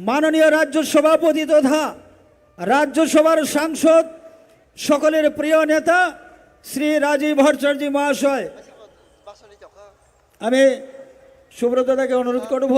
মাননীয় রাজ্য সভাপতি তথা রাজ্যসভার সাংসদ সকলের প্রিয় নেতা শ্রী রাজীব ভট্টাচার্য মহাশয়, আমি সুব্রত দাকে অনুরোধ করব।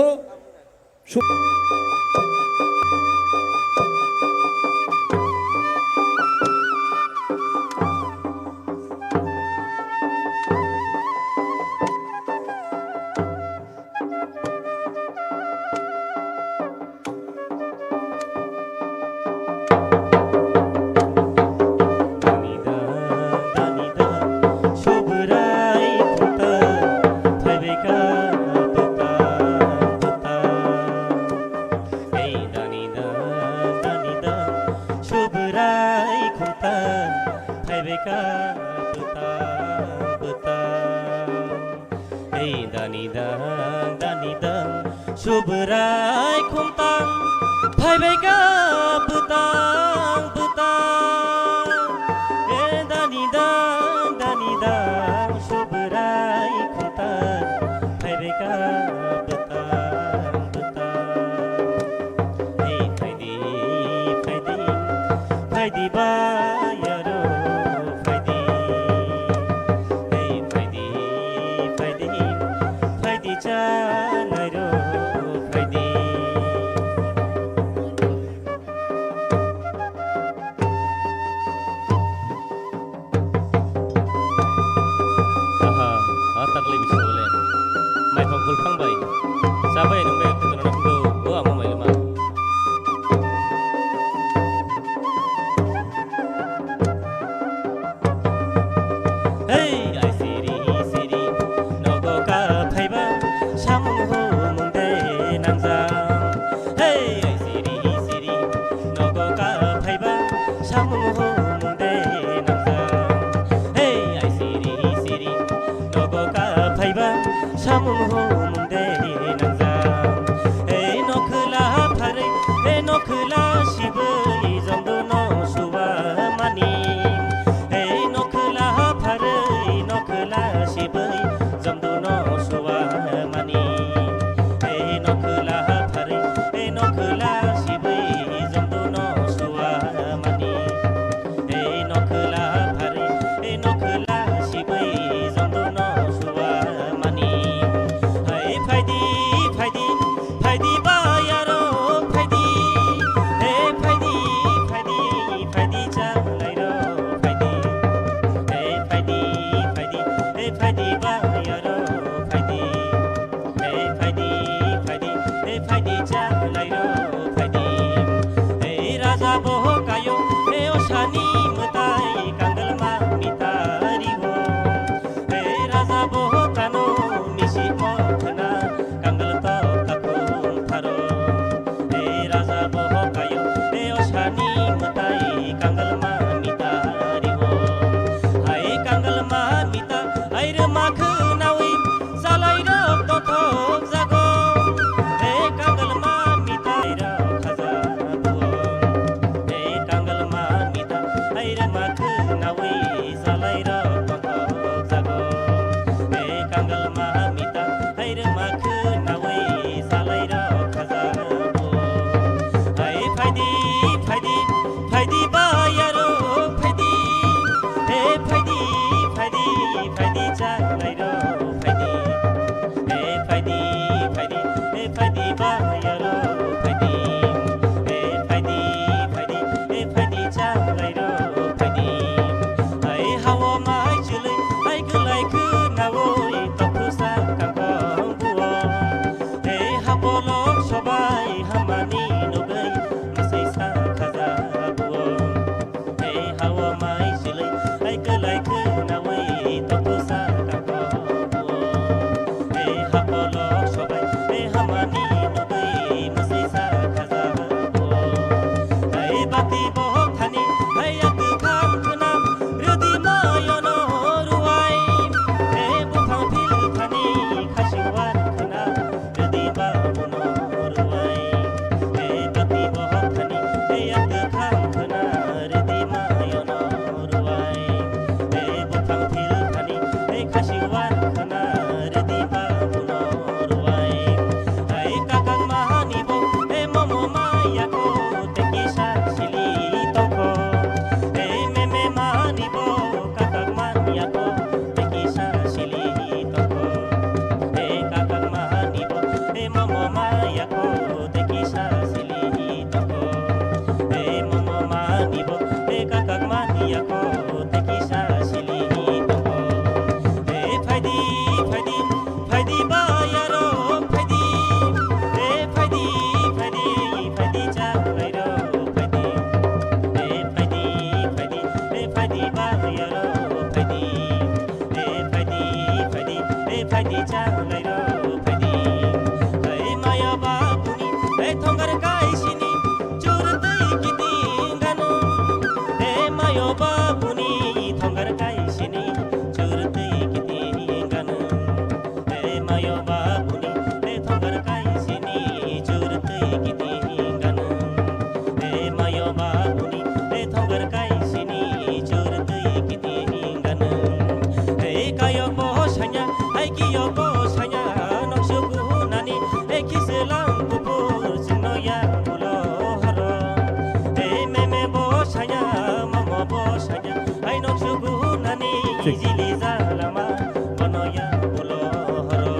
Subrai kumtang, phai beka butang butang. Dani dang, subrai kumtang, phai beka butang butang. Hey, phai di ba yaro, phai di. Hey, phai di cha. Nokla थंगार कायसिनी चुरतै किती गान हे मायो बाबुनी थंगार कायसिनी चुरतै किती गान हे मायो बाबुनी हे थंगार कायसिनी चुरतै किती गान हे मायो बाबुनी हे थंगार कायसिनी चुरतै किती गान हे कायो बसाया hai kiyo bosanya noksuku nani ekiselang kupur sinoya bulo haro meme bosanya mama bosanya hai noksuku nani jili zalama bonoya bulo haro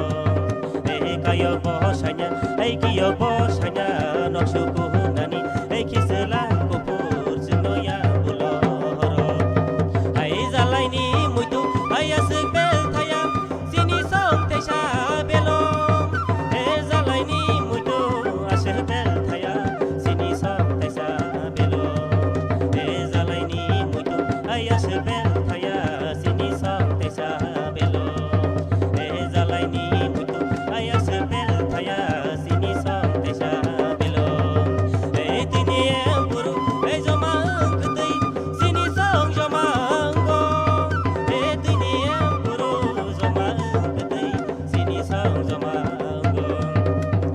kayo bosanya hai kiyo bosanya noksuku nani ekiselang kupur sinoya bulo haro hai zalaini muitu hai asik bel thaya sini song tesha belo he zalaini muitu asik bel thaya sini song tesha belo he zalaini muitu hai asik bel thaya sini song tesha belo he zalaini muitu hai asik bel thaya sini song tesha belo he tini buru he jomang kutai sini song jomang go he tini buru jomang kutai sini song jomang go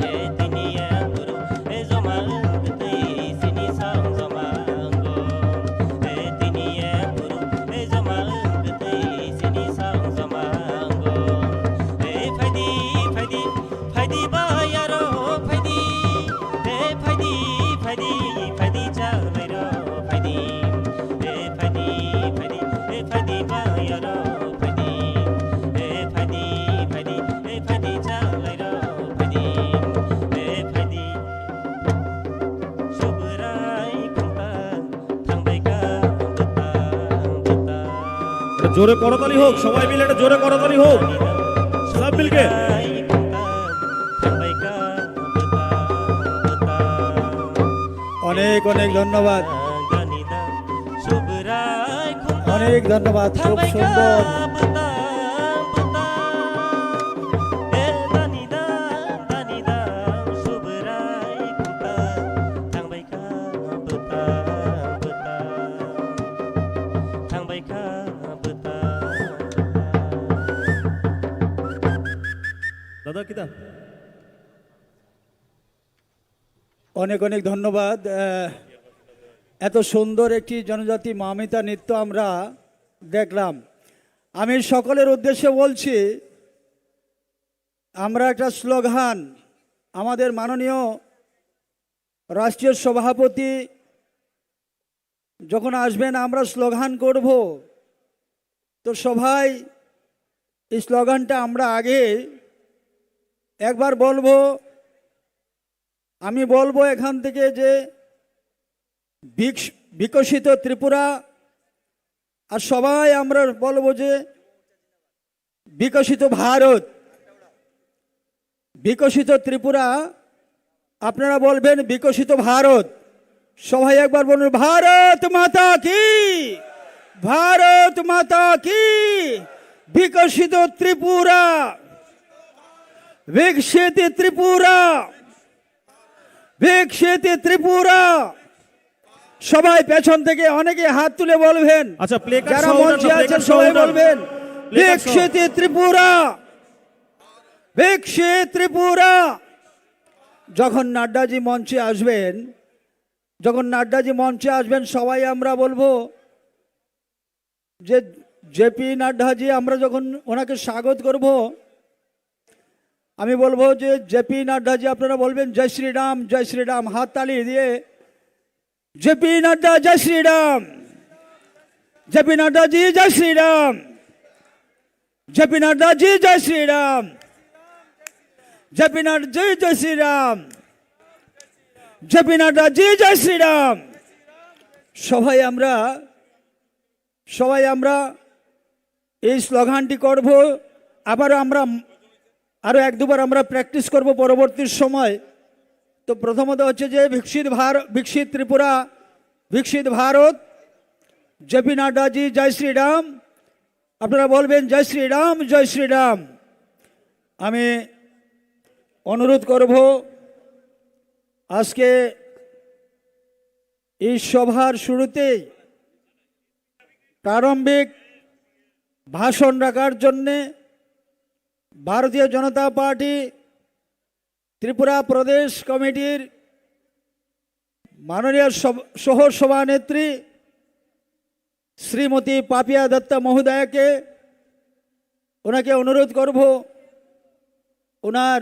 he tini buru he jomang kutai sini song jomang go he tini buru he jomang kutai sini song jomang go he faidi faidi faidi bayaro faidi he faidi faidi faidi chalai ro faidi he faidi faidi he faidi bayaro faidi he faidi faidi he faidi chalai ro faidi he faidi subrai kunta thangbai ka buta buta জোরে করতালি হোক, সবাই মিলে এটা জোরে করতালি হোক, সব মিলকে। অনেক অনেক ধন্যবাদ, অনেক ধন্যবাদ, খুব সুন্দর। দাদা কিতা অনেক অনেক ধন্যবাদ। এত সুন্দর একটি জনজাতি মামিতা নৃত্য আমরা দেখলাম। আমি সকলের উদ্দেশ্যে বলছি, আমরা একটা স্লোগান, আমাদের মাননীয় রাষ্ট্রীয় সভাপতি যখন আসবেন আমরা স্লোগান করব, তো সবাই এই স্লোগানটা আমরা আগে একবার বলবো। আমি বলবো এখান থেকে যে বিকশিত ত্রিপুরা, আর সবাই আমরা বলবো যে বিকশিত ভারত। বিকশিত ত্রিপুরা, আপনারা বলবেন বিকশিত ভারত। সবাই একবার বলুন, ভারত মাতা কি, ভারত মাতা কি। বিকশিত ত্রিপুরা, विकसित त्रिपुरा, विकसित त्रिपुरा। সবাই পেছন থেকে অনেকে হাত তুলে বলবেন, আচ্ছা প্লে কার্ড যারা মঞ্চে আছেন সবাই বলবেন, विकसित त्रिपुरा, विकसित त्रिपुरा। যখন নাড্ডাজি মঞ্চে আসবেন, যখন নাড্ডাজি মঞ্চে আসবেন, সবাই আমরা বলবো যে জেপি নাড্ডাজি, আমরা যখন ওনাকে স্বাগত করব, আমি বলবো যে জেপি নাড্ডাজি, আপনারা বলবেন জয় শ্রীরাম, জয় শ্রীরাম, হাত তালি দিয়ে জেপি নাড্ডা জয় শ্রীরাম, জেপি নাড্ডাজি জয় শ্রীরাম, জেপি নাড্ডাজি জয় শ্রীরাম, জেপি নাড্ডাজি জয় শ্রীরাম, জেপি নাড্ডাজি জয় শ্রীরাম। সবাই আমরা এই স্লোগানটি করব। আবারও আমরা আরও এক দুবার আমরা প্র্যাকটিস করব পরবর্তী সময়। তো প্রথমত হচ্ছে যে বিকশিত ত্রিপুরা, বিকশিত ভারত, জেপি নাড্ডাজি জয় শ্রীরাম। আপনারা বলবেন জয় শ্রীরাম, জয় শ্রীরাম। আমি অনুরোধ করব আজকে এই সভার শুরুতেই প্রারম্ভিক ভাষণ রাখার জন্যে ভারতীয় জনতা পার্টি ত্রিপুরা প্রদেশ কমিটির মাননীয় সহ সভানেত্রী শ্রীমতী পাপিয়া দত্ত মহোদয়াকে ওনাকে অনুরোধ করব ওনার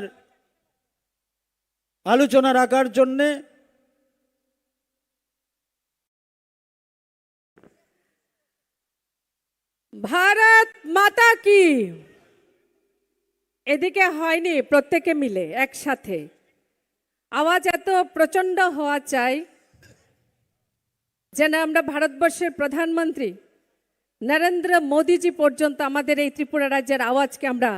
আলোচনা রাখার জন্যে। ভারত মাতা কি, এদিকে হয়নি, প্রত্যেকে মিলে একসাথে আওয়াজ এত প্রচন্ড হওয়া চাই যেন আমরা ভারতবর্ষের প্রধানমন্ত্রী নরেন্দ্র মোদীজি পর্যন্ত আমাদের এই ত্রিপুরা রাজ্যের আওয়াজকে আমরা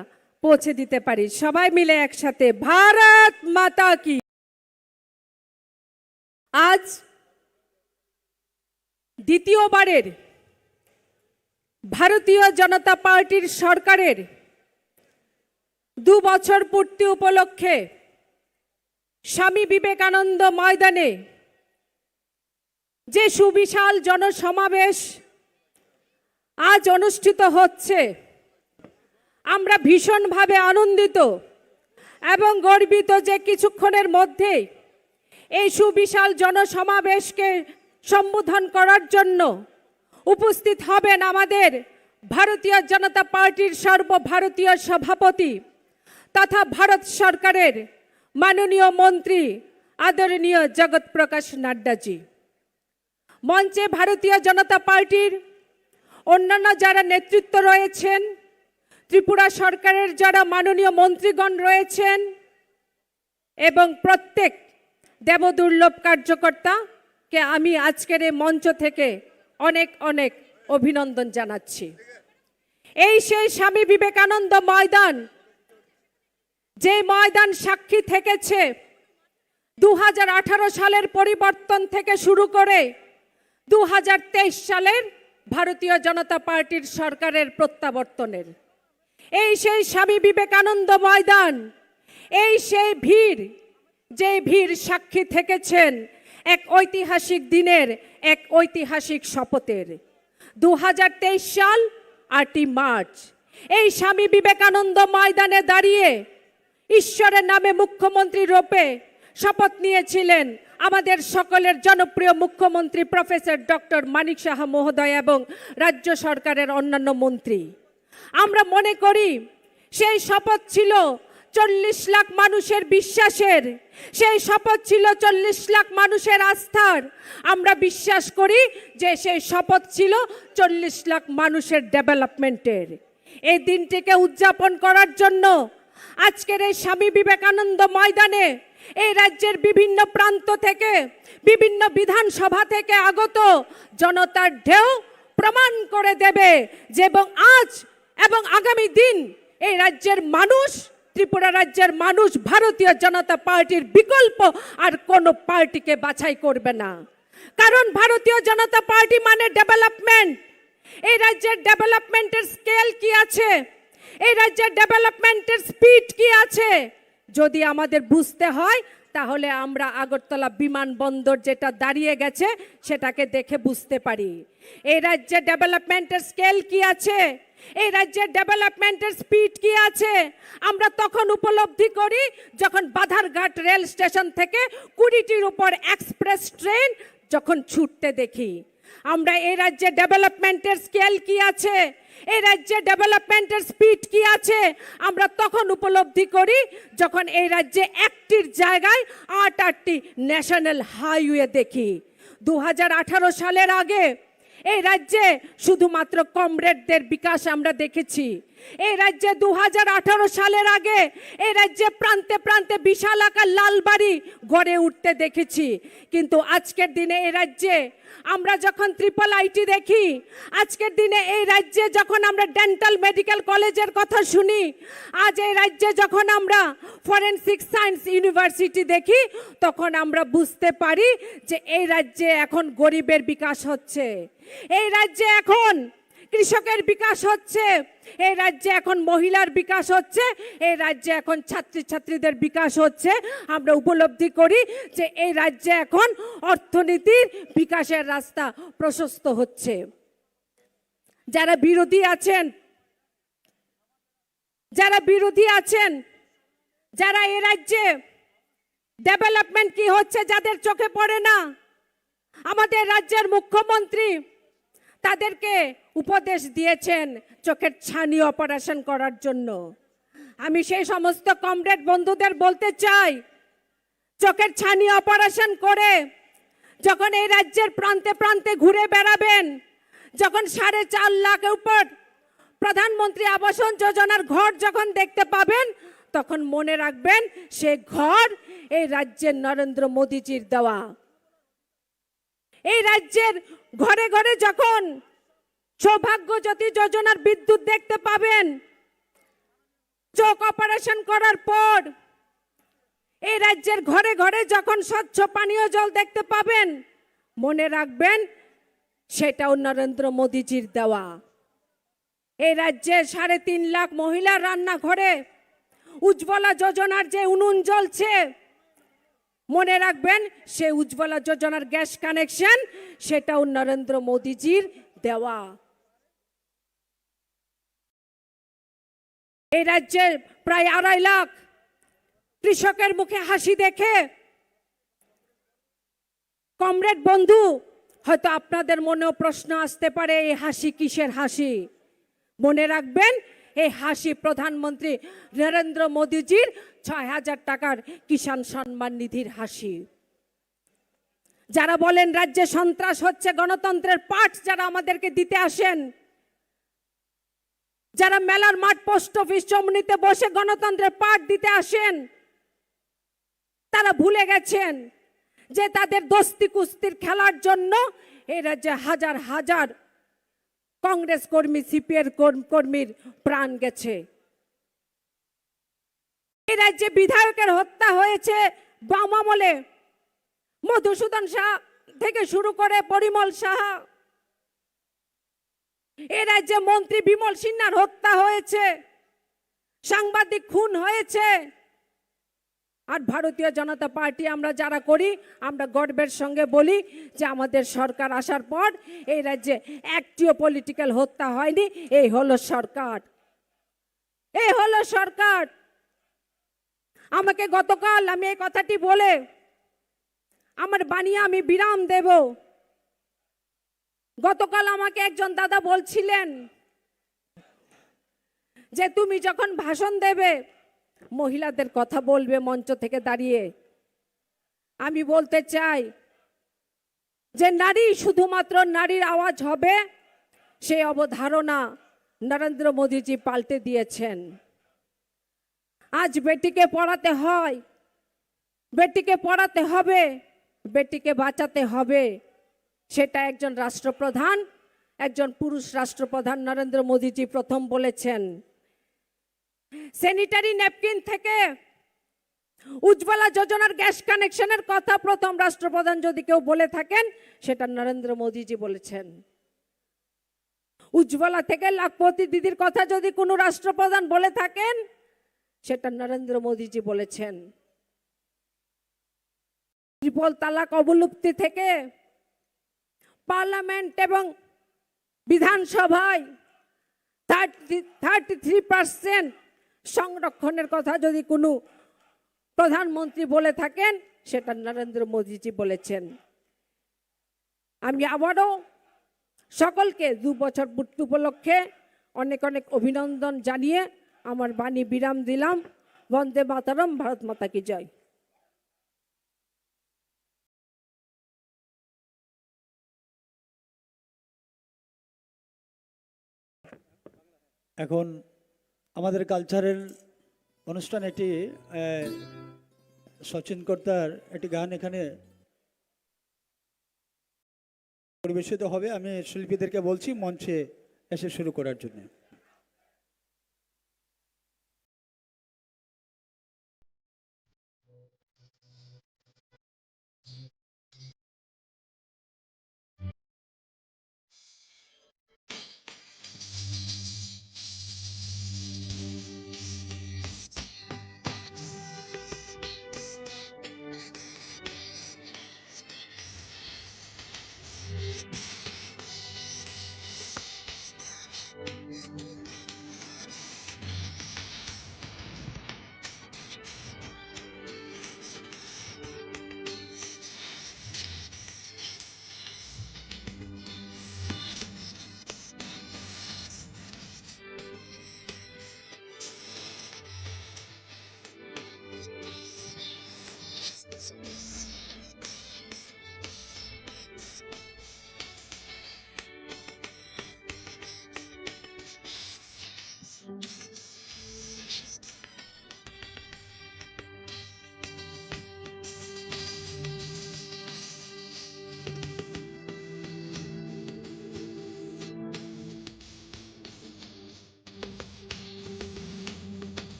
পৌঁছে দিতে পারি। সবাই মিলে একসাথে ভারত মাতা কি। আজ দ্বিতীয়বারের ভারতীয় জনতা পার্টির সরকারের 2 বছর পূর্তি উপলক্ষে স্বামী বিবেকানন্দ ময়দানে যে সুবিশাল জনসমাবেশ আজ অনুষ্ঠিত হচ্ছে, আমরা ভীষণভাবে আনন্দিত এবং গর্বিত যে কিছুক্ষণের মধ্যেই এই সুবিশাল জনসমাবেশকে সম্বোধন করার জন্য উপস্থিত হবেন আমাদের ভারতীয় জনতা পার্টির সর্বভারতীয় সভাপতি তথা ভারত সরকারের মাননীয় মন্ত্রী আদরণীয় জগৎ প্রকাশ নাড্ডাজি। মঞ্চে ভারতীয় জনতা পার্টির অন্যান্য যারা নেতৃত্ব রয়েছেন, ত্রিপুরা সরকারের যারা মাননীয় মন্ত্রীগণ রয়েছেন এবং প্রত্যেক দেবদুর্লভ কার্যকর্তাকে আমি আজকের এই মঞ্চ থেকে অনেক অনেক অভিনন্দন জানাচ্ছি। এই সেই স্বামী বিবেকানন্দ ময়দান, যে ময়দান সাক্ষী থেকেছে 2018 সালের পরিবর্তন থেকে শুরু করে 2023 সালের ভারতীয় জনতা পার্টির সরকারের প্রত্যাবর্তনের। এই সেই স্বামী বিবেকানন্দ ময়দান, এই সেই ভিড়, যে ভিড় সাক্ষী থেকেছেন এক ঐতিহাসিক দিনের, এক ঐতিহাসিক শপথের। 2023 সাল 8ই মার্চ এই স্বামী বিবেকানন্দ ময়দানে দাঁড়িয়ে ঈশ্বরের নামে মুখ্যমন্ত্রী রূপে শপথ নিয়েছিলেন আমাদের সকলের জনপ্রিয় মুখ্যমন্ত্রী প্রফেসর ডক্টর মানিক সাহা মহোদয় এবং রাজ্য সরকারের অন্যান্য মন্ত্রী। আমরা মনে করি সেই শপথ ছিল 40 লাখ মানুষের বিশ্বাসের, সেই শপথ ছিল 40 লাখ মানুষের আস্থার। আমরা বিশ্বাস করি যে সেই শপথ ছিল 40 লাখ মানুষের ডেভেলপমেন্টের। এই দিনটিকে উদযাপন করার জন্য আজকের এই স্বামী বিবেকানন্দ ময়দানে এই রাজ্যের বিভিন্ন প্রান্ত থেকে, বিভিন্ন বিধানসভা থেকে আগত জনতার ঢেউ প্রমাণ করে দেবে যে এবং আজ এবং আগামী দিন এই রাজ্যের মানুষ, ত্রিপুরা রাজ্যের মানুষ ভারতীয় জনতা পার্টির বিকল্প আর কোনো পার্টিকে বাছাই করবে না। কারণ ভারতীয় জনতা পার্টি মানে ডেভেলপমেন্ট। এই রাজ্যের ডেভেলপমেন্টের স্কেল কি আছে, এই রাজ্যের ডেভেলপমেন্টের স্পিড কি আছে, যদি আমাদের বুঝতে হয় তাহলে আমরা আগরতলা বিমানবন্দর যেটা দাঁড়িয়ে গেছে সেটাকে দেখে বুঝতে পারি। এই রাজ্যের ডেভেলপমেন্টের স্কেল কি আছে, এই রাজ্যের ডেভেলপমেন্টের স্পিড কি আছে আমরা তখন উপলব্ধি করি যখন বাধারঘাট রেল স্টেশন থেকে 20টির উপর এক্সপ্রেস ট্রেন যখন ছুটতে দেখি। আমরা এই রাজ্যের ডেভেলপমেন্টের স্কেল কি আছে, এই রাজ্যে ডেভেলপমেন্টের স্পিড কি আছে আমরা তখন উপলব্ধি করি যখন এই রাজ্যে একটির জায়গায় 8টি ন্যাশনাল হাইওয়ে দেখি। 2018 সালের আগে এই রাজ্যে শুধুমাত্র কমরেডদের বিকাশ আমরা দেখেছি। এই রাজ্যে 2018 সালের আগে এই রাজ্যে প্রান্তে প্রান্তে বিশাল আকার লাল বাড়ি গড়ে উঠতে দেখেছি। কিন্তু আজকের দিনে এই রাজ্যে আমরা যখন IIIT দেখি, আজকের দিনে এই রাজ্যে যখন আমরা ডেন্টাল মেডিকেল কলেজের কথা শুনি, আজ এই রাজ্যে যখন আমরা ফরেনসিক সায়েন্স ইউনিভার্সিটি দেখি, তখন আমরা বুঝতে পারি যে এই রাজ্যে এখন গরিবের বিকাশ হচ্ছে। এই রাজ্যে এখন কৃষকের বিকাশ হচ্ছে, এই রাজ্যে এখন মহিলার বিকাশ হচ্ছে, এই রাজ্যে এখন ছাত্রীদের বিকাশ হচ্ছে। আমরা উপলব্ধি করি যে এই রাজ্যে এখন অর্থনীতির বিকাশের রাস্তা প্রশস্ত হচ্ছে। যারা বিরোধী আছেন, যারা এই রাজ্যে ডেভেলপমেন্ট কি হচ্ছে যাদের চোখে পড়ে না, আমাদের রাজ্যের মুখ্যমন্ত্রী তাদেরকে উপদেশ দিয়েছেন চোখের ছানি অপারেশন করার জন্য। আমি সেই সমস্ত কমরেড বন্ধুদের বলতে চাই, চোখের ছানি অপারেশন করে যখন এই রাজ্যের প্রান্তে প্রান্তে ঘুরে বেড়াবেন, যখন 4.5 লাখের উপর প্রধানমন্ত্রী আবাস যোজনার ঘর যখন দেখতে পাবেন, তখন মনে রাখবেন সে ঘর এই রাজ্যের নরেন্দ্র মোদীজির দেওয়া। এই রাজ্যের ঘরে ঘরে যখন সৌভাগ্য জ্যোতি যোজনার বিদ্যুৎ দেখতে পাবেন, চোখ অপারেশন করার পর এই রাজ্যের ঘরে ঘরে যখন স্বচ্ছ পানীয় জল দেখতে পাবেন, মনে রাখবেন সেটাও নরেন্দ্র মোদীজির দেওয়া। এই রাজ্যে 3.5 লাখ মহিলার রান্নাঘরে উজ্জ্বলা যোজনার যে উনুন জ্বলছে, মনে রাখবেন সে উজ্জ্বলা যোজনার গ্যাস কানেকশন সেটাও নরেন্দ্র মোদীজির দেওয়া। এই রাজ্যে প্রায় 2.5 লাখ কৃষকের মুখে হাসি দেখে কমরেড বন্ধু, হয়তো আপনাদের মনেও প্রশ্ন আসতে পারে এই হাসি কিসের হাসি। মনে রাখবেন এই হাসি প্রধানমন্ত্রী নরেন্দ্র মোদীজির 6,000 টাকার কিষাণ সম্মান নিধির হাসি। যারা বলেন রাজ্যে সন্ত্রাস হচ্ছে, গণতন্ত্রের পাঠ যারা আমাদেরকে দিতে আসেন, যারা মেলার মাঠ পোস্ট অফিস চমনিতে বসে গণতন্ত্রের পাঠ দিতে আসেন, তারা ভুলে গেছেন যে তাদের দস্তি কুস্তির খেলার জন্য এই রাজ্যে হাজার হাজার কংগ্রেস কর্মী, সিপিএর কর্মীর প্রাণ গেছে। এই রাজ্যে বিধায়কের হত্যা হয়েছে বাম আমলে, মধুসূদন সাহা থেকে শুরু করে পরিমল সাহা। এই রাজ্যে মন্ত্রী বিমল সিনহার হত্যা হয়েছে, সাংবাদিক খুন হয়েছে। আর ভারতীয় জনতা পার্টি আমরা যারা করি, আমরা গর্বের সঙ্গে বলি যে আমাদের সরকার আসার পর এই রাজ্যে একটিও পলিটিক্যাল হত্যা হয়নি। এই হলো সরকার, এই হলো সরকার। আমাকে গতকাল আমি এই কথাটি বলে আমার বানিয়ে আমি বিরাম দেব। গতকাল আমাকে একজন দাদা বলছিলেন যে তুমি যখন ভাষণ দেবে মহিলাদের কথা বলবে মঞ্চ থেকে দাঁড়িয়ে। আমি বলতে চাই যে নারী শুধুমাত্র নারীর আওয়াজ হবে, সেই অবধারণা নরেন্দ্র মোদীজি পাল্টে দিয়েছেন। আজ বেটিকে পড়াতে হয়, বেটিকে পড়াতে হবে, বেটিকে বাঁচাতে হবে, সেটা একজন রাষ্ট্রপ্রধান, একজন পুরুষ রাষ্ট্রপ্রধান নরেন্দ্র মোদীজি প্রথম বলেছেন। স্যানিটারি ন্যাপকিন থেকে উজ্জ্বলা যোজনার গ্যাস কানেকশনের কথা প্রথম রাষ্ট্রপ্রধান যদি কেউ বলে থাকেন, সেটা নরেন্দ্র মোদীজি বলেছেন। উজ্জ্বলা থেকে লাখপতি দিদির কথা যদি কোনো রাষ্ট্রপ্রধান বলে থাকেন, সেটা নরেন্দ্র মোদীজি বলেছেন। ট্রিপল তালাক অবলুপ্তি থেকে পার্লামেন্ট এবং বিধানসভায় 33% সংরক্ষণের কথা যদি কোনো প্রধানমন্ত্রী বলে থাকেন, সেটা নরেন্দ্র মোদীজি বলেছেন। আমি আবারও সকলকে 2 বছর পূর্তি উপলক্ষে অনেক অনেক অভিনন্দন জানিয়ে আমার বাণী বিরাম দিলাম। বন্দে মাতরম, ভারত মাতা কি জয়। এখন আমাদের কালচারাল অনুষ্ঠান একটি সচিন কর্তার একটি গান এখানে পরিবেশিত হবে। আমি শিল্পীদেরকে বলছি মঞ্চে এসে শুরু করার জন্য।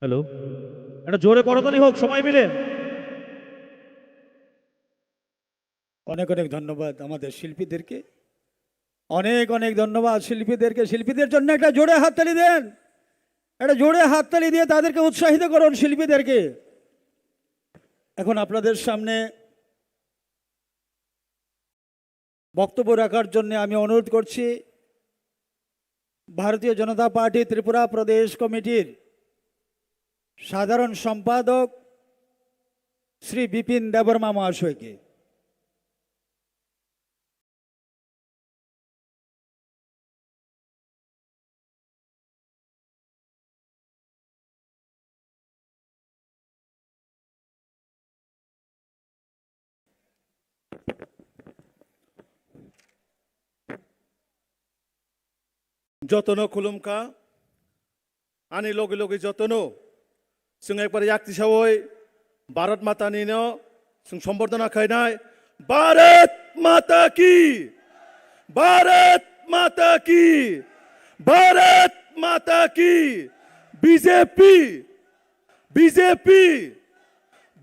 হ্যালো, একটা জোরে করতালি হোক সবাই মিলে। অনেক অনেক ধন্যবাদ আমাদের শিল্পীদেরকে, অনেক অনেক ধন্যবাদ শিল্পীদেরকে। শিল্পীদের জন্য একটা জোরে হাততালি দেন, একটা জোরে হাততালি দিয়ে তাদেরকে উৎসাহিত করুন শিল্পীদেরকে। এখন আপনাদের সামনে বক্তব্য রাখার জন্য আমি অনুরোধ করছি ভারতীয় জনতা পার্টি ত্রিপুরা প্রদেশ কমিটির সাধারণ সম্পাদক শ্রী বিপিন দেববর্মা মহাশয়কে। যতনো খুলুমকা আনি লগে লগে যতনো जों एकबार याक्ति सावै भारत मातानिनो जों सम्बर्धना खायनाय भारत माता की, भारत माता की, भारत माता की। BJP BJP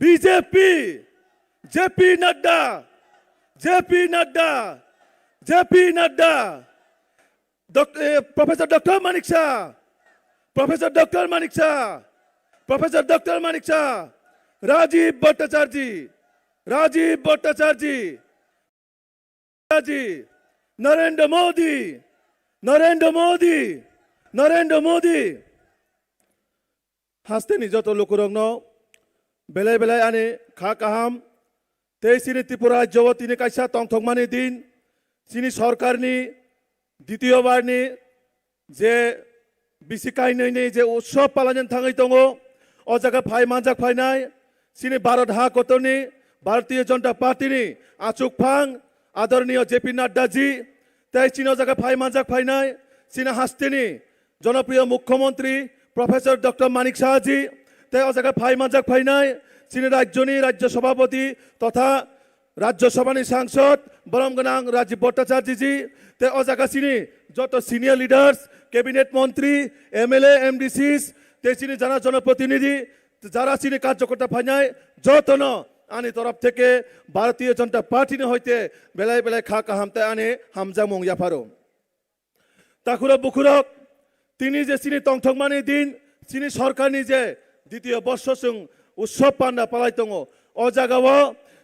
BJP JP Nadda JP Nadda JP Nadda professor doctor Manik Shah, professor doctor Manik Shah, professor doctor Manik Shah, Rajiv Bhattacharya, Rajiv Bhattacharya ji, Narendra Modi, Narendra Modi, Narendra Modi. हास्ते निजत लोकरंगनो बेलाय बेलाय आने खा काहाम ते सिनी त्रिपुरा जगतिनि कायसा तंथंमानि दिन सिनी सरकारनि द्वितीयबारनि जे बिसिकायनैनि जे उत्सव पालन थाङै दङ अ जायगा फाय मानजाक फायनाय सिनी भारत हा गतनि भारतीय जनता पार्टीनि आचुकफां आदरणीय जेपी नड्डा जी তাই চীনা জায়গা ফাই মাজাক ফাইনাই চীনা হাস্তিনি জনপ্রিয় মুখ্যমন্ত্রী প্রফেসর ডক্টর মানিক সাহাজি তাই ও জায়গা ফাই মাজাক ফাইনাই চীনা রাজ্যনি রাজ্য সভাপতি তথা রাজ্যসভানি সাংসদ বরমগনাং রাজীব ভট্টাচার্যজি তে ও জায়গা চিনি যত সিনিয়র লিডার্স ক্যাবিনেট মন্ত্রী এমএলএ এমডিসিস তে চিনি যারা জনপ্রতিনিধি যারা চিনি কার্যকর্তা ফাইনাই যতন আনি তরফ থেকে ভারতীয় জনতা পার্টি হইতে বেলায় বেলায় খা কাহামতে আনে হামজা মংয়া ফারো তাকুরক বুকুরক তিনি যে চিনি তংথংমানি দিন চিনি সরকার নিজে দ্বিতীয় বর্ষ উৎসব পান্না পালাই দङ ও জায়গাও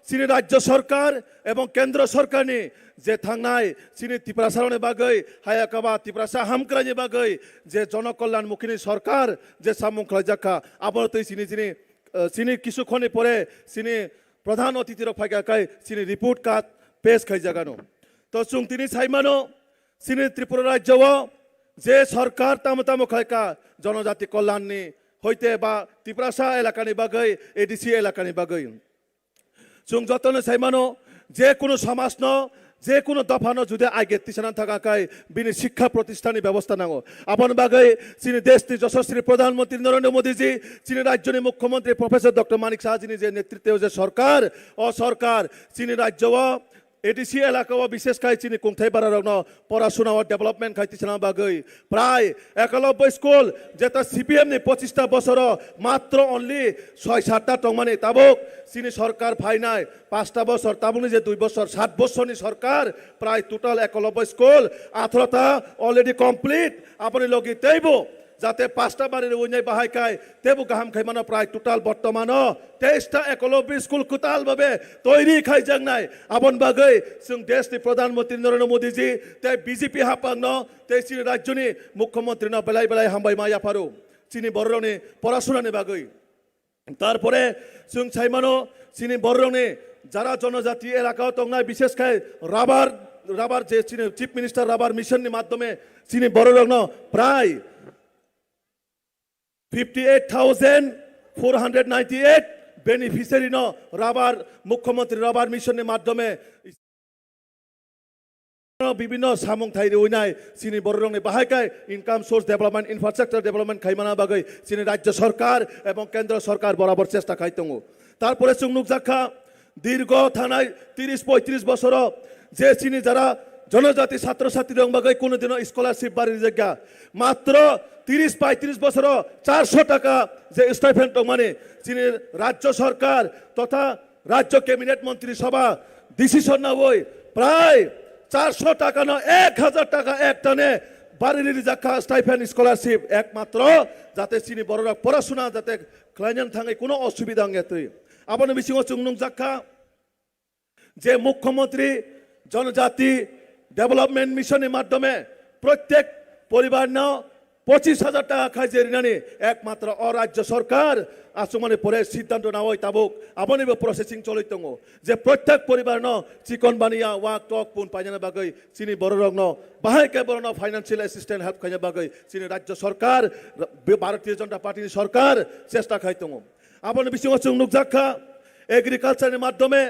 চিনি রাজ্য সরকার এবং কেন্দ্র সরকারনি যে থাংনাই চিনি ত্রিপুরাসারণে বাগৈ হায়াকাবা ত্রিপুরাসা হামক্রানি বাগৈ যে জনকল্যাণমুখী সরকার যে সামুং খাইজাখা আবার তুই চিনি চিনি চিনি কিছুক্ষণে পরে চিনি প্রধান অতিথির ফাইকাকাই চিনি রিপোর্ট কার্ড পেশ খাইজাগানো তো চুং তিনি সাইমানো চিনি ত্রিপুরা রাজ্য যে সরকার তামো তামো খাইকা জনজাতি কল্যাণনি হইতে বা ত্রিপুরাসা এলাকানি বাগৈ এডিসি এলাকানি বাগৈ চুং যতনে সাইমানো যে কোনো সমাজ যে কোনো দফানো যদি আগে তিসানা থাকাকাই বিনি শিক্ষা প্রতিষ্ঠানী ব্যবস্থা নাঙো আপন বাগৈ চিনি দেশটি যশস্বী প্রধানমন্ত্রী নরেন্দ্র মোদীজি চিনি রাজ্যনি মুখ্যমন্ত্রী প্রফেসর ডক্টর মানিক সাহাজিনি যে নেতৃত্বে যে সরকার ও সরকার চিনি রাজ্য এডিসি এলাকা বিশেষ খাই চিনি কুংথাই বারা পড়াশোনা ও ডেভেলপমেন্ট খাইতেছিলাম বাগৈ প্রায় 91 স্কুল যেটা সিপিএম নি 25টা বছর মাত্র অনলি 6-7টা টংমানি তাবক চিনি সরকার ফাইনাই 5টা বছর তাবনি যে 2 বছর 7 বছরনি সরকার প্রায় টোটাল 91 স্কুল 18টা অলরেডি কমপ্লিট আপনি লগি তেইব যাতে 5টা বাড়ির উইনাই বাহাই খাই তেবু গাহাম খাই মানে প্রায় টোটাল বর্তমান 23টা 91 স্কুল কুতাল ভাবে তৈরি খাই যাং নাই আপন বাগৈ जों দেশনি প্রধানমন্ত্রী নরেন্দ্র মোদীজি তে বিজেপি হাপাং তে চিনি রাজ্যনি মুখ্যমন্ত্রী বেলাই বেলাই হামবাই মায়া ফারো চিনি বড়রনি পড়াশোনানি বাগৈ তারপরে जों সাইমানো চিনি বড়রনি যারা জনজাতি এলাকাও তংনাই বিশেষ খাই রাবার যে চিনি চিফ মিনিস্টার রাবার মিশননি মাধ্যমে চিনি বড়রং প্রায় 58,498 বেনিফিশিয়ারি রাবার মুখ্যমন্ত্রী রাবার মিশনের মাধ্যমে বিভিন্ন সামং থাইরে উইনাই চিনি বড় রঙে বাহাইকাই income source development infrastructure development খাইমানা বাগৈ চিনি রাজ্য সরকার এবং কেন্দ্র সরকার বরাবর চেষ্টা খাইতং তারপরে চুংনুক জাখা দীর্ঘ থানায় 30-35 বছর যে চিনি যারা জনজাতি ছাত্রছাত্রী রং বাগৈ কোনোদিনও স্কলারশিপ বাড়ির জায়গা মাত্র 30-35 বছর 400 টাকা যে স্টাইপেন্ড মানে চিনি রাজ্য সরকার তথা রাজ্য ক্যাবিনেট মন্ত্রী সভা ডিসিশন না হই প্রায় 400 টাকা 1000 টাকা এক টানে বাড়ির জায়গা স্টাইপেন্ড স্কলারশিপ একমাত্র যাতে চিনি বড়রা পড়াশোনা যাতে ক্লাইনেন থাঙে কোনো অসুবিধা নয় আপনি বেশি চুংনুং জাখা যে মুখ্যমন্ত্রী জনজাতি ডেভেলপমেন্ট মিশনের মাধ্যমে প্রত্যেক পরিবার 25,000 টাকা খাইছে ঋণানি একমাত্র অরাজ্য সরকার আসমানে পরে সিদ্ধান্ত না হয় তাবুক আপনি প্রসেসিং চলিতং যে প্রত্যেক পরিবার চিকন বানিয়া ওয়াক টক পুন পাইজানা বাগৈ চিনি বড় রং বাহাইকে বড় ফাইন্যান্সিয়াল অ্যাসিস্ট্যান্ট হেল্প খাইনা বাগৈ চিনি রাজ্য সরকার ভারতীয় জনতা পার্টির সরকার চেষ্টা খাইতং আপনি বেশি চুংনুক জাখা এগ্রিকালচারের মাধ্যমে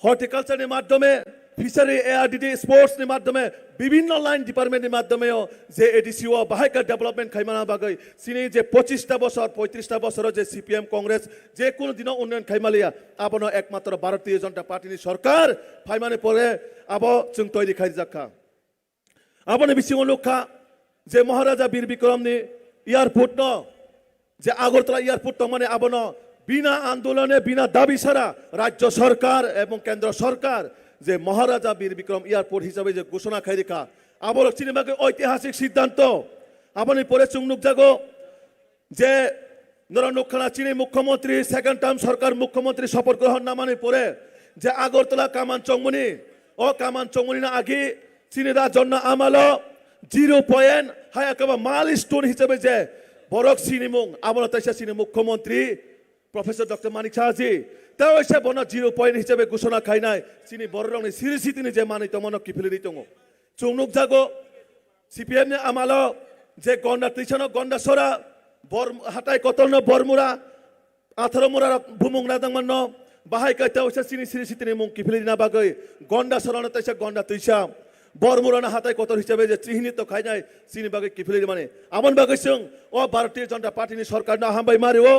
হর্টিকালচারের মাধ্যমে ফিশারি এআরডিডি স্পোর্টসের মাধ্যমে বিভিন্ন লাইন ডিপার্টমেন্টের মাধ্যমেও যে এডিসিও বাহাইকা ডেভেলপমেন্ট খাইমানা বাগৈ চিনি যে 25টা বছর 35টা বছর যে সিপিএম কংগ্রেস যে কোনো দিন উন্নয়ন খাইমালিয়া আবনো একমাত্র ভারতীয় জনতা পার্টির সরকার ফাইমানে পরে আব जों তৈরি খাই জাখা আপনি বেশি লোকখা যে মহারাজা বীর বিক্রমনি এয়ারপোর্ট যে আগরতলা এয়ারপোর্ট মানে আবনো বিনা আন্দোলনে বিনা দাবি ছাড়া রাজ্য সরকার এবং কেন্দ্র সরকার যে মহারাজা বীর বিক্রম এয়ারপোর্ট হিসাবে যে ঘোষণা খাই রেখা আবার চিনিমাকে ঐতিহাসিক সিদ্ধান্ত আপনি পরে চুংনুক জাগো যে নরনুখানা চিনি মুখ্যমন্ত্রী সেকেন্ড টার্ম সরকার মুখ্যমন্ত্রী শপথ গ্রহণ নামানে পরে যে আগরতলা কামান চংমনি ও কামান চংমনি না আগে চিনিরা জন্য আমালো 0 পয়েন্ট হাই একেবারে মাইল স্টোন হিসেবে যে বরক চিনিমুং আবার তাইসা চিনি মুখ্যমন্ত্রী প্রফেসর ডক্টর মানিক সাহাজি তাও এসে বনা 0 পয়েন্ট হিসেবে ঘোষণা খাই নাই চিনি বড় রঙে সিরিসি তিনি যে মানিত মনক কি ফেলে দিতং চুংনুক জাগো সিপিএম নে আমালো যে গন্ডা তিছান গন্ডা সরা বর হাটাই কতন বরমুরা 18 মুরা ভুমুং নাদাংমান বাহাই কাইতা ওসা চিনি সিরিসি তিনি মুং কি ফেলে দিনা বাগৈ গন্ডা সরানো তাইসা গন্ডা তুইসা বরমুরানা হাতায় কত হিসাবে যে চিহ্নিত খাই নাই চিনি বাগে কি ফেলে মানে আমন বাগে সং ও ভারতীয় জনতা পার্টিনি সরকার না হামবাই মারিও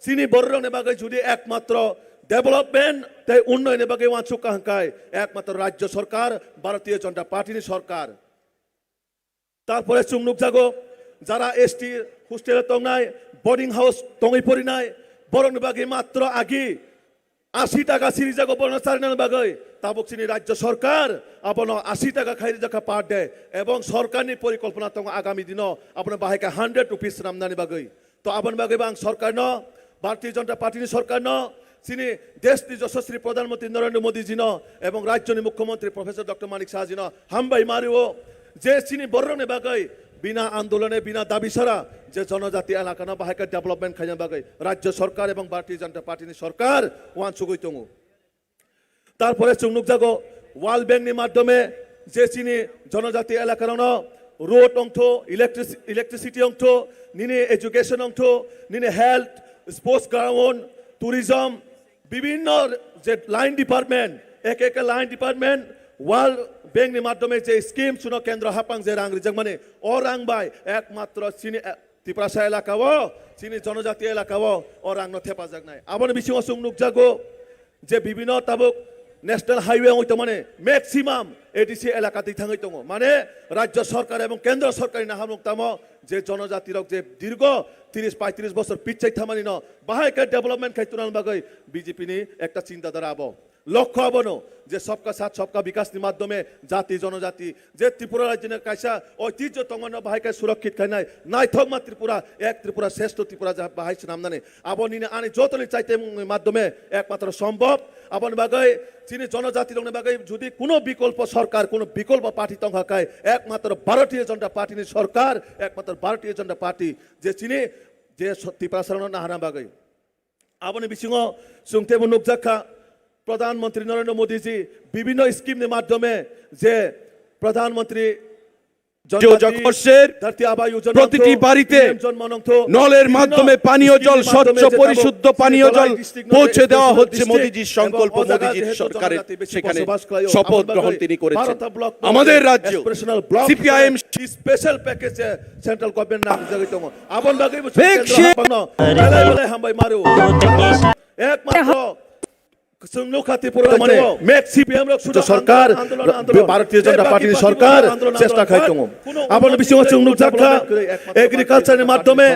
চিনি বর্রনে বাগে যদি একমাত্র ডেভেলপমেন্ট তাই উন্নয়নের বাগে ওয়াঁচুক কাহাঙ্কায় একমাত্র রাজ্য সরকার ভারতীয় জনতা পার্টিনি সরকার তারপরে চুমনুক জাগো যারা এসটি হোস্টেলে টংনাই বোর্ডিং হাউস টঙই পড়ি নাই বরং বাগে মাত্র আগি 80 টাকা সিরি জাগো বর্ণ চারিনাল বাগে তাবক চিনি রাজ্য সরকার আপনার 80 টাকা খাই জাকা পার ডে এবং সরকারনি পরিকল্পনা তং আগামী দিন আপনার বাহাইকা 100 রুপিস রামদানি বাগে তো আপন বাগে বাং সরকার ন ভারতীয় জনতা পার্টিনি সরকার ন চিনি দেশনি যশস্বী প্রধানমন্ত্রী নরেন্দ্র মোদীজি ন এবং রাজ্যনি মুখ্যমন্ত্রী প্রফেসর ডক্টর মানিক সাহাজি ন হামবাই মারিও যে চিনি বর্ণনে বাগে বিনা আন্দোলনে বিনা দাবি ছাড়া যে জনজাতি এলাকা না বাহাইকা ডেভেলপমেন্ট খাইয়া বাগে রাজ্য সরকার এবং ভারতীয় জনতা পার্টিনি সরকার ওয়ান চুগুই তঙ্গু তারপরে চুংনুক জাগো ওয়ার্ল্ড ব্যাংকনি মাধ্যমে যে চিনি জনজাতি এলাকার রোড অংশ ইলেকট্রিসিটি অংশ নিনে এডুকেশন অংশ নিনে হেলথ স্পোর্টস গ্রাউন্ড ট্যুরিজম বিভিন্ন যে লাইন ডিপার্টমেন্ট এক এক লাইন ডিপার্টমেন্ট ওয়ার্ল্ড ব্যাংকনি মাধ্যমে যে স্কিম শুনো কেন্দ্র হাপাং যে রাং রিজাং মানে ও রাং বাই একমাত্র চিনি ত্রিপুরাশা এলাকাও চিনি জনজাতি এলাকাও ও রাং থেপা যাক নাই আবার বেশি অসুংনুক জাগো যে বিভিন্ন তাবক ন্যাশনাল হাইওয়ে হইতো মানে ম্যাক্সিমাম এডিসি এলাকাতেই থাঙই দङ মানে রাজ্য সরকার এবং কেন্দ্র সরকারি না হামুক তাম যে জনজাতির যে দীর্ঘ 30-35 বছর পিছাই থামানি ন বাহাইকা ডেভেলপমেন্ট খাইতুনাল বাগৈ বিজেপি নি একটা চিন্তাধারা আবো লক্ষ্য আবনো যে সবকা সাথ সবকা বিকাশনি মাধ্যমে জাতি জনজাতি যে ত্রিপুরা রাজ্যের কাইসা ঐতিহ্য তঙ্গন বাহাইকা সুরক্ষিত খাই নাই নাই থকমা ত্রিপুরা এক ত্রিপুরা শ্রেষ্ঠ ত্রিপুরা যা বাহাইছে নামদানে আবনি আনি যতনি চাইতে মাধ্যমে একমাত্র সম্ভব আবন বাগৈ চিনি জনজাতি রঙে বাগৈ যদি কোনো বিকল্প সরকার কোনো বিকল্প পার্টি তঙ্গাকায় একমাত্র ভারতীয় জনতা পার্টির সরকার একমাত্র ভারতীয় জনতা পার্টি যে চিনি যে ত্রিপুরা সারণ না হারা বাগৈ আবনি বিসিং সুংতে নুকজাখা প্রধানমন্ত্রী নরেন্দ্র মোদীজি বিভিন্ন স্কিমের মাধ্যমে যে প্রধানমন্ত্রী প্রতিটি বাড়িতে নলের মাধ্যমে পানীয় জল স্বচ্ছ পরিশুদ্ধ পানীয় জল পৌঁছে দেওয়া হচ্ছে মোদিজির সংকল্প মোদিজির সরকারের সেখানে শপথ গ্রহণ তিনি করেছেন আমাদের রাজ্য CPIM special package central government নাম জাগিত আবন বাগৈ হামবাই মারু একমাত্র সরকার ভারতীয় জনতা পার্টির সরকার চেষ্টা খাইতম আবার বেশি এগ্রিকালচারের মাধ্যমে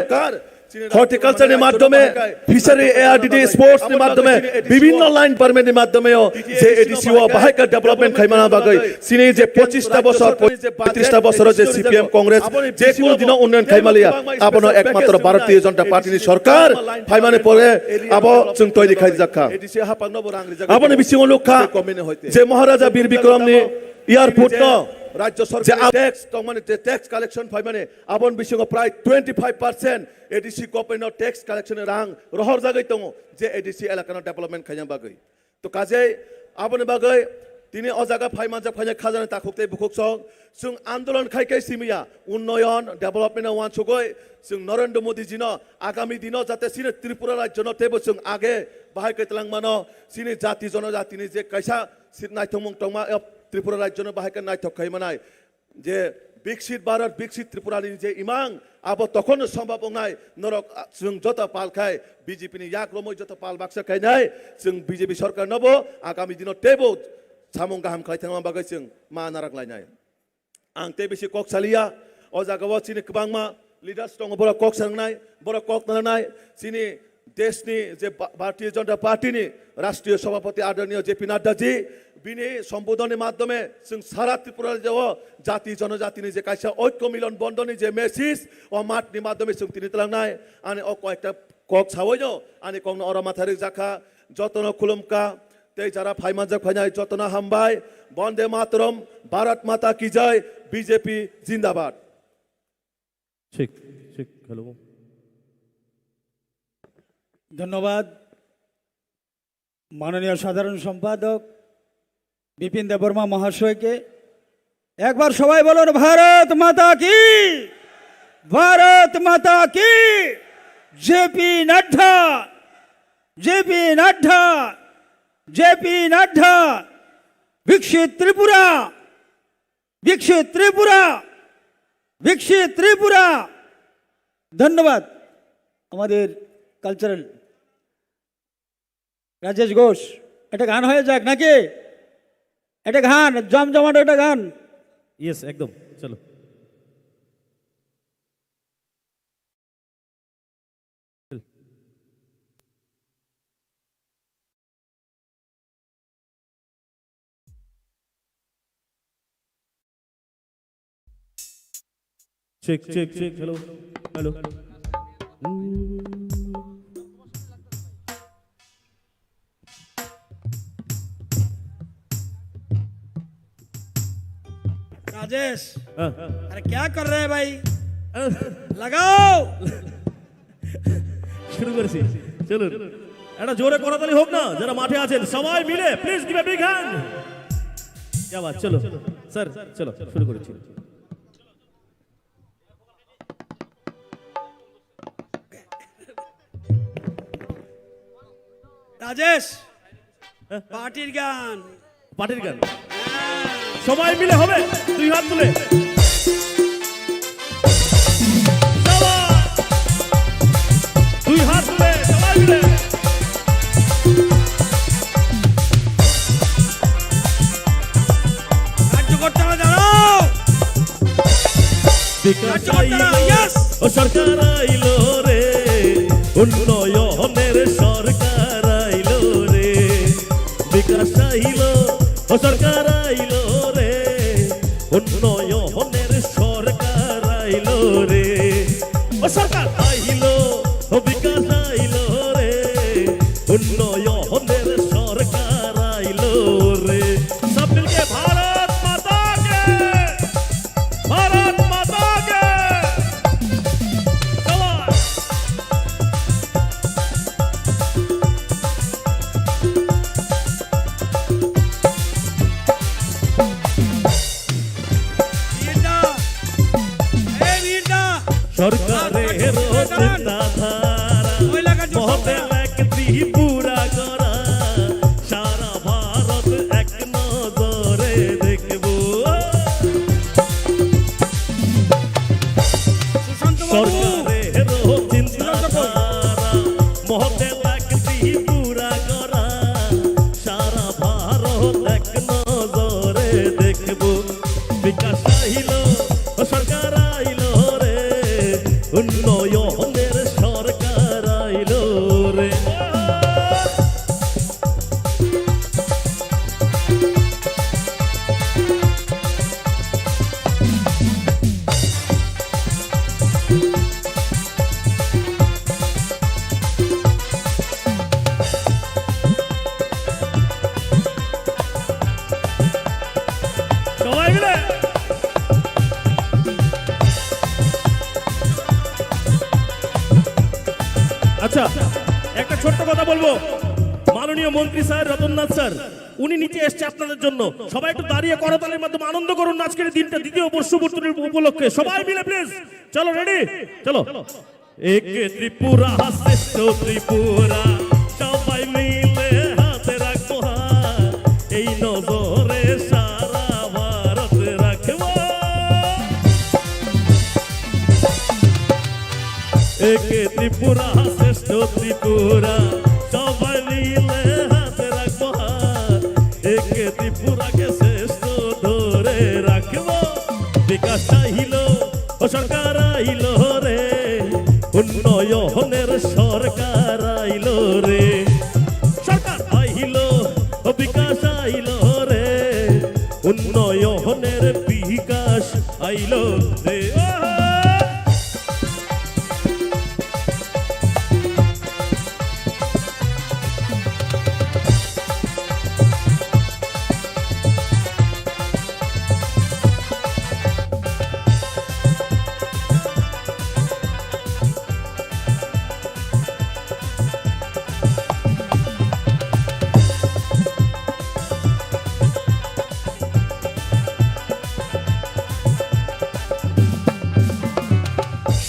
হর্টিকালচারের মাধ্যমে ফিশারি এআরডিডি স্পোর্টস এর মাধ্যমে বিভিন্ন লাইন পারমিটের মাধ্যমে যে এডিসি ও বাহাইকা ডেভেলপমেন্ট খাইমানা বাগৈ সিনি যে 25টা বছর 35টা বছর যে সিপিএম কংগ্রেস যে কোন দিন উন্নয়ন খাইমালিয়া আপন একমাত্র ভারতীয় জনতা পার্টির সরকার ফাইমানে পরে আব जों তৈরি খাই জাখা এডিসি হাপাং নব রাং রিজা আপন বিসি লোকখা যে মহারাজা বীর বিক্রমনি এয়ারপোর্ট ন রাজ্য সরকার ট্যাক্স মানে ট্যাক্স কালেকশন ফাইমানে আপন বিসি প্রায় 25% এডিসি গভর্নমেন্ট ট্যাক্স কালেকশন রাং রহর জাগাই দङ যে এডিসি এলাকানো ডেভেলপমেন্ট খাইয়া বাগৈ তো কাজে আপন বাগৈ তিনি অজাগা ফাইমানজা ফাইনা খাজানা তাখুকতে বুকুকসং जों आंदोलन खाइखाइ सिमिया उन्नयन डेभेलपमेन्ट वान सुगै जों नरेंद्र मोदी जी न आगामी दिन जाते सिने त्रिपुरा राज्य न तेबो जों आगे बाहाय कैतलां मानो सिने जाति जनजाति नि जे कैसा सिट नायथमुं तंमा त्रिपुरा राज्य न बाहाय नायथक खाइ मानाय जे विकसित भारत विकसित त्रिपुरा नि जे इमां आबो तखन सम्भव नाय नरक जों जत पाल खाय बीजेपी नि याक रमै जत पाल बाक्सा खाइ नाय जों बीजेपी सरकार नबो आगामी दिन तेबो सामुं गाहाम खाइथांमा बागै जों मा नाराखलायनाय आंते बेसि कक सालिया ओ जागाव चिनि गोबांमा लिडार्स दङ बर कक सांनाय बर कक नानाय चिनि देशनि जे भारतीय जनता पार्टीनि राष्ट्रीय सभापति आदरणीय जेपी नड्डाजी बिनि सम्बोधननि माध्यमे जों सारा त्रिपुरा राज्यआव जाति जनजातिनि जे कायसा ऐक्य मिलन बन्धननि जे मेसेज ओ मातनि माध्यमे जों तिनि तलांनाय आनि ओ कयेकटा कक सावैनो आनि कंनो अरमाथारि जाखा जतन खुलुमका ते जारा फाइमानजा फाइनाय जतना हामबाय वंदे मातरम भारत माता की जय बीजेपी जिंदाबाद ঠিক ঠিক হ্যালো ধন্যবাদ মাননীয় সাধারণ সম্পাদক বিপিন দেববর্মা মহাশয়কে একবার সবাই বলুন ভারত মাতা কি ভারত মাতা কি JP Nadda JP Nadda JP Nadda विकसित त्रिपुरा विकसित त्रिपुरा, विकसित त्रिपुरा। धन्यवाद। আমাদের কালচারাল রাজেশ ঘোষ, একটা গান হয়ে যাক নাকি? একটা গান জমজমাট একটা গান। ইয়েস, একদম, চলো। Check check check, hello hello. Rajesh, হ্যাঁ, अरे क्या कर रहे हैं भाई? लगाओ। শুরু করেছি, চলুন। একটা জোরে করতালি হোক না যারা মাঠে আছেন, সবাই মিলে please give a big hand. কি বাত, চলো স্যার, চলো শুরু করেছি। राजेश, पार्टिर गान। পার্টির গান সবাই মিলে হবে, দুই হাত তুলে। দুই হাত তুলে সবাই মিলে। কার্য করতে হবে, দাঁড়াও। বিকাশ করতে হবে, yes! ও সরকার আইলো রে, উন্নয়নের সরকার আইলো রে। বিকাশ আইলো, ও সরকার আইলো রে, উন্নয়নের সরকার আইলো রে। ও সরকার আইলো, ও বিকাশ আইলো রে, উন্নয়নের সরকার আইলো রে। সব মিলকে ভারত মাতা কে, ভারত মাতা কে। वीरदा, ए वीरदा, সরকারের চিন্তাধারা মহতে এক ত্রিপুরা করা, সারা ভারত এক নজরে দেখব। सुशांत बाबू, সরকারের চিন্তাধারা মহতে এক ত্রিপুরা করা, সারা ভারত এক নজরে দেখব। বিকাশ আইল, সরকার আইল রে, উন্নয়নের সরকার আইল রে। সবাই মিলে আচ্ছা, একটা ছোট্ট কথা বলবো। মাননীয় মন্ত্রী স্যার রতননাথ স্যার উনি নিচে এসছে আপনাদের জন্য। সবাই একটু দাঁড়িয়ে করতালির মাধ্যমে আনন্দ করুন আজকের দিনটা, দ্বিতীয় বর্ষপূর্তির উপলক্ষে। সবাই মিলে প্লিজ, চলো রেডি, চলো। এক ত্রিপুরা শ্রেষ্ঠ ত্রিপুরা, সবাই মিলে হাতে রাখবো হাত, এই নজরে সারা ভারত রাখবো। এক ত্রিপুরা শ্রেষ্ঠ ত্রিপুরা, সবাই মিলে হাতে রাখবো হাত, এক ত্রিপুরাকে শ্রেষ্ঠ ধরে রাখবো। বিকাশ আইল, ও সরকার আইল রে, উন্নয়নের সরকার আইল রে। সরকার আইল, ও বিকাশ আইল রে, উন্নয়নের বিকাশ আইল রে।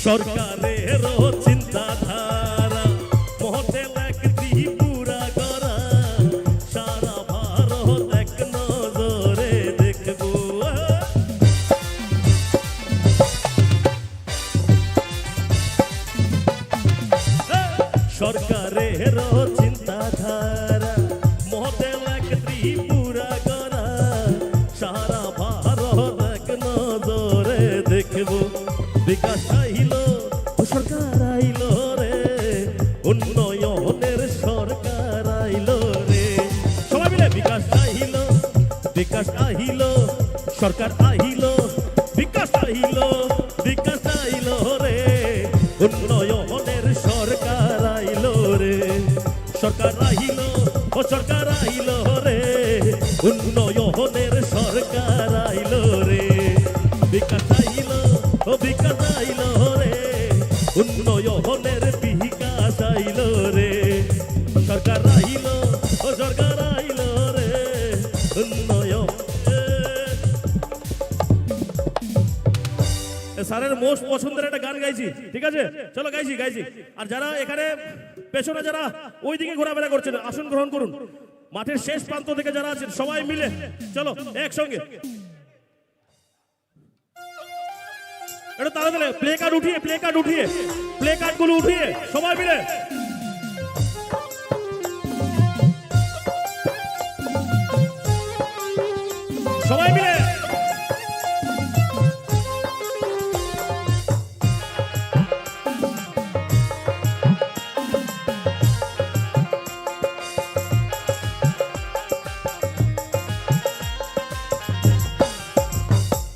সরকারের চিন্তাধারা মহতে এক ত্রিপুরা করা, সারা ভারত এক নজরে দেখব। সরকার আহিল বিকাশ আহিল বিকাশ আইল রে উন্নয়নের সরকার আইল রে সরকার আহিল ও সরকার আইল রে উন্নয়নের সরকার আইল রে বিকাশ আইল ও বিকাশ আইল রে উন্নয়নের বিকাশ আইল রে সরকার আইল ও সরকার আইল রে উন্নয়ন। স্যারের মোস্ট পছন্দের একটা গান গাইছি, ঠিক আছে চলো গাইছি গাইছি। আর যারা এখানে পেছনে যারা ওইদিকে ঘোরাফেরা করছেন আসন গ্রহণ করুন, মাঠের শেষ প্রান্ত থেকে যারা আছেন সবাই মিলে চলো একসঙ্গে এটা তাড়াতাড়ি প্লে কার্ড উঠিয়ে প্লে কার্ড গুলো উঠিয়ে সবাই মিলে সবাই মিলে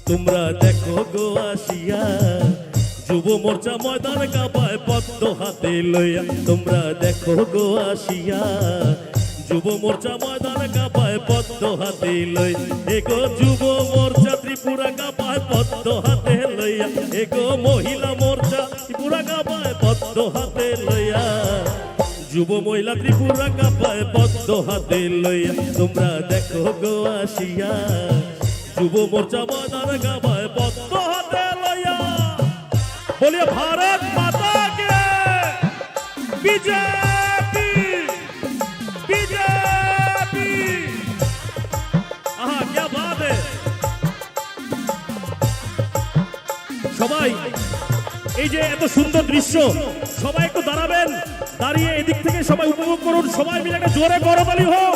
তোমরা দেখো গো আসিয়া যুব মোর্চা ময়দান কাঁপায় পদ্ম হাতে লইয়া তোমরা দেখো গো আসিয়া যুব মোর্চা ময়দান কাঁপায় পদ্ম হাতে লই এগো যুব মোর্চা ত্রিপুরা কাঁপায় পদ্ম হাতে লইয়া এগো মহিলা মোর্চা ত্রিপুরা কাঁপায় পদ্ম হাতে লইয়া যুব মহিলা ত্রিপুরা কাঁপায় পদ্ম হাতে লইয়া তোমরা দেখো গো আসিয়া যুব মোর্চা ময়দান কাঁপায় পদ্ম হাতে লইয়া बोलिए भारत माता के बीजेपी बीजेपी आहा क्या बात है সবাই এই যে এত সুন্দর দৃশ্য সবাই একটু দাঁড়াবেন দাঁড়িয়ে এদিক থেকে সবাই উপভোগ করুন সবাই মিলে একটা জোরে করতালি হোক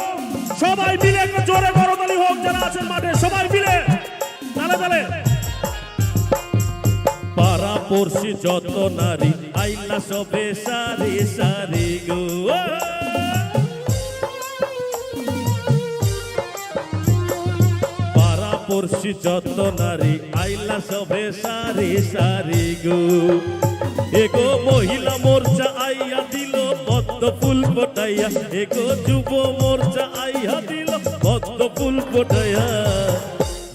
সবাই মিলে একটা জোরে করতালি হোক যারা আছেন মাঠে সবাই মিলে তালে তালে পাড়া পড়শি যত নারী আইলা সবে সারি সারি গো পাড়া পড়শি যত নারী আইলা সবে সারি সারি গো এগো মহিলা মোর্চা আইয়া দিল পদ্ম ফুল ফোটাইয়া এগো যুব মোর্চা আইয়া দিল পদ্ম ফুল ফোটাইয়া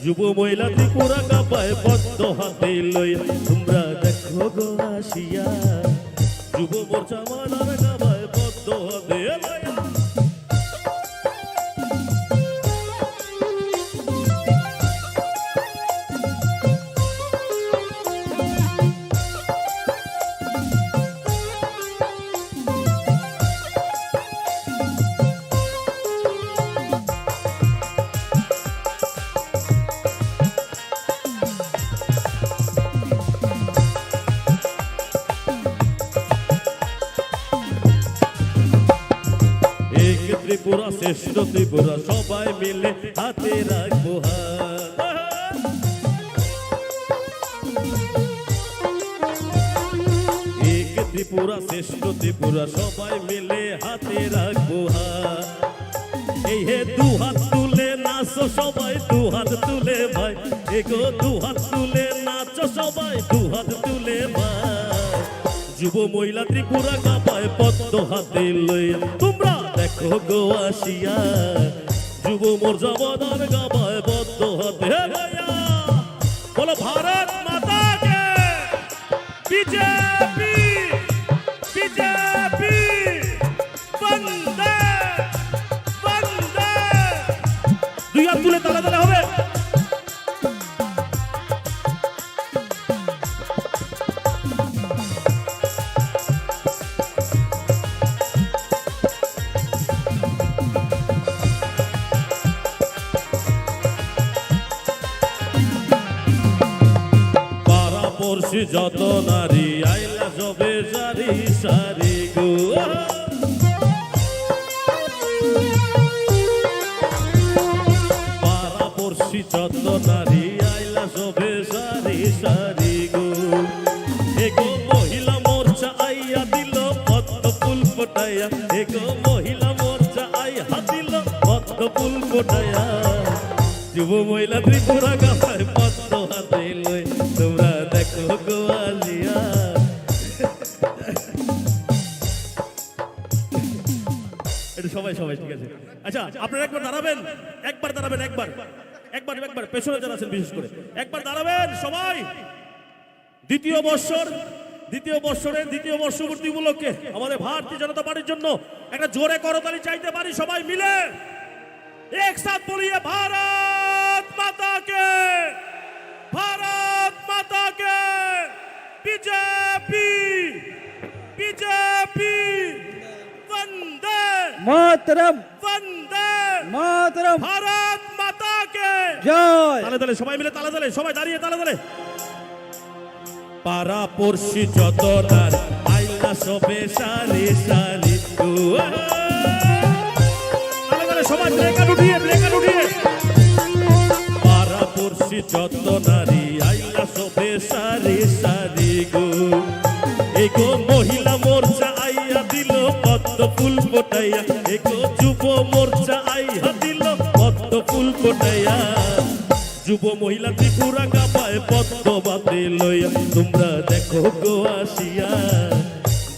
যুব মহিলা ত্রিপুরা কাঁপায় পদ্ম হাতে লইয়া তোমরা দেখো গো আসিয়া যুব মোর্চা ময়দান কাঁপায় পদ্ম হাতে লইয়া ত্রিপুরা শ্রেষ্ঠ ত্রিপুরা সবাই মিলে হাতে রাখবো এক ত্রিপুরা শ্রেষ্ঠ ত্রিপুরা সবাই মিলে হাতে রাখবো এই হে দু হাত তুলে নাচো সবাই দু হাত তুলে ভাই এগো দু হাত তুলে নাচো সবাই দু হাত তুলে ভাই যুব মহিলা ত্রিপুরা কাঁপায় পদ্ম হাতে লইয়া তোমরা দেখো গো আসিয়া যুব মোর্চা ময়দান কাঁপায় পদ্ম হাতে লইয়া বলো ভারত মাতা কে বিজেপি বিজেপি বন্দে বন্দে দুই হাত তুলে তালে তালে হবে পড়শি যত নারী আইলা সবে সারি সারি গো পাড়া পড়শি যত নারী আইলা সবে সারি সারি গো এগো মহিলা মোর্চা আইয়া দিল পদ্ম ফুল ফোটাইয়া এগো মহিলা মোর্চা আইয়া দিল পদ্ম ফুল ফোটাইয়া যুব মহিলা ত্রিপুরা গাপায় পদ্ম হাতে লই তোমরা দেখো গো আসিয়া। এটা সবাই সবাই ঠিক আছে। আচ্ছা আপনারা একবার দাঁড়াবেন, একবার দাঁড়াবেন, একবার একবার একবার পেছনে যারা আছেন বিশেষ করে একবার দাঁড়াবেন সবাই। দ্বিতীয় বর্ষের দ্বিতীয় বর্ষপূর্তি উপলক্ষে আমাদের ভারতীয় জনতা পার্টির জন্য একটা জোরে করতালি চাইতে পারি সবাই মিলে। একসাথ বলিয়ে भारत माता के, भारत माता के, बीजेपी बीजेपी वंदे मातरम वंदे मातरम भारत माता के জয়। তালে তালে সবাই মিলে তালে তালে সবাই দাঁড়িয়ে তালে তালে। পাড়া পড়শি যত তার আইলা সবে সারি সারি তালে তালে সবাই ব্রেকার উঠিয়ে পাড়া পড়শি যত নারী আইলা সবে সারি সারি গো। এগো মহিলা মোর্চা আইয়া দিল পদ্ম ফুল ফোটাইয়া, এগো যুব মোর্চা আইয়া দিল পদ্ম ফুল ফোটাইয়া। যুব মহিলা ত্রিপুরা গাপায় পদ্ম বাতে লইয়া তোমরা দেখো গো আসিয়া।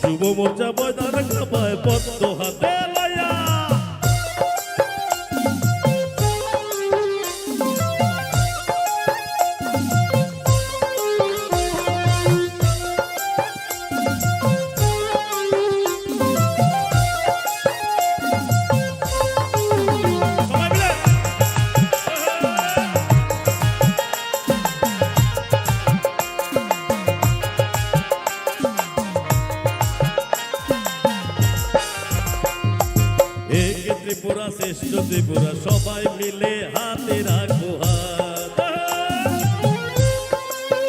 যুব মোর্চা ময়দান গাপায় পদ্ম হাতে লইয়া। সবাই মিলে ত্রিপুরা শ্রেষ্ঠ ত্রিপুরা সবাই মিলে হাতে রাখো হাত।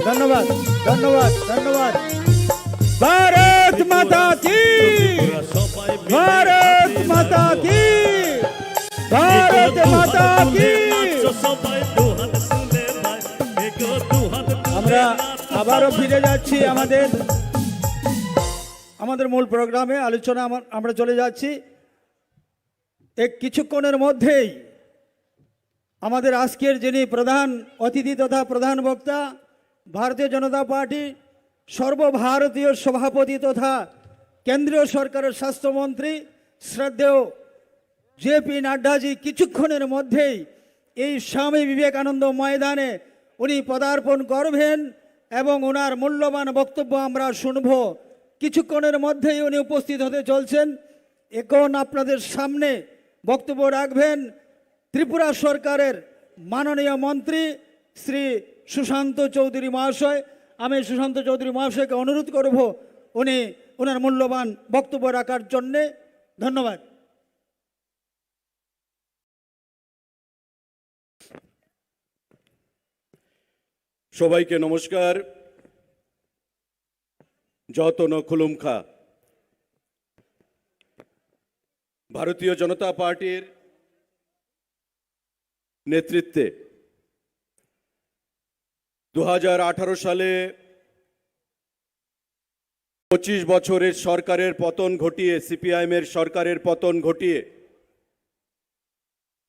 ধন্যবাদ ধন্যবাদ ধন্যবাদ। ভারত মাতা কি, ত্রিপুরা সবাই মিলে ভারত হাতে মাতা রাখো কি, হাত। ভারত মাতা কি। সবাই দুহাত তুলে ভাই, এগো দুহাত তুলে আমরা নাচো আবারও সবাই। ফিরে যাচ্ছি আমাদের মূল প্রোগ্রামে আলোচনা আমরা চলে যাচ্ছি। কিছুক্ষণের মধ্যেই আমাদের আজকের যিনি প্রধান অতিথি তথা প্রধান বক্তা, ভারতীয় জনতা পার্টি সর্বভারতীয় সভাপতি তথা কেন্দ্রীয় সরকারের স্বাস্থ্যমন্ত্রী শ্রদ্ধেয় জেপি নাড্ডাজি কিছুক্ষণের মধ্যেই এই স্বামী বিবেকানন্দ ময়দানে উনি পদার্পণ করবেন এবং ওনার মূল্যবান বক্তব্য আমরা শুনব। কিছুক্ষণের মধ্যেই উনি উপস্থিত হতে চলছেন। এখন আপনাদের সামনে বক্তব্য রাখবেন ত্রিপুরা সরকারের মাননীয় মন্ত্রী শ্রী সুশান্ত চৌধুরী মহাশয়। আমি সুশান্ত চৌধুরী মহাশয়কে অনুরোধ করব উনি ওনার মূল্যবান বক্তব্য রাখার জন্যে। ধন্যবাদ। সবাইকে নমস্কার। যতন খুলুমখা। ভারতীয় জনতা পার্টির নেতৃত্বে 2018 সালে 25 বছরের সরকারের পতন ঘটিয়ে, সিপিআইএমের সরকারের পতন ঘটিয়ে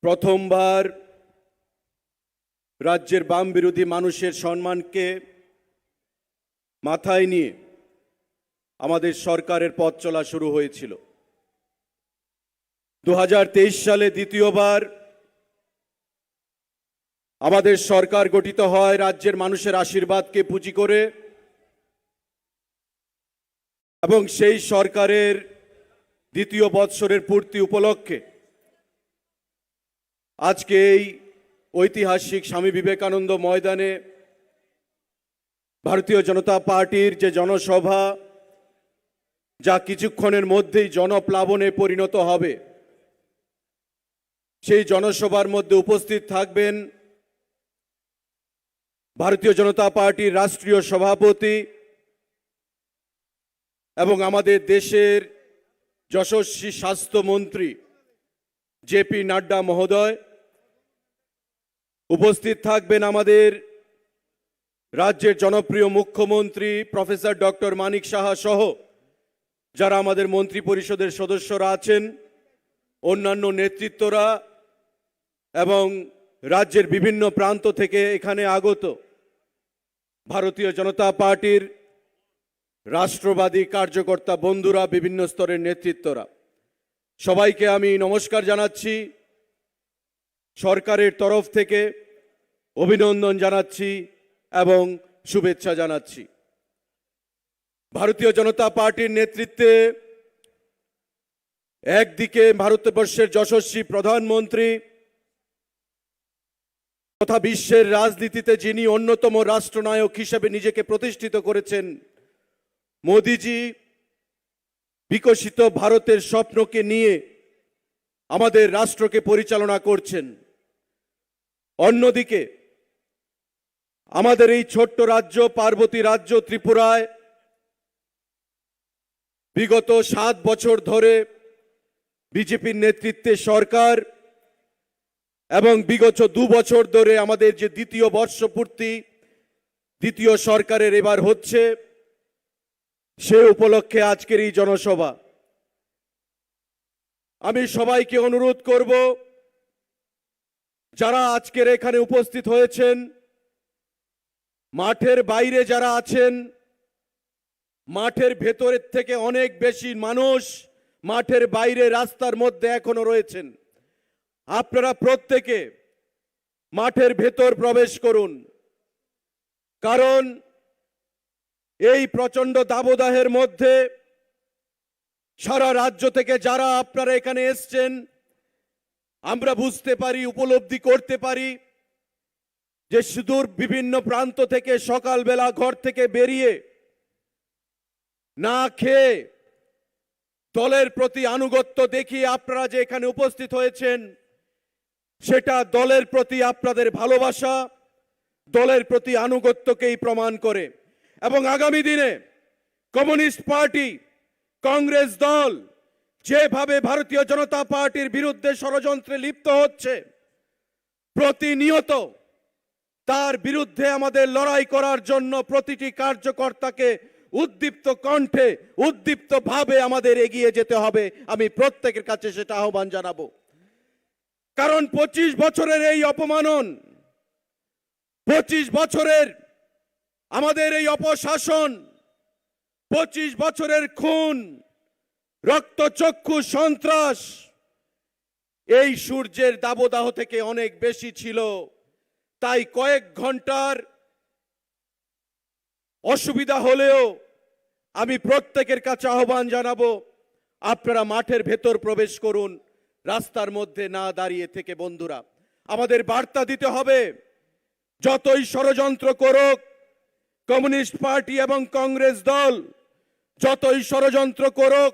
প্রথমবার রাজ্যের বাম বিরোধী মানুষের সম্মানকে মাথায় নিয়ে আমাদের সরকারের পথ চলা শুরু হয়েছিল। 2023 সালে দ্বিতীয়বার আমাদের সরকার গঠিত হয় রাজ্যের মানুষের আশীর্বাদকে পুঁজি করে, এবং সেই সরকারের দ্বিতীয় বৎসরের পূর্তি উপলক্ষে আজকে এই ঐতিহাসিক স্বামী বিবেকানন্দ ময়দানে ভারতীয় জনতা পার্টির যে জনসভা, যা কিছুক্ষণের মধ্যেই জনপ্লাবনে পরিণত হবে, সেই জনসভার মধ্যে উপস্থিত থাকবেন ভারতীয় জনতা পার্টির রাষ্ট্রীয় সভাপতি এবং আমাদের দেশের যশস্বী স্বাস্থ্যমন্ত্রী জেপি নাড্ডা মহোদয়। উপস্থিত থাকবেন আমাদের রাজ্যের জনপ্রিয় মুখ্যমন্ত্রী প্রফেসর ডক্টর মানিক সাহা সহ যারা আমাদের মন্ত্রী পরিষদের সদস্যরা আছেন, অন্যান্য নেতৃত্বরা এবং রাজ্যের বিভিন্ন প্রান্ত থেকে এখানে আগত ভারতীয় জনতা পার্টির রাষ্ট্রবাদী কার্যকর্তা বন্ধুরা, বিভিন্ন স্তরের নেতৃত্বরা, সবাইকে আমি নমস্কার জানাচ্ছি। সরকারের তরফ থেকে অভিনন্দন জানাচ্ছি এবং শুভেচ্ছা জানাচ্ছি। ভারতীয় জনতা পার্টির নেতৃত্বে একদিকে ভারতবর্ষের যশস্বী প্রধানমন্ত্রী তথা বিশ্বের রাজনীতিতে যিনি অন্যতম রাষ্ট্রনায়ক হিসেবে নিজেকে প্রতিষ্ঠিত করেছেন মোদিজি, বিকশিত ভারতের স্বপ্নকে নিয়ে আমাদের রাষ্ট্রকে পরিচালনা করছেন। অন্যদিকে আমাদের এই ছোট্ট রাজ্য, পার্বতী রাজ্য ত্রিপুরায় বিগত 7 বছর ধরে বিজেপির নেতৃত্বে সরকার এবং বিগত 2 বছর ধরে আমাদের যে দ্বিতীয় বর্ষপূর্তি, দ্বিতীয় সরকারের এবার হচ্ছে, সে উপলক্ষে আজকের এই জনসভা। আমি সবাইকে অনুরোধ করব, যারা আজকের এখানে উপস্থিত হয়েছেন, মাঠের বাইরে যারা আছেন, মাঠের ভেতরের থেকে অনেক বেশি মানুষ মাঠের বাইরে রাস্তার মধ্যে এখনো রয়েছেন, আপনারা প্রত্যেকে মাঠের ভেতর প্রবেশ করুন। কারণ এই প্রচন্ড দাবদাহের মধ্যে সারা রাজ্য থেকে যারা আপনারা এখানে এসছেন, আমরা বুঝতে পারি, উপলব্ধি করতে পারি যে সুদূর বিভিন্ন প্রান্ত থেকে সকালবেলা ঘর থেকে বেরিয়ে না খেয়ে দলের প্রতি আনুগত্য দেখিয়ে আপনারা যে এখানে উপস্থিত হয়েছেন, সেটা দলের প্রতি আপনাদের ভালোবাসা, দলের প্রতি আনুগত্যকেই প্রমাণ করে। এবং আগামী দিনে কমিউনিস্ট পার্টি, কংগ্রেস দল যেভাবে ভারতীয় জনতা পার্টির বিরুদ্ধে ষড়যন্ত্রে লিপ্ত হচ্ছে, প্রতিনিয়ত তার বিরুদ্ধে আমাদের লড়াই করার জন্য প্রতিটি কার্যকর্তাকে উদ্দীপ্ত কণ্ঠে, উদ্দীপ্ত ভাবে আমাদের এগিয়ে যেতে হবে। আমি প্রত্যেকের কাছে সেটা আহ্বান জানাবো। কারণ 25 বছরের এই অপমানন, 25 বছরের আমাদের এই অপশাসন, 25 বছরের খুন, রক্তচক্ষু সন্ত্রাস এই সূর্যের দাবদাহ থেকে অনেক বেশি ছিল। তাই কয়েক ঘন্টার অসুবিধা হলেও আমি প্রত্যেকের কাছে আহ্বান জানাবো, আপনারা মাঠের ভেতর প্রবেশ করুন, রাস্তার মধ্যে না দাঁড়িয়ে থেকে। বন্ধুরা, আমাদের বার্তা দিতে হবে, যতই ষড়যন্ত্র করুক কমিউনিস্ট পার্টি এবং কংগ্রেস দল, যতই ষড়যন্ত্র করুক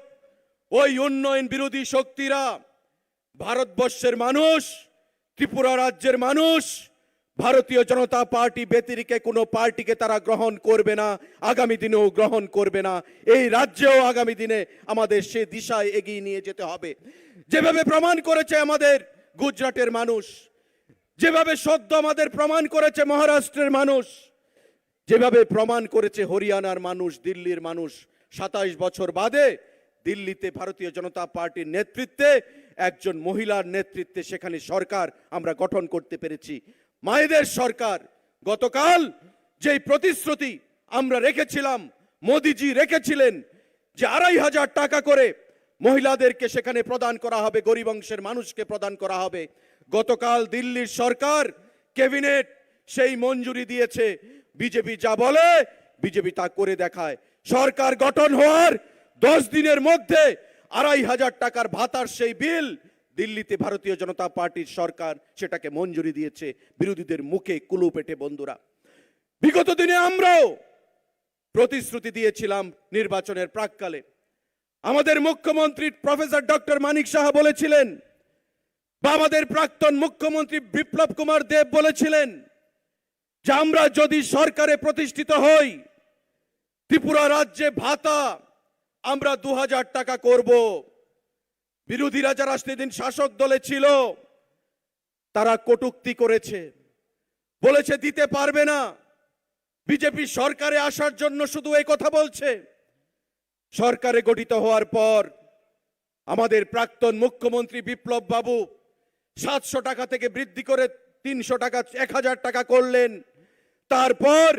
ওই উন্নয়ন বিরোধী শক্তিরা, ভারতবর্ষের মানুষ, ত্রিপুরা রাজ্যের মানুষ ভারতীয় জনতা পার্টি ব্যতিরেকে কোনো পার্টিকে তারা গ্রহণ করবে না, আগামী দিনেও গ্রহণ করবে না। এই রাজ্যেও আগামী দিনে আমাদের সে দিশায় এগিয়ে নিয়ে যেতে হবে। যেভাবে প্রমাণ করেছে আমাদের গুজরাটের মানুষ, যেভাবে সদ্য আমাদের প্রমাণ করেছে মহারাষ্ট্রের মানুষ, যেভাবে প্রমাণ করেছে হরিয়ানার মানুষ, দিল্লির মানুষ, 27 বছর বাদে দিল্লিতে ভারতীয় জনতা পার্টির নেতৃত্বে, একজন মহিলার নেতৃত্বে সেখানে সরকার আমরা গঠন করতে পেরেছি। মায়েদের সরকার। গতকাল যেই প্রতিশ্রুতি আমরা রেখেছিলাম, মোদিজি রেখেছিলেন যে 2500 টাকা করে মহিলাদেরকে সেখানে প্রদান করা হবে, গরিব অংশের মানুষকে প্রদান করা হবে। গতকাল দিল্লির সরকার ক্যাবিনেট সেই মঞ্জুরি দিয়েছে। বিজেপি যা বলে বিজেপি তা করে দেখায়। সরকার গঠন হওয়ার 10 দিনের মধ্যে 2500 টাকার ভাতার সেই বিল দিল্লিতে ভারতীয় জনতা পার্টির সরকার সেটাকে মঞ্জুরি দিয়েছে, বিরোধীদের মুখে কুলু পেটে। বন্ধুরা, বিগত দিনে আমরাও প্রতিশ্রুতি দিয়েছিলাম নির্বাচনের প্রাককালে। আমাদের মুখ্যমন্ত্রী প্রফেসর ডক্টর মানিক সাহা বলেছিলেন, বা আমাদের প্রাক্তন মুখ্যমন্ত্রী বিপ্লব কুমার দেব বলেছিলেন যে আমরা যদি সরকারে প্রতিষ্ঠিত হই, ত্রিপুরা রাজ্যে ভাতা আমরা 2000 টাকা করব। বিরোধীরা যারা সেদিন শাসক দলে ছিল তারা কটূক্তি করেছে, বলেছে দিতে পারবে না, বিজেপি সরকারে আসার জন্য শুধু এই কথা বলছে। সরকারে গঠিত হওয়ার পর আমাদের প্রাক্তন মুখ্যমন্ত্রী বিপ্লব বাবু 700 টাকা থেকে বৃদ্ধি করে 300 টাকা 1000 টাকা করলেন। তারপর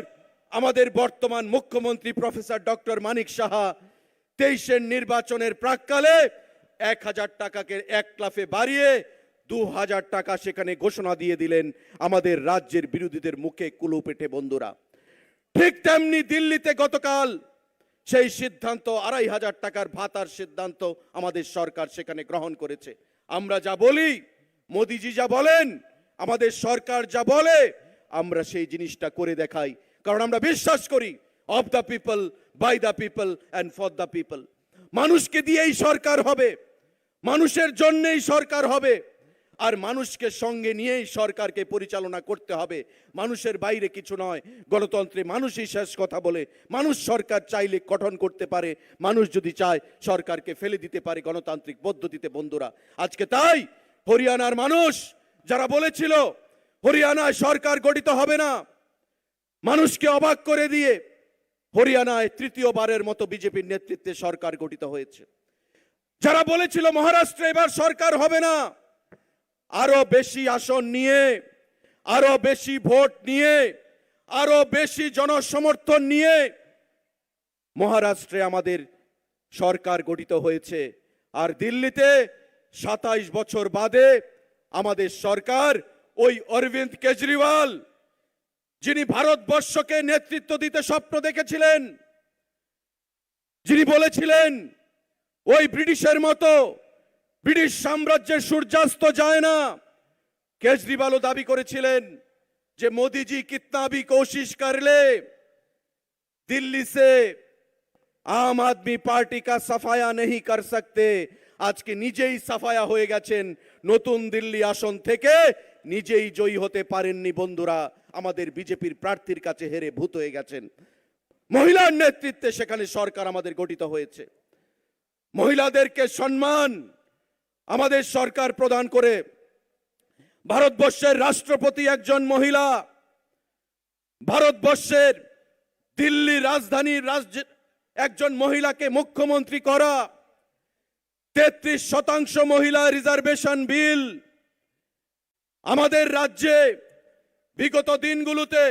আমাদের বর্তমান মুখ্যমন্ত্রী প্রফেসর ডক্টর মানিক সাহা 23-এর নির্বাচনের প্রাক্কালে 1000 টাকাকে এক লাফে বাড়িয়ে 2000 টাকা সেখানে ঘোষণা দিয়ে দিলেন আমাদের রাজ্যের বিরোধীদের মুখে কুলু পেটে বন্ধুরা। ঠিক তেমনি দিল্লিতে গতকাল সেই সিদ্ধান্ত 2500 টাকার ভাতার সিদ্ধান্ত আমাদের সরকার সেখানে গ্রহণ করেছে। আমরা যা বলি, মোদিজি যা বলেন, আমাদের সরকার যা বলে, আমরা সেই জিনিসটা করে দেখাই, কারণ আমরা বিশ্বাস করি of the people, by the people and for the people. মানুষকে দিয়েই সরকার হবে, মানুষের জন্যই সরকার হবে, আর মানুষকে সঙ্গে নিয়েই সরকারকে পরিচালনা করতে হবে, মানুষের বাইরে কিছু নয়। গণতন্ত্রে মানুষই শেষ কথা বলে। মানুষ সরকার চাইলে গঠন করতে পারে, মানুষ যদি চায় সরকারকে ফেলে দিতে পারে গণতান্ত্রিক পদ্ধতিতে বন্ধুরা। আজকে তাই হরিয়ানার মানুষ যারা বলেছিল হরিয়ানায় সরকার গঠিত হবে না, মানুষকে অবাক করে দিয়ে হরিয়ানায় তৃতীয়বারের মতো বিজেপির নেতৃত্বে সরকার গঠিত হয়েছে। যারা বলেছিল মহারাষ্ট্রে এবার সরকার হবে না, আরো বেশি আসন নিয়ে, আরো বেশি ভোট নিয়ে, আরো বেশি জনসমর্থন নিয়ে মহারাষ্ট্রে আমাদের সরকার গঠিত হয়েছে। আর দিল্লিতে 27 বছর বাদে আমাদের সরকার ওই অরবিন্দ কেজরিওয়াল, যিনি ভারতবর্ষকে নেতৃত্ব দিতে স্বপ্ন দেখেছিলেন, যিনি বলেছিলেন ওই ব্রিটিশের মতো ব্রিটিশ সাম্রাজ্যের সূর্যাস্ত যায় না, কেজরিওয়ালও দাবি করেছিলেন যে মোদিজি कितना भी कोशिश कर ले दिल्ली से आम आदमी पार्टी का सफाया नहीं कर सकते। আজকে নিজেই সাফায়া হয়ে গেছেন, নতুন দিল্লি আসন থেকে নিজেই জয়ী হতে পারেননি বন্ধুরা, আমাদের বিজেপির প্রার্থীর কাছে হেরে ভূত হয়ে গেছেন। মহিলার নেতৃত্বে সেখানে সরকার আমাদের গঠিত হয়েছে। মহিলাদেরকে সম্মান আমাদের সরকার প্রদান করে। ভারতবর্ষের রাষ্ট্রপতি একজন মহিলা, ভারতবর্ষের দিল্লি রাজধানীর একজন মহিলাকে মুখ্যমন্ত্রী করা, 33% মহিলা রিজার্ভেশন বিল আমাদের রাজ্যে বিগত দিনগুলোতে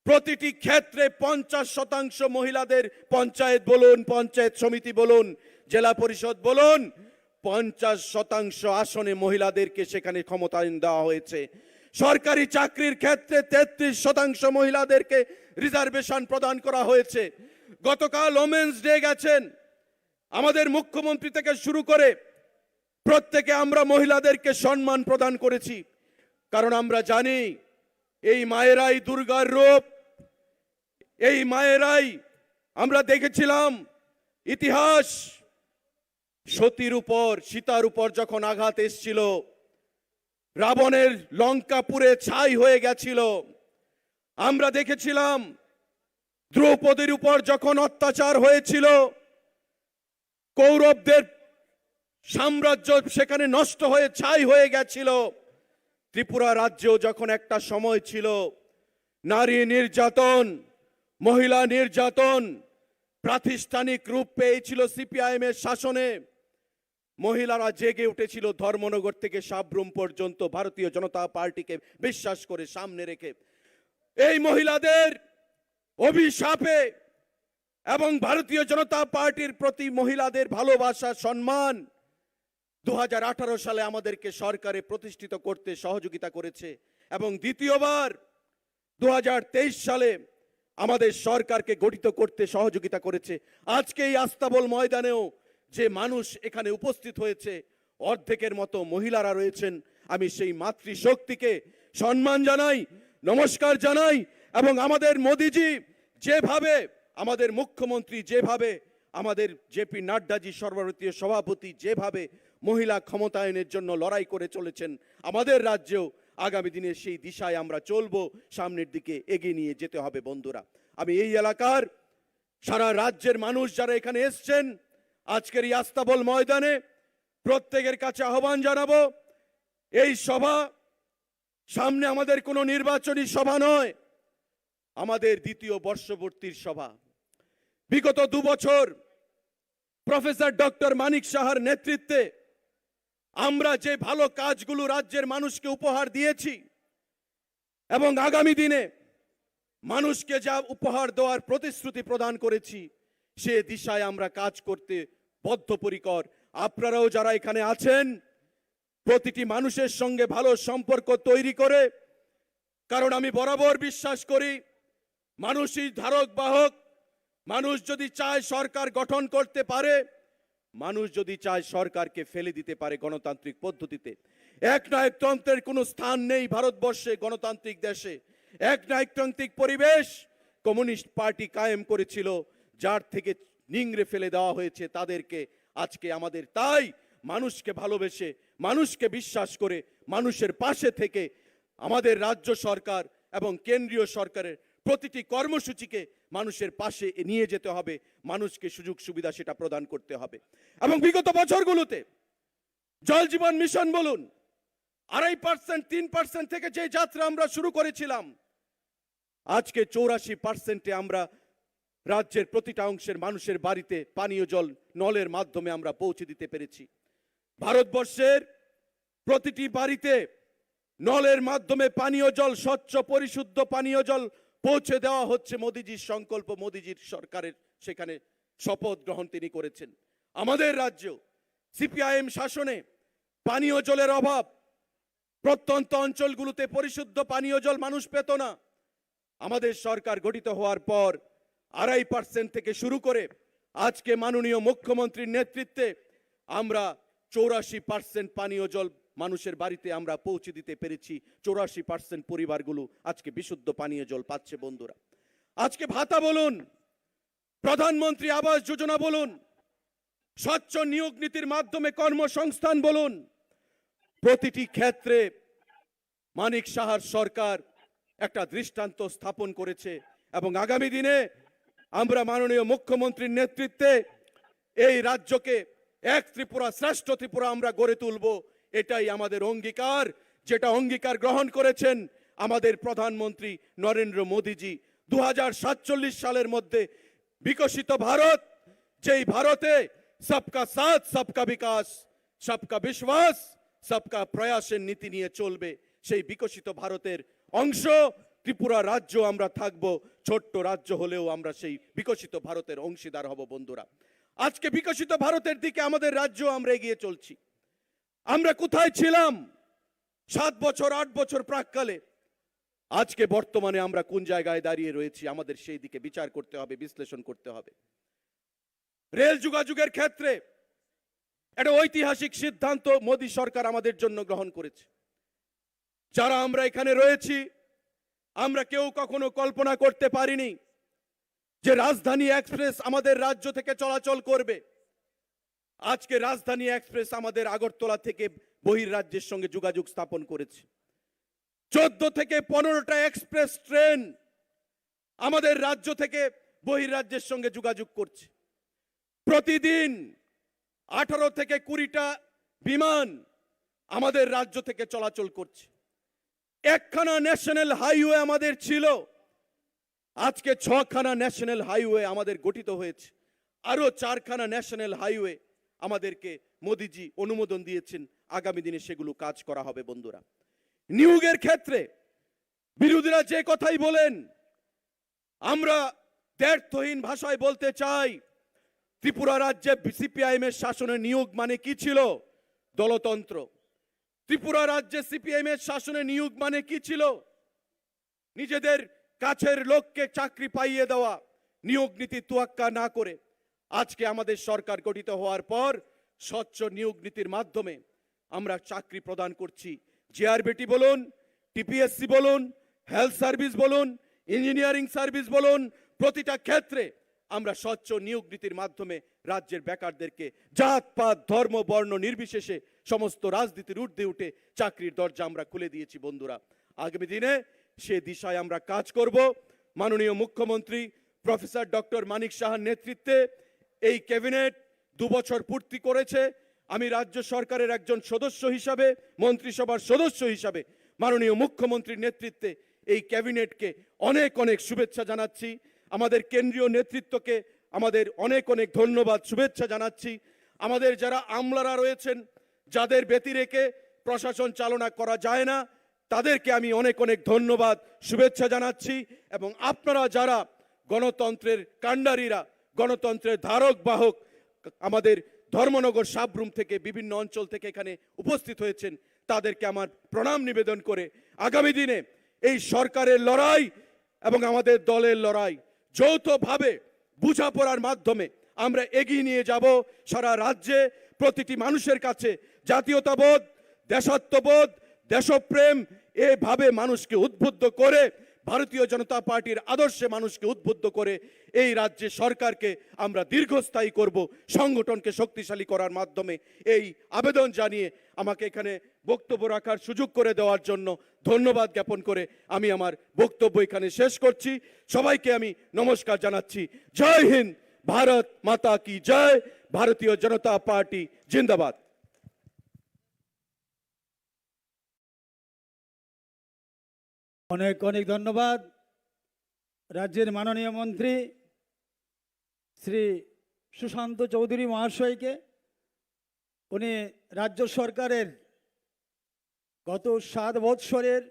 প্রতিটি ক্ষেত্রে 50% মহিলাদের পঞ্চায়েত বলুন, পঞ্চায়েত সমিতি বলুন, জেলা পরিষদ বলুন, 50% আসনে মহিলাদেরকে সেখানে ক্ষমতায়ন দেওয়া হয়েছে। সরকারি চাকরির ক্ষেত্রে 33% মহিলাদেরকে রিজার্ভেশন প্রদান করা হয়েছে। গতকাল ওমেন্স ডে গেছেন, আমাদের মুখ্যমন্ত্রী থেকে শুরু করে প্রত্যেকে আমরা মহিলাদেরকে সম্মান প্রদান করেছি, কারণ আমরা জানি এই মায়েরাই দুর্গার রূপ, এই মায়েরাই আমরা দেখেছিলাম ইতিহাস, সতীর উপর সীতার উপর যখন আঘাত এসেছিল, রাবণের লঙ্কা পুড়ে ছাই হয়ে গেছিল, আমরা দেখেছিলাম দ্রৌপদীর উপর যখন অত্যাচার হয়েছিল, কৌরবদের সাম্রাজ্য সেখানে নষ্ট হয়ে ছাই হয়ে গেছিল। ত্রিপুরা রাজ্যেও যখন একটা সময় ছিল নারী নির্যাতন, মহিলা নির্যাতন প্রাতিষ্ঠানিক রূপ পেয়েছিল সিপিআইএম এর শাসনে, মহিলারা জেগে উঠেছিল ধর্মনগর থেকে সাবরুম পর্যন্ত ভারতীয় জনতা পার্টিকে বিশ্বাস করে সামনে রেখে। এই মহিলাদের অভিশাপে এবং ভারতীয় জনতা পার্টির প্রতি মহিলাদের ভালোবাসা সম্মান 2018 সালে আমাদেরকে সরকারে প্রতিষ্ঠিত করতে সহযোগিতা করেছে, এবং দ্বিতীয়বার 2023 সালে আমাদের সরকারকে গঠিত করতে সহযোগিতা করেছে। আজকে এই আস্তাবল ময়দানেও যে মানুষ এখানে উপস্থিত হয়েছে, অর্ধেকের মতো মহিলারা রয়েছেন। আমি সেই মাতৃশক্তিকে সম্মান জানাই, নমস্কার জানাই, এবং আমাদের মোদিজি যেভাবে, আমাদের মুখ্যমন্ত্রী যেভাবে, আমাদের জেপি নাড্ডাজি সর্বভারতীয় সভাপতি যেভাবে মহিলা ক্ষমতায়নের জন্য লড়াই করে চলেছেন, আমাদের রাজ্যেও আগামী দিনে সেই দিশায় আমরা চলবো, সামনের দিকে এগিয়ে নিয়ে যেতে হবে বন্ধুরা। আমি এই এলাকার সারা রাজ্যের মানুষ যারা এখানে এসছেন আজকের এই আস্তাবল ময়দানে, প্রত্যেকের কাছে আহ্বান জানাবো, এই সভা সামনে আমাদের কোনো নির্বাচনী সভা নয়, আমাদের দ্বিতীয় বর্ষপূর্তির সভা। বিগত 2 বছর প্রফেসর ডক্টর মানিক সাহার নেতৃত্বে আমরা যে ভালো কাজগুলো রাজ্যের মানুষকে উপহার দিয়েছি, এবং আগামী দিনে মানুষকে যা উপহার দেওয়ার প্রতিশ্রুতি প্রদান করেছি সে দিশায় আমরা কাজ করতে বদ্ধপরিকর। আপনারাও যারা এখানে আছেন প্রতিটি মানুষের সঙ্গে ভালো সম্পর্ক তৈরি করে, কারণ আমি বরাবর বিশ্বাস করি মানুষই ধারক বাহক। মানুষ যদি চায় সরকার গঠন করতে পারে, মানুষ যদি চায় সরকারকে ফেলে দিতে পারে গণতান্ত্রিক পদ্ধতিতে। একনায়কতন্ত্রের কোনো স্থান নেই ভারতবর্ষে, গণতান্ত্রিক দেশে একনায়কতান্ত্রিক পরিবেশ কমিউনিস্ট পার্টি কায়েম করেছিল, যার থেকে নিংড়ে ফেলে দেওয়া হয়েছে তাদেরকে। আজকে আমাদের তাই মানুষকে ভালোবেসে, মানুষকে বিশ্বাস করে, মানুষের পাশে থেকে আমাদের রাজ্য সরকার এবং কেন্দ্রীয় সরকারের প্রতিটি কর্মসূচিকে মানুষের পাশে নিয়ে যেতে হবে, মানুষকে সুযোগ সুবিধা সেটা প্রদান করতে হবে। এবং বিগত বছরগুলোতে জল জীবন মিশন বলুন, 2.5% 3% থেকে যে যাত্রা আমরা শুরু করেছিলাম, আজকে 84% আমরা রাজ্যের প্রতিটা অংশের মানুষের বাড়িতে পানীয় জল নলের মাধ্যমে আমরা পৌঁছে দিতে পেরেছি। ভারতবর্ষের প্রতিটি বাড়িতে নলের মাধ্যমে পানীয় জল, স্বচ্ছ পরিশুদ্ধ পানীয় জল পৌঁছে দেওয়া হচ্ছে। মোদিজির সংকল্প, মোদিজির সরকারের সেখানে শপথ গ্রহণ তিনি করেছেন। আমাদের রাজ্য সিপিআইএম শাসনে পানীয় জলের অভাব, প্রত্যন্ত অঞ্চলগুলোতে পরিশুদ্ধ পানীয় জল মানুষ পেত না। আমাদের সরকার গঠিত হওয়ার পর 2.5% থেকে শুরু করে আজকে মাননীয় মুখ্যমন্ত্রীর নেতৃত্বে আমরা 84% পানীয় জল মানুষের বাড়িতে আমরা পৌঁছে দিতে পেরেছি। 84% পরিবারগুলো আজকে বিশুদ্ধ পানীয় জল পাচ্ছে বন্ধুরা। আজকে ভাতা বলুন, প্রধানমন্ত্রী আবাস যোজনা বলুন, স্বচ্ছ নিয়োগ নীতির মাধ্যমে কর্মসংস্থান বলুন, প্রতিটি ক্ষেত্রে মানিক সাহার সরকার একটা দৃষ্টান্ত স্থাপন করেছে। এবং আগামী দিনে আমরা মাননীয় মুখ্যমন্ত্রীর নেতৃত্বে এই রাজ্যকে এক ত্রিপুরা, শ্রেষ্ঠ ত্রিপুরা আমরা গড়ে তুলব। এটাই আমাদের অঙ্গীকার, যেটা অঙ্গীকার গ্রহণ করেছেন আমাদের প্রধানমন্ত্রী নরেন্দ্র মোদীজি। 2047 সালের মধ্যে বিকশিত ভারত, যেই ভারতে সবকা সাথ সবকা বিকাশ, সবকা বিশ্বাস, সবকা প্রয়াসের নীতি নিয়ে চলবে, সেই বিকশিত ভারতের অংশ ত্রিপুরা রাজ্য আমরা থাকব। ছোট্ট রাজ্য হলেও আমরা সেই বিকশিত ভারতের অংশীদার হব বন্ধুরা। আজকে বিকশিত ভারতের দিকে আমাদের রাজ্য আমরা এগিয়ে চলছি। আমরা কোথায় ছিলাম 7 বছর 8 বছর প্রাককালে, আজকে বর্তমানে আমরা কোন জায়গায় দাঁড়িয়ে রয়েছি আমাদের সেই দিকে বিচার করতে হবে, বিশ্লেষণ করতে হবে। রেল যোগাযোগের ক্ষেত্রে একটা ঐতিহাসিক সিদ্ধান্ত মোদী সরকার আমাদের জন্য গ্রহণ করেছে। যারা আমরা এখানে রয়েছি, আমরা কেউ কখনো কল্পনা করতে পারিনি যে রাজধানী এক্সপ্রেস আমাদের রাজ্য থেকে চলাচল করবে। আজকে রাজধানী এক্সপ্রেস আমাদের আগরতলা থেকে বহির্রাজ্যের সঙ্গে যোগাযোগ স্থাপন করেছে। 14 থেকে 15টা এক্সপ্রেস ট্রেন আমাদের রাজ্য থেকে বহির্রাজ্যের সঙ্গে যোগাযোগ করছে। প্রতিদিন 18 থেকে 20টা বিমান আমাদের রাজ্য থেকে চলাচল করছে। একখানা ন্যাশনাল হাইওয়ে আমাদের ছিল, আজকে 6খানা ন্যাশনাল হাইওয়ে আমাদের গঠিত হয়েছে। আরো 4খানা ন্যাশনাল হাইওয়ে আমাদেরকে মোদিজি অনুমোদন দিয়েছেন, আগামী দিনে সেগুলো কাজ করা হবে বন্ধুরা। নিয়োগের ক্ষেত্রে বিরোধীরা যে কথাই বলেন, আমরা দ্ব্যর্থহীন ভাষায় বলতে চাই, ত্রিপুরা রাজ্যে সিপিআইএম এর শাসনে নিয়োগ মানে কি ছিল? দলতন্ত্র। ত্রিপুরা রাজ্যে সিপিআইএম এর শাসনে নিয়োগ মানে কি ছিল? নিজেদের কাছের লোককে চাকরি পাইয়ে দেওয়া, নিয়োগ নীতি তোয়াক্কা না করে। আজকে আমাদের সরকার গঠিত হওয়ার পর স্বচ্ছ নিয়োগ নীতির মাধ্যমে আমরা চাকরি প্রদান করছি। জিআরবিটি বলুন, টিপিএসসি বলুন, হেলথ সার্ভিস বলুন, ইঞ্জিনিয়ারিং সার্ভিস বলুন, প্রতিটা ক্ষেত্রে আমরা স্বচ্ছ নিয়োগ নীতির মাধ্যমে রাজ্যের বেকারদেরকে জাত পাত ধর্ম বর্ণ নির্বিশেষে সমস্ত রাজনীতির ঊর্ধ্বে উঠে চাকরির দরজা আমরা খুলে দিয়েছি বন্ধুরা। আগামী দিনে সে দিশায় আমরা কাজ করব। মাননীয় মুখ্যমন্ত্রী প্রফেসর ডক্টর মানিক সাহার নেতৃত্বে এই ক্যাবিনেট 2 বছর পূর্তি করেছে। আমি রাজ্য সরকারের একজন সদস্য হিসাবে, মন্ত্রিসভার সদস্য হিসাবে মাননীয় মুখ্যমন্ত্রীর নেতৃত্বে এই ক্যাবিনেটকে অনেক অনেক শুভেচ্ছা জানাচ্ছি। আমাদের কেন্দ্রীয় নেতৃত্বকে আমাদের অনেক অনেক ধন্যবাদ, শুভেচ্ছা জানাচ্ছি। আমাদের যারা আমলারা রয়েছেন, যাদের ব্যতি রেখে প্রশাসন চালনা করা যায় না, তাদেরকে আমি অনেক অনেক ধন্যবাদ শুভেচ্ছা জানাচ্ছি। এবং আপনারা যারা গণতন্ত্রের কাণ্ডারীরা, গণতন্ত্রের ধারক বাহক, আমাদের ধর্মনগর সাবরুম থেকে বিভিন্ন অঞ্চল থেকে এখানে উপস্থিত হয়েছেন, তাদেরকে আমার প্রণাম নিবেদন করে আগামী দিনে এই সরকারের লড়াই এবং আমাদের দলের লড়াই যৌথভাবে বোঝাপড়ার মাধ্যমে আমরা এগিয়ে নিয়ে যাব। সারা রাজ্যে প্রতিটি মানুষের কাছে জাতীয়তাবোধ, দেশাত্মবোধ, দেশপ্রেম এভাবে মানুষকে উদ্বুদ্ধ করে, ভারতীয় জনতা পার্টির আদর্শে মানুষকে উদ্বুদ্ধ করে এই রাজ্যে সরকারকে আমরা দীর্ঘস্থায়ী করব, সংগঠনকে শক্তিশালী করার মাধ্যমে। এই আবেদন জানিয়ে আমাকে এখানে বক্তব্য রাখার সুযোগ করে দেওয়ার জন্য ধন্যবাদ জ্ঞাপন করে আমি আমার বক্তব্য এখানে শেষ করছি। সবাইকে আমি নমস্কার জানাচ্ছি। জয় হিন্দ, ভারত মাতা কি জয়, ভারতীয় জনতা পার্টি জিন্দাবাদ। অনেক অনেক ধন্যবাদ রাজ্যের মাননীয় মন্ত্রী শ্রী সুশান্ত চৌধুরী মহাশয়কে। উনি রাজ্য সরকারের গত 7 বৎসরের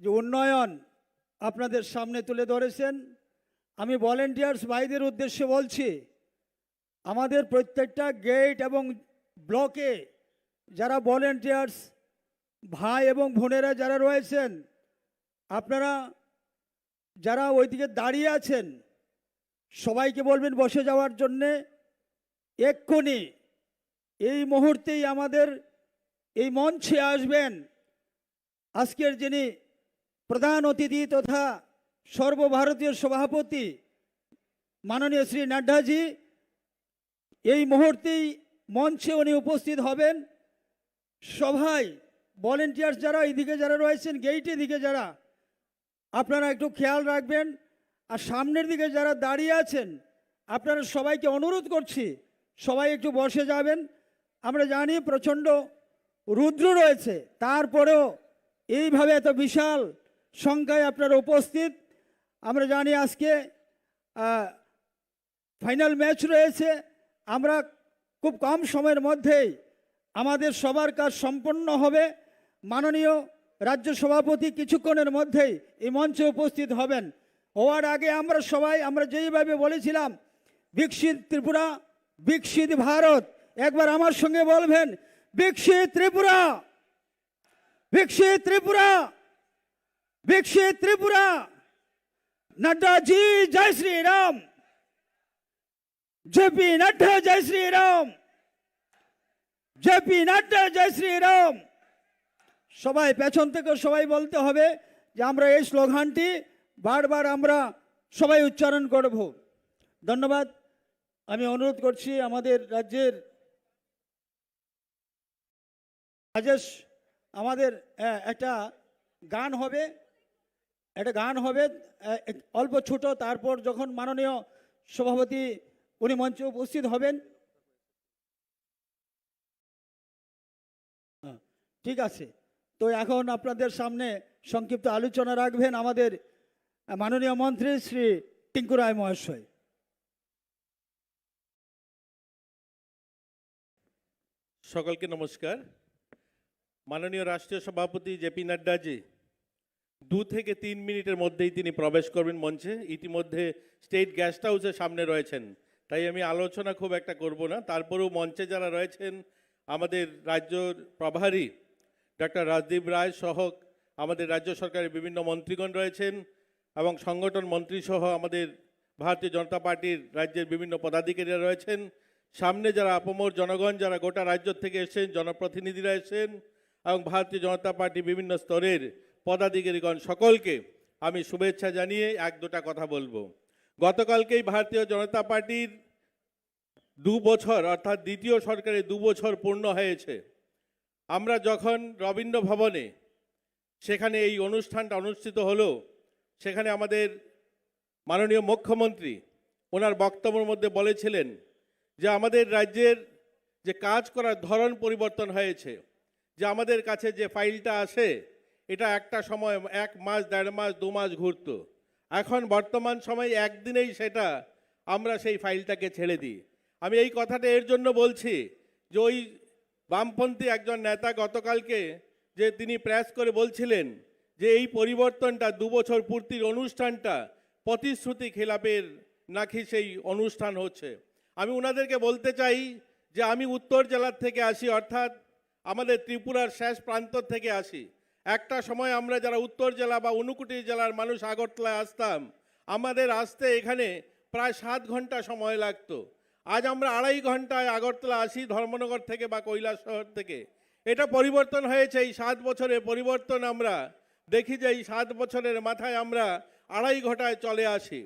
যে উন্নয়ন আপনাদের সামনে তুলে ধরেছেন। আমি ভলেন্টিয়ার্স ভাইদের উদ্দেশ্যে বলছি, আমাদের প্রত্যেকটা গেট এবং ব্লকে যারা ভলেন্টিয়ার্স ভাই এবং বোনেরা যারা রয়েছেন, আপনারা যারা ওইদিকে দাঁড়িয়ে আছেন সবাইকে বলবেন বসে যাওয়ার জন্যে। এক্ষুনি এই মুহূর্তেই আমাদের এই মঞ্চে আসবেন আজকের যিনি প্রধান অতিথি তথা সর্বভারতীয় সভাপতি মাননীয় শ্রী নাড্ডাজি। এই মুহূর্তেই মঞ্চে উনি উপস্থিত হবেন। সবাই ভলেন্টিয়ার্স যারা এইদিকে যারা রয়েছেন, গেটের দিকে যারা, আপনারা একটু খেয়াল রাখবেন। আর সামনের দিকে যারা দাঁড়িয়ে আছেন আপনারা সবাইকে অনুরোধ করছি সবাই একটু বসে যাবেন। আমরা জানি প্রচণ্ড রুদ্র রয়েছে, তারপরেও এইভাবে এত বিশাল সংখ্যায় আপনারা উপস্থিত। আমরা জানি আজকে ফাইনাল ম্যাচ রয়েছে। আমরা খুব কম সময়ের মধ্যেই আমাদের সবার কাজ সম্পন্ন হবে। মাননীয় রাজ্য সভাপতি কিছুক্ষণের মধ্যেই এই মঞ্চে উপস্থিত হবেন। হওয়ার আগে আমরা যেইভাবে বলেছিলাম বিকশিত ত্রিপুরা, বিকশিত ভারত, একবার আমার সঙ্গে বলবেন বিকশিত ত্রিপুরা, বিকশিত ত্রিপুরা, বিকশিত ত্রিপুরা। नड्डा जी जय श्री राम, जेपी नड्डा जय श्री राम, जेपी नड्डा जय श्री राम। সবাই পেছন থেকে সবাই বলতে হবে যে আমরা এই স্লোগানটি বারবার আমরা সবাই উচ্চারণ করব। ধন্যবাদ। আমি অনুরোধ করছি আমাদের রাজ্যের রাজেশ, আমাদের একটা গান হবে, অল্প ছোট। তারপর যখন মাননীয় সভাপতি উনি মঞ্চে উপস্থিত হবেন, ঠিক আছে। তো এখন আপনাদের সামনে সংক্ষিপ্ত আলোচনা রাখবেন আমাদের মাননীয় মন্ত্রী শ্রী টিঙ্কু রায় মহাশয়। সকলকে নমস্কার। মাননীয় রাষ্ট্রীয় সভাপতি জেপি নাড্ডাজি 2 থেকে 3 মিনিটের মধ্যেই তিনি প্রবেশ করবেন মঞ্চে। ইতিমধ্যে স্টেট গেস্ট হাউসের সামনে রয়েছেন, তাই আমি আলোচনা খুব একটা করব না। তারপরেও মঞ্চে যারা রয়েছেন, আমাদের রাজ্যর প্রভারী ডক্টর রাজদীপ রায় সহ আমাদের রাজ্য সরকারের বিভিন্ন মন্ত্রীগণ রয়েছেন এবং সংগঠন মন্ত্রী সহ আমাদের ভারতীয় জনতা পার্টির রাজ্যের বিভিন্ন পদাধিকারীরা রয়েছেন। সামনে যারা আপামর জনগণ, যারা গোটা রাজ্য থেকে এসেছেন, জনপ্রতিনিধিরা এসেছেন এবং ভারতীয় জনতা পার্টি বিভিন্ন স্তরের পদাধিকারীগণ, সকলকে আমি শুভেচ্ছা জানিয়ে 1-2টা কথা বলবো। গতকালকেই ভারতীয় জনতা পার্টির 2 বছর অর্থাৎ দ্বিতীয় সরকারের 2 বছর পূর্ণ হয়েছে। আমরা যখন রবীন্দ্র ভবনে সেখানে এই অনুষ্ঠানটা অনুষ্ঠিত হলো, সেখানে আমাদের মাননীয় মুখ্যমন্ত্রী ওনার বক্তব্যের মধ্যে বলেছিলেন যে আমাদের রাজ্যের যে কাজ করার ধরন পরিবর্তন হয়েছে, যে আমাদের কাছে যে ফাইলটা আসে এটা একটা সময় 1 মাস, 1.5 মাস, 2 মাস ঘুরতো। এখন বর্তমান সময় একদিনেই সেটা আমরা সেই ফাইলটাকে ছেড়ে দিই। আমি এই কথাটা এর জন্য বলছি যে ওই বামপন্থী একজন নেতা গতকালকে যে তিনি প্রেস করে বলছিলেন যে এই পরিবর্তনটা 2 বছর পূর্তির অনুষ্ঠানটা প্রতিশ্রুতি খেলাপের নাকি সেই অনুষ্ঠান হচ্ছে। আমি ওনাদেরকে বলতে চাই যে আমি উত্তর জেলার থেকে আসি, অর্থাৎ আমাদের ত্রিপুরার শেষ প্রান্ত থেকে আসি। একটা সময় আমরা যারা উত্তর জেলা বা ঊনকোটি জেলার মানুষ আগরতলায় আসতাম, আমাদের আসতে এখানে প্রায় 7 ঘন্টা সময় লাগতো। আজ আমরা 2.5 ঘন্টায় আগরতলা আসি ধর্মনগর থেকে বা কৈলাসহর থেকে। এটা পরিবর্তন হয়েছে, এই 7 বছরের পরিবর্তন আমরা দেখি যে এই 7 বছরের মাথায় আমরা 2.5 ঘন্টায় চলে আসি।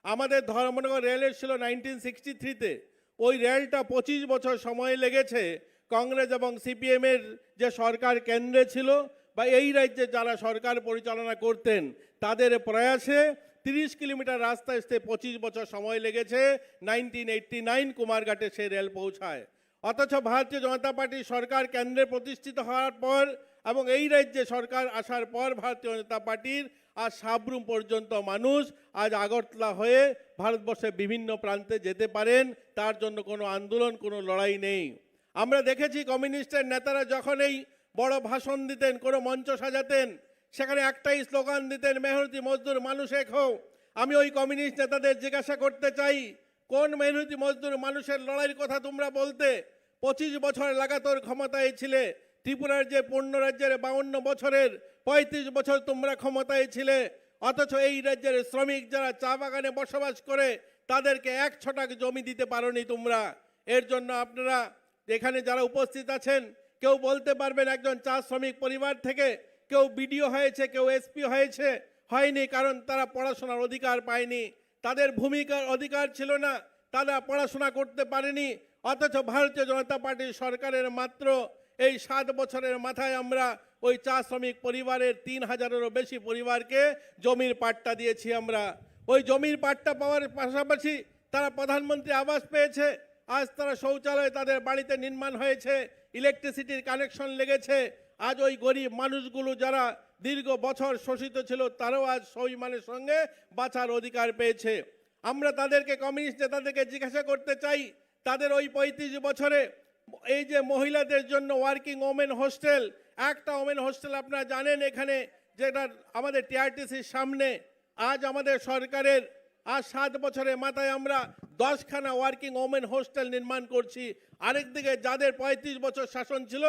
আমাদের ধর্মনগর রেল ছিল 1963-তে, ওই রেলটা 25 বছর সময় লেগেছে কংগ্রেস এবং সিপিএমের যে সরকার কেন্দ্রে ছিল বা এই রাজ্যে যারা সরকার পরিচালনা করতেন তাদের প্রয়াসে 30 কিলোমিটার রাস্তা আসতে 25 বছর সময় লেগেছে 1989 কুমারঘাটে সেই রেল পৌঁছায়। অথচ ভারতীয় জনতা পার্টি সরকার কেন্দ্রে প্রতিষ্ঠিত হওয়ার পর এবং এই রাজ্যে সরকার আসার পর ভারতীয় জনতা পার্টির আজ সাবরুম পর্যন্ত মানুষ আজ আগরতলা হয়ে ভারতবর্ষের বিভিন্ন প্রান্তে যেতে পারেন, তার জন্য কোনো আন্দোলন কোনো লড়াই নেই। আমরা দেখেছি কমিউনিস্টের নেতারা যখন এই বড় ভাষণ দিতেন, কোনো মঞ্চ সাজাতেন, সেখানে একটাই স্লোগান দিতেন, মেহনতি মজদুর মানুষ এক হও। আমি ওই কমিউনিস্ট নেতাদের জিজ্ঞাসা করতে চাই, কোন মেহনতি মজদুর মানুষের লড়াইয়ের কথা তোমরা বলতে? 25 বছর লাগাতার ক্ষমতায় ছিলে। ত্রিপুরার যে পূর্ণ রাজ্যের 52 বছরের 35 বছর তোমরা ক্ষমতায় ছিলে, অথচ এই রাজ্যের শ্রমিক যারা চা বাগানে বসবাস করে তাদেরকে 1 ছটাক জমি দিতে পারোনি তোমরা। এর জন্য আপনারা এখানে যারা উপস্থিত আছেন কেউ বলতে পারবেন একজন চা শ্রমিক পরিবার থেকে কেউ বিডিও হয়েছে, কেউ এসপি হয়েছে? হয়নি, কারণ তারা পড়াশোনার অধিকার পায়নি, তাদের ভূমিকার অধিকার ছিল না, তারা পড়াশোনা করতে পারেনি। অথচ ভারতীয় জনতা পার্টির সরকারের মাত্র এই 7 বছরের মাথায় আমরা ওই চা শ্রমিক পরিবারের 3000-এরও বেশি পরিবারকে জমির পাট্টা দিয়েছি আমরা। ওই জমির পাট্টা পাওয়ার পাশাপাশি তারা প্রধানমন্ত্রী আবাস পেয়েছে, আজ তারা শৌচালয় তাদের বাড়িতে নির্মাণ হয়েছে, ইলেকট্রিসিটির কানেকশন লেগেছে। আজ ওই গরিব মানুষগুলো যারা দীর্ঘ বছর শোষিত ছিল তারাও আজ সম্মানের সঙ্গে বাঁচার অধিকার পেয়েছে। আমরা তাদেরকে কমিউনিস্ট নেতাদেরকে জিজ্ঞাসা করতে চাই, তাদের ওই 35 বছরে এই যে মহিলাদের জন্য ওয়ার্কিং ওমেন হোস্টেল, একটা ওমেন হোস্টেল আপনারা জানেন এখানে যেটা আমাদের টিআরটিসির সামনে, আজ আমাদের সরকারের আজ 7 বছরের মাথায় আমরা 10খানা ওয়ার্কিং ওমেন হোস্টেল নির্মাণ করছি। আরেকদিকে যাদের 35 বছর শাসন ছিল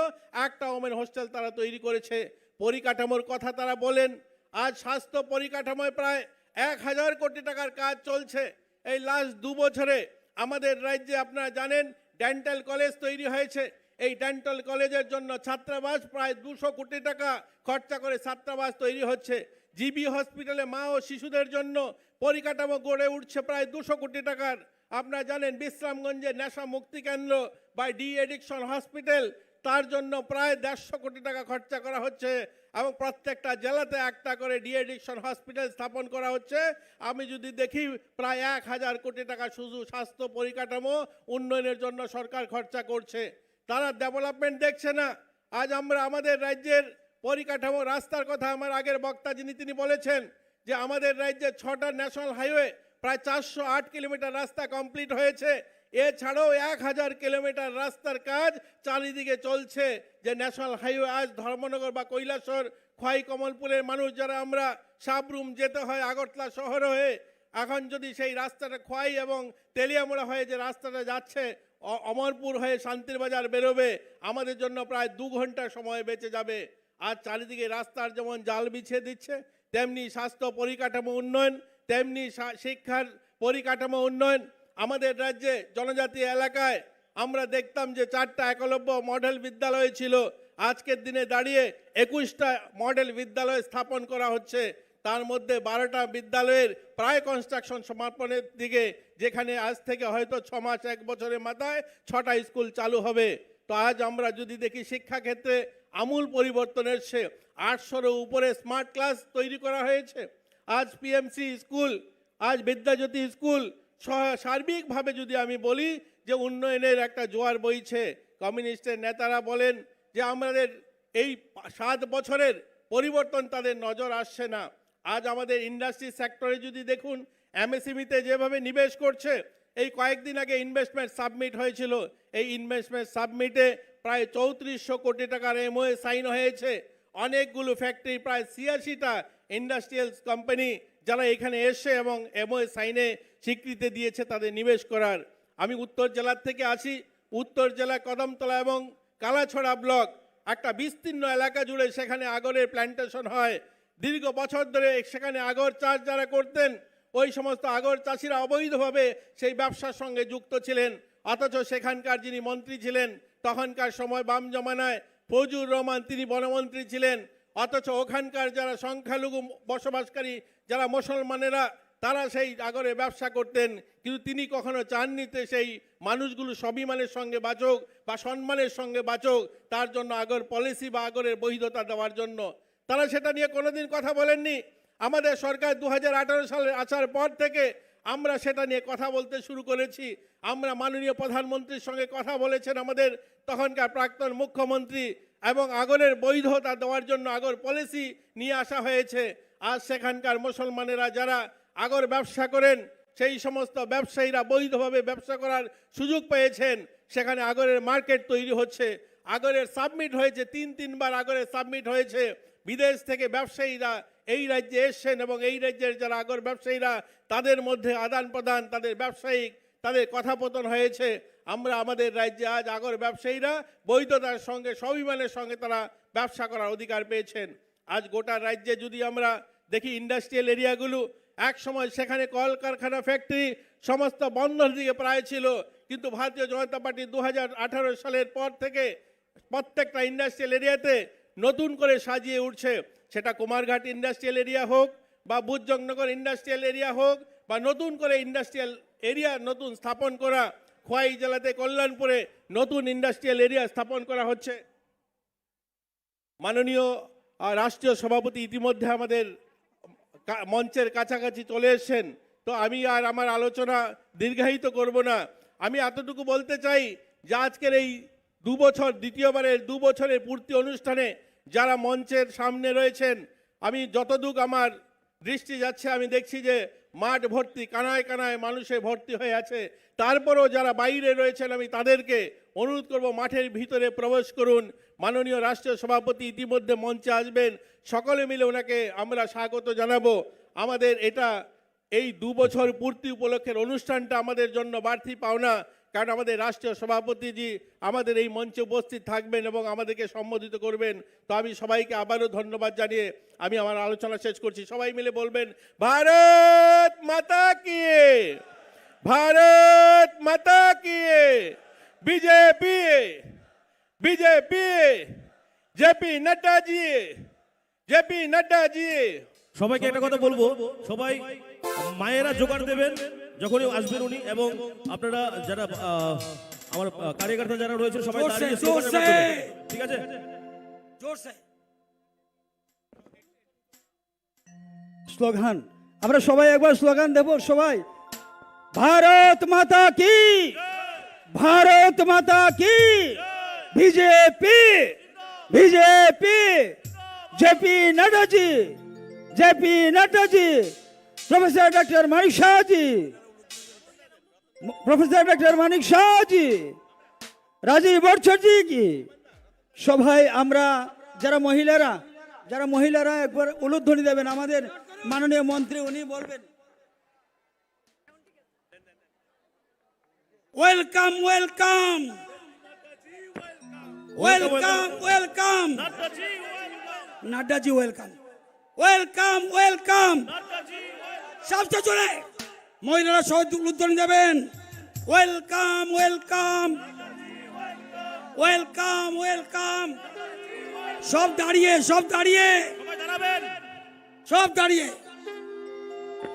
একটা ওমেন হোস্টেল তারা তৈরি করেছে। পরিকাঠামোর কথা তারা বলেন, আজ স্বাস্থ্য পরিকাঠামোয় প্রায় 1000 কোটি টাকার কাজ চলছে। এই লাস্ট 2 বছরে আমাদের রাজ্যে আপনারা জানেন ডেন্টাল কলেজ তৈরি হয়েছে। এই ডেন্টাল কলেজের জন্য ছাত্রাবাস প্রায় 200 কোটি টাকা খরচা করে ছাত্রাবাস তৈরি হচ্ছে। জিবি হসপিটালে মা ও শিশুদের জন্য পরিকাঠামো গড়ে উঠছে প্রায় 200 কোটি টাকার। আপনারা জানেন বিশ্রামগঞ্জে নেশা মুক্তি কেন্দ্র বা ডি এডিকশন হসপিটাল, তার জন্য প্রায় 150 কোটি টাকা খরচা করা হচ্ছে এবং প্রত্যেকটা জেলাতে একটা করে ডি এডিকশন হসপিটাল স্থাপন করা হচ্ছে। আমি যদি দেখি প্রায় 1000 কোটি টাকা শুধু স্বাস্থ্য পরিকাঠামো উন্নয়নের জন্য সরকার খরচা করছে। তারা ডেভেলপমেন্ট দেখছে না। আজ আমরা আমাদের রাজ্যের পরিকাঠামো রাস্তার কথা আমার আগের বক্তা তিনি বলেছেন যে আমাদের রাজ্যে 6টা ন্যাশনাল হাইওয়ে প্রায় 408 কিলোমিটার রাস্তা কমপ্লিট হয়েছে। এছাড়াও 1000 কিলোমিটার রাস্তার কাজ চারিদিকে চলছে। যে ন্যাশনাল হাইওয়ে আজ ধর্মনগর বা কৈলাসহর খোয়াই কমলপুরের মানুষ যারা আমরা সাবরুম যেতে হয় আগরতলা শহর হয়ে, এখন যদি সেই রাস্তাটা খোয়াই এবং তেলিয়ামুড়া হয়ে যে রাস্তাটা যাচ্ছে অমরপুর হয়ে শান্তির বাজার বেরোবে, আমাদের জন্য প্রায় 2 ঘন্টা সময় বেঁচে যাবে। আর চারিদিকে রাস্তার যেমন জাল বিছিয়ে দিচ্ছে, তেমনি স্বাস্থ্য পরিকাঠামো উন্নয়ন, তেমনি শিক্ষার পরিকাঠামো উন্নয়ন। আমাদের রাজ্যে জনজাতি এলাকায় আমরা দেখতাম যে 4টা একলব্য মডেল বিদ্যালয় ছিল, আজকের দিনে দাঁড়িয়ে 21টা মডেল বিদ্যালয় স্থাপন করা হচ্ছে। তার মধ্যে 12টা বিদ্যালয়ের প্রায় কনস্ট্রাকশন সমাপনের দিকে, যেখানে আজ থেকে হয়তো 6 মাস 1 বছরের মাথায় 6টা স্কুল চালু হবে। তো আজ আমরা যদি দেখি শিক্ষাক্ষেত্রে আমূল পরিবর্তন এসছে। 800-এর উপরে স্মার্ট ক্লাস তৈরি করা হয়েছে। আজ পিএমসি স্কুল, আজ বিদ্যাজ্যোতি স্কুল, সার্বিকভাবে যদি আমি বলি যে উন্নয়নের একটা জোয়ার বইছে। কমিউনিস্টের নেতারা বলেন যে আমাদের এই 7 বছরের পরিবর্তন তাদের নজর আসছে না। আজ আমাদের ইন্ডাস্ট্রি সেক্টরে যদি দেখুন এমএসএমইতে যেভাবে নিবেশ করছে, এই কয়েকদিন আগে ইনভেস্টমেন্ট সাবমিট হয়েছিল, এই ইনভেস্টমেন্ট সাবমিটে প্রায় 3400 কোটি টাকার এমওএ সাইন হয়েছে। অনেকগুলো ফ্যাক্টরি, প্রায় ৮৬টা ইন্ডাস্ট্রিয়াল কোম্পানি যারা এখানে এসে এবং এমওএ সাইনে স্বীকৃতি দিয়েছে তাদের নিবেশ করার। আমি উত্তর জেলার থেকে আসি। উত্তর জেলা কদমতলা এবং কালাছড়া ব্লক একটা বিস্তীর্ণ এলাকা জুড়ে সেখানে আগরের প্ল্যান্টেশন হয়। দীর্ঘ বছর ধরে সেখানে আগর চাষ যারা করতেন ওই সমস্ত আগর চাষিরা অবৈধভাবে সেই ব্যবসার সঙ্গে যুক্ত ছিলেন। অথচ সেখানকার যিনি মন্ত্রী ছিলেন তখনকার সময় বাম জমানায় ফজলুর রহমান, তিনি বনমন্ত্রী ছিলেন। অথচ ওখানকার যারা সংখ্যালঘু বসবাসকারী যারা মুসলমানেরা তারা সেই আগরে ব্যবসা করতেন, কিন্তু তিনি কখনো চাননি সেই মানুষগুলো স্বাভিমানের সঙ্গে বাঁচুক বা সম্মানের সঙ্গে বাঁচুক, তার জন্য আগর পলিসি বা আগরের বৈধতা দেওয়ার জন্য তারা সেটা নিয়ে কোনোদিন কথা বলেননি। আমাদের সরকার 2018 সালে আসার পর থেকে আমরা সেটা নিয়ে কথা বলতে শুরু করেছি। আমরা মাননীয় প্রধানমন্ত্রীর সঙ্গে কথা বলেছেন আমাদের তখনকার প্রাক্তন মুখ্যমন্ত্রী, এবং আগরের বৈধতা দেওয়ার জন্য আগর পলিসি নিয়ে আসা হয়েছে। আজ সেখানকার মুসলমানেরা যারা আগর ব্যবসা করেন সেই সমস্ত ব্যবসায়ীরা বৈধভাবে ব্যবসা করার সুযোগ পেয়েছেন। সেখানে আগরের মার্কেট তৈরি হচ্ছে, আগরের সাবমিট হয়েছে, 3বার আগরের সাবমিট হয়েছে। বিদেশ থেকে ব্যবসায়ীরা এই রাজ্যে এসছেন এবং এই রাজ্যের যারা আগর ব্যবসায়ীরা তাদের মধ্যে আদান প্রদান, তাদের ব্যবসায়িক তাদের কথাপতন হয়েছে। আমরা আমাদের রাজ্যে আজ আগর ব্যবসায়ীরা বৈধতার সঙ্গে স্বাভিমানের সঙ্গে তারা ব্যবসা করার অধিকার পেয়েছেন। আজ গোটা রাজ্যে যদি আমরা দেখি ইন্ডাস্ট্রিয়াল এরিয়াগুলো, এক সময় সেখানে কলকারখানা ফ্যাক্টরি সমস্ত বন্ধর দিকে প্রায় ছিল, কিন্তু ভারতীয় জনতা পার্টি 2018 সালের পর থেকে প্রত্যেকটা ইন্ডাস্ট্রিয়াল এরিয়াতে নতুন করে সাজিয়ে উঠছে। সেটা কুমারঘাট ইন্ডাস্ট্রিয়াল এরিয়া হোক বা বুজজংনগর ইন্ডাস্ট্রিয়াল এরিয়া হোক বা নতুন করে ইন্ডাস্ট্রিয়াল এরিয়া নতুন স্থাপন করা। খোয়াই জেলাতে কল্যাণপুরে নতুন ইন্ডাস্ট্রিয়াল এরিয়া স্থাপন করা হচ্ছে। মাননীয় রাষ্ট্রীয় সভাপতি ইতিমধ্যে আমাদের মঞ্চের কাছাকাছি চলে এসেছেন, তো আমি আর আমার আলোচনা দীর্ঘায়িত করব না। আমি এতটুকু বলতে চাই যে আজকের এই 2 বছর, দ্বিতীয়বারের 2 বছরের পূর্তি অনুষ্ঠানে যারা মঞ্চের সামনে রয়েছেন, আমি যতদূর আমার দৃষ্টি যাচ্ছে আমি দেখছি যে মাঠ ভর্তি, কানায় কানায় মানুষে ভর্তি হয়ে আছে। তারপরেও যারা বাইরে রয়েছেন আমি তাদেরকে অনুরোধ করব মাঠের ভিতরে প্রবেশ করুন। মাননীয় রাষ্ট্রীয় সভাপতি ইতিমধ্যে মঞ্চে আসবেন, সকলে মিলে ওনাকে আমরা স্বাগত জানাবো। আমাদের এটা এই 2 বছর পূর্তি উপলক্ষের অনুষ্ঠানটা আমাদের জন্য বাড়তি পাওনা, কারণ আমাদের রাষ্ট্রীয় সভাপতিজি আমাদের এই মঞ্চে উপস্থিত থাকবেন এবং আমাদেরকে সম্বোধিত করবেন। তো আমি সবাইকে আবারও ধন্যবাদ জানিয়ে আমি আমার আলোচনা শেষ করছি। সবাই মিলে বলবেন ভারত মাতা কি, ভারত মাতা কি, বিজেপি, বিজেপি, জেপি নাড্ডা জি, জেপি নাড্ডা জি। সবাইকে একটা কথা বলবো, সবাই মায়েরা জোগাড় দেবেন যখনই আসবেন উনি, এবং আপনারা যারা আমার কার্যকর্তা যারা রয়েছে সবাই দাঁড়িয়ে স্লোগানের মাধ্যমে, ঠিক আছে? স্লোগান আমরা সবাই একবার স্লোগান দেব সবাই। ভারত মাতা কি, ভারত মাতা কি, BJP, BJP, JP Nadda ji, JP Nadda ji, professor doctor Manik Shah ji, professor doctor Manik Shah ji, Rajiv बर्छर जी की সবাই আমরা যারা মহিলারা একবার উলুধ্বনি দেবেন। আমাদের মাননীয় মন্ত্রী উনি বলবেন welcome welcome welcome welcome Nadda ji welcome welcome welcome सबसे जोरे महिला सहित उद्बोधन देवें वेलकम वेलकम वेलकम वेलकम सब दाड़िए सब दाड़िए सब दाड़िए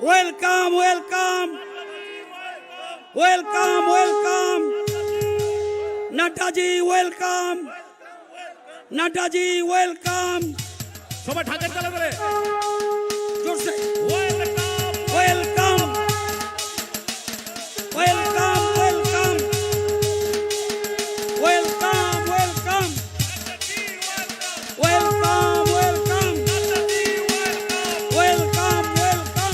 welcome welcome welcome welcome Nadda ji welcome Nadda ji welcome সবাই ঢাকের তালে করে जोर से welcome welcome welcome welcome welcome welcome welcome welcome welcome welcome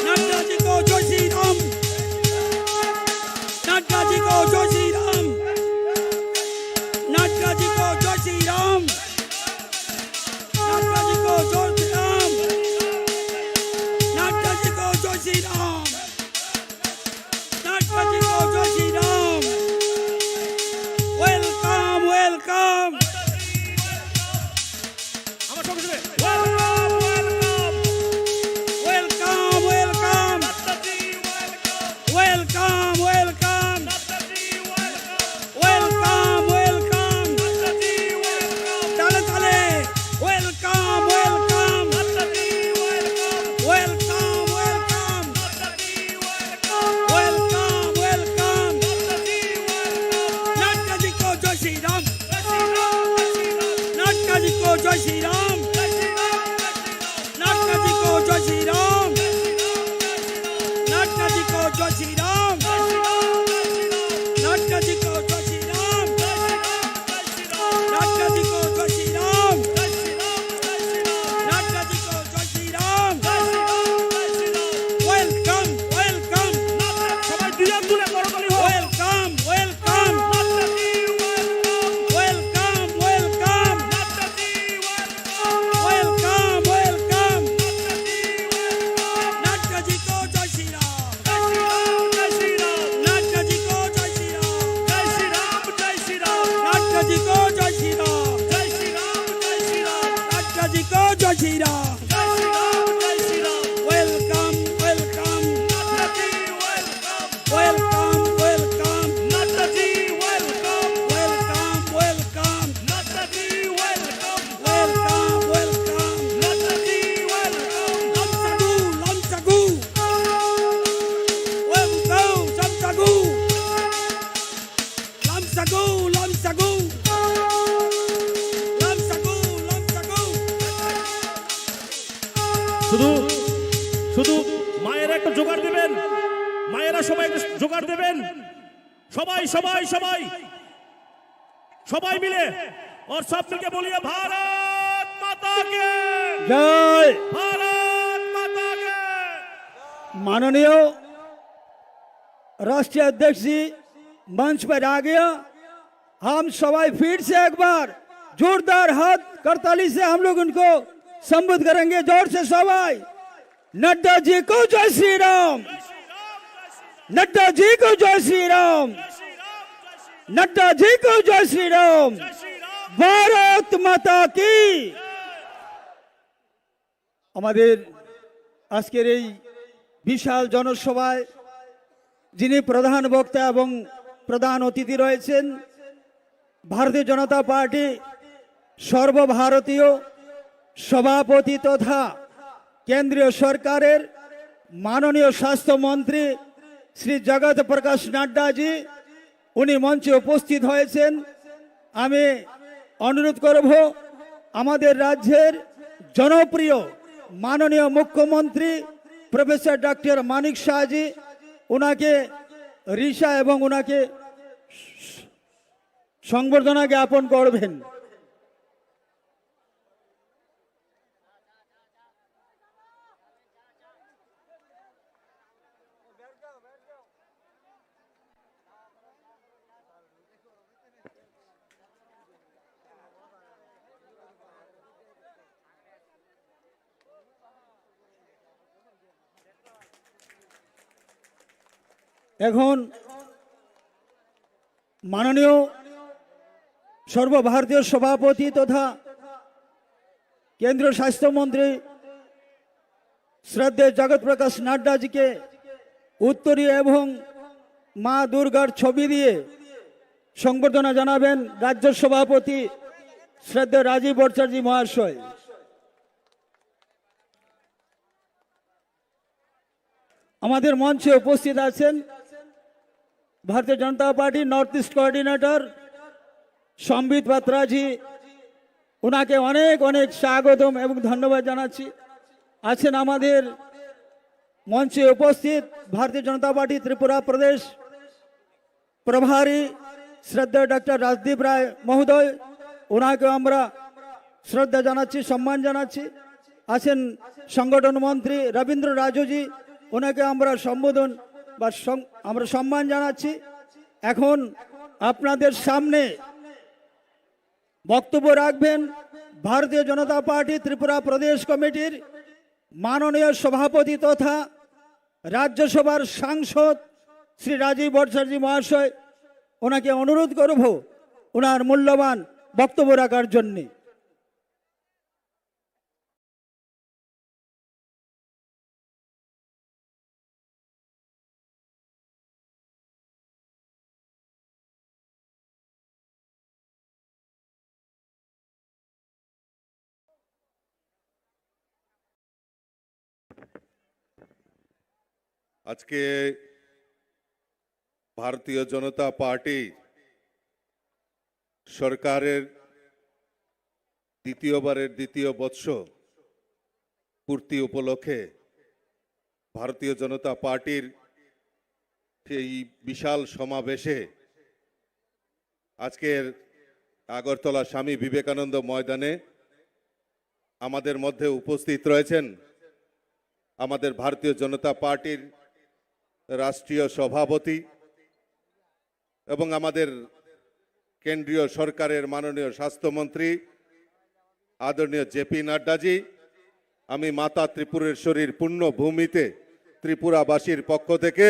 Nadda ji को जय श्री राम, नड्डा जी को जय श्री राम, नड्डा जी को जय श्री राम। মায়েরা একটু জোগাড় দেবেন, মায়েরা সবাই একটু জোগাড় দেবেন, সবাই সবাই সবাই সবাই মিলে और सब मिलके बोलिए भारत माता के जय। भारत माता के। माननीय राष्ट्रीय अध्यक्ष जी मंच पर आ गया। हम सवाई फिर से एक बार जोरदार हाथ करताली से हम लोग उनको संबोधित करेंगे। जोर से सवाई नड्डा जी को जय श्री राम, नड्डा जी को जय श्री राम, नड्डा जी को जय श्री राम, भारत माता की। আমাদের আজকের এই বিশাল জনসভায় যিনি প্রধান বক্তা এবং প্রধান অতিথি রয়েছেন, ভারতীয় জনতা পার্টি সর্বভারতীয় সভাপতি তথা কেন্দ্রীয় সরকারের মাননীয় স্বাস্থ্যমন্ত্রী শ্রী জগৎ প্রকাশ নাড্ডাজি উনি মঞ্চে উপস্থিত হয়েছেন। আমি অনুরোধ করব আমাদের রাজ্যের জনপ্রিয় মাননীয় মুখ্যমন্ত্রী প্রফেসর ডক্টর মানিক শাহজি ওনাকে রিসা এবং ওনাকে সংবর্ধনা জ্ঞাপন করবেন। এখন মাননীয় সর্বভারতীয় সভাপতি তথা কেন্দ্রীয় স্বাস্থ্যমন্ত্রী শ্রদ্ধেয় জগৎ প্রকাশ নাড্ডাজিকে উত্তরীয় এবং মা দুর্গার ছবি দিয়ে সংবর্ধনা জানাবেন রাজ্য সভাপতি শ্রদ্ধেয় রাজীব ভট্টাচার্য মহাশয়। আমাদের মঞ্চে উপস্থিত আছেন ভারতীয় জনতা পার্টি নর্থ ইস্ট কোঅর্ডিনেটর সম্বিত পাত্রাজি, ওনাকে অনেক অনেক স্বাগতম এবং ধন্যবাদ জানাচ্ছি। আছেন আমাদের মঞ্চে উপস্থিত ভারতীয় জনতা পার্টি ত্রিপুরা প্রদেশ প্রভারী শ্রদ্ধা ডক্টর রাজদীপ রায় মহোদয়, ওনাকে আমরা শ্রদ্ধা জানাচ্ছি, সম্মান জানাচ্ছি। আছেন সংগঠন মন্ত্রী রবীন্দ্র রাজুজি, ওনাকে আমরা সম্বোধন বা আমরা সম্মান জানাচ্ছি। এখন আপনাদের সামনে বক্তব্য রাখবেন ভারতীয় জনতা পার্টি ত্রিপুরা প্রদেশ কমিটির মাননীয় সভাপতি তথা রাজ্যসভার সাংসদ শ্রী রাজীব ভট্টাচার্য মহাশয়। ওনাকে অনুরোধ করব ওনার মূল্যবান বক্তব্য রাখার জন্যে। আজকে ভারতীয় জনতা পার্টি সরকারের দ্বিতীয় বর্ষ পূর্তি উপলক্ষে ভারতীয় জনতা পার্টির সেই বিশাল সমাবেশে আজকের আগরতলা স্বামী বিবেকানন্দ ময়দানে আমাদের মধ্যে উপস্থিত রয়েছেন আমাদের ভারতীয় জনতা পার্টির রাষ্ট্রীয় সভাপতি এবং আমাদের কেন্দ্রীয় সরকারের মাননীয় স্বাস্থ্যমন্ত্রী আদরণীয় জেপি নাড্ডাজি। আমি মাতা ত্রিপুরেশ্বরীর পুণ্যভূমিতে त्रिपुरावासीर पक्ष থেকে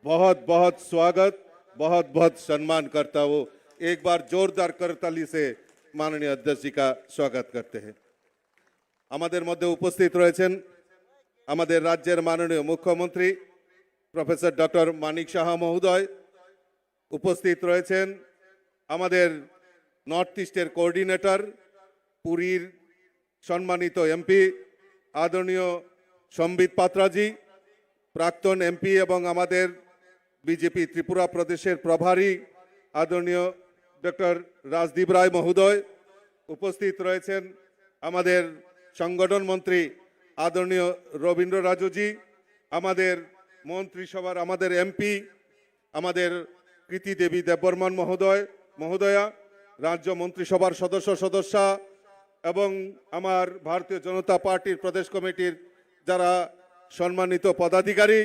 बहुत बहुत स्वागत, बहुत बहुत सम्मान करता हूँ। एक बार जोरदार करताली से माननीय अध्यक्ष जी का स्वागत करते हैं। আমাদের মধ্যে উপস্থিত রয়েছেন আমাদের রাজ্যের মাননীয় মুখ্যমন্ত্রী প্রফেসর ডক্টর মানিক সাহা মহোদয়, উপস্থিত রয়েছেন আমাদের নর্থ ইস্টের কোঅর্ডিনেটর পুরীর সম্মানিত এমপি আদরণীয় সম্বিত পাত্রাজি, প্রাক্তন এমপি এবং আমাদের বিজেপি ত্রিপুরা প্রদেশের প্রভারী আদরণীয় ডক্টর রাজদীপ রায় মহোদয়, উপস্থিত রয়েছেন আমাদের সংগঠন মন্ত্রী আদরণীয় রবীন্দ্র রাজুজি, আমাদের মন্ত্রিসভার আমাদের এমপি, আমাদের কৃতি দেবী দেববর্মন মহোদয়া, রাজ্য মন্ত্রিসভার সদস্যা এবং আমার ভারতীয় জনতা পার্টির প্রদেশ কমিটির যারা সম্মানিত পদাধিকারী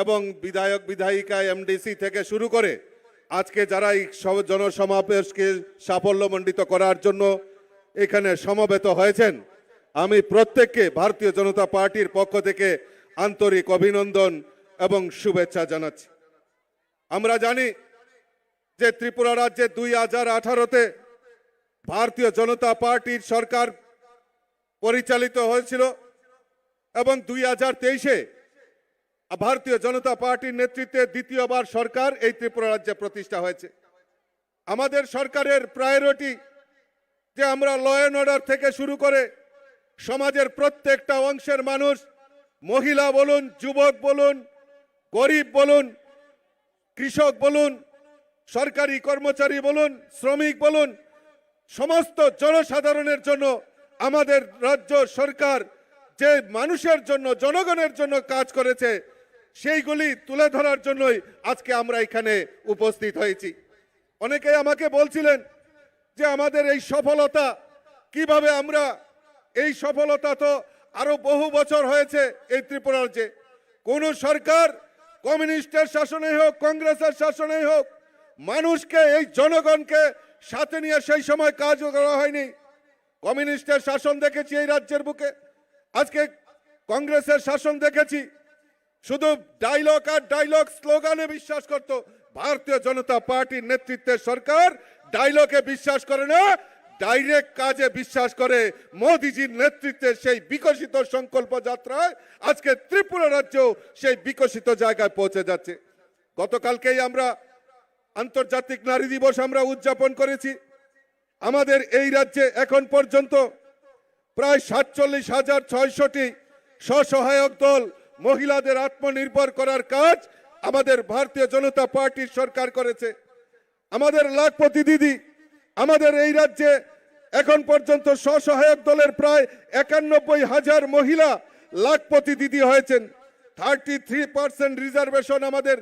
এবং বিধায়ক বিধায়িকা এমডিসি থেকে শুরু করে আজকে যারা এই জনসমাবেশকে সাফল্যমণ্ডিত করার জন্য এখানে সমবেত হয়েছেন, আমি প্রত্যেককে ভারতীয় জনতা পার্টির পক্ষ থেকে আন্তরিক অভিনন্দন এবং শুভেচ্ছা জানাচ্ছি। আমরা জানি যে ত্রিপুরা রাজ্যে 2018-তে ভারতীয় জনতা পার্টির সরকার পরিচালিত হয়েছিল এবং 2023-এ ভারতীয় জনতা পার্টির নেতৃত্বে দ্বিতীয়বার সরকার এই ত্রিপুরা রাজ্যে প্রতিষ্ঠা হয়েছে। আমাদের সরকারের প্রায়োরিটি যে আমরা ল অ্যান্ড অর্ডার থেকে শুরু করে সমাজের প্রত্যেকটা অংশের মানুষ, মহিলা বলুন, যুবক বলুন, গরিব বলুন, কৃষক বলুন, সরকারি কর্মচারী বলুন, শ্রমিক বলুন, সমস্ত জনসাধারণের জন্য আমাদের রাজ্য সরকার যে মানুষের জন্য, জনগণের জন্য কাজ করেছে সেইগুলি তুলে ধরার জন্যই আজকে আমরা এখানে উপস্থিত হয়েছি। অনেকেই আমাকে বলছিলেন যে আমাদের এই সফলতা কিভাবে আমরা, এই সফলতা তো আরো বহু বছর হয়েছে এই ত্রিপুরা রাজ্যে। কোন সরকার কমিউনিস্টের শাসনে হোক, কংগ্রেসের শাসনে হোক, মানুষকে, এই জনগণকে সাথে নিয়ে সেই সময় কাজ করা হয়নি। কমিউনিস্টের শাসন দেখেছি এই রাজ্যের বুকে, আজকে কংগ্রেসের শাসন দেখেছি। শুধু ডায়লগ আর ডায়লগ, স্লোগানে বিশ্বাস করত। ভারতীয় জনতা পার্টির নেতৃত্বের সরকার ডায়লগে বিশ্বাস করে না, ডাইরেক্ট কাজে বিশ্বাস করে। মোদিজির নেতৃত্বে সেই বিকশিত সংকল্প যাত্রায় আজকে ত্রিপুরা রাজ্য সেই বিকশিত জায়গায় পৌঁছে যাচ্ছে। গতকালকেই আমরা আন্তর্জাতিক নারী দিবস আমরা উদযাপন করেছি। আমাদের এই রাজ্যে এখন পর্যন্ত প্রায় 47,600টি স্বসহায়ক দল মহিলাদের আত্মনির্ভর করার কাজ আমাদের ভারতীয় জনতা পার্টির সরকার করেছে। আমাদের লাখপতি দিদি, আমাদের এই রাজ্যে এখন পর্যন্ত স্বসহায়ক দলের প্রায় 91,000 মহিলা লাখপতি দিদি হয়েছেন। 33% রিজার্ভেশন আমাদের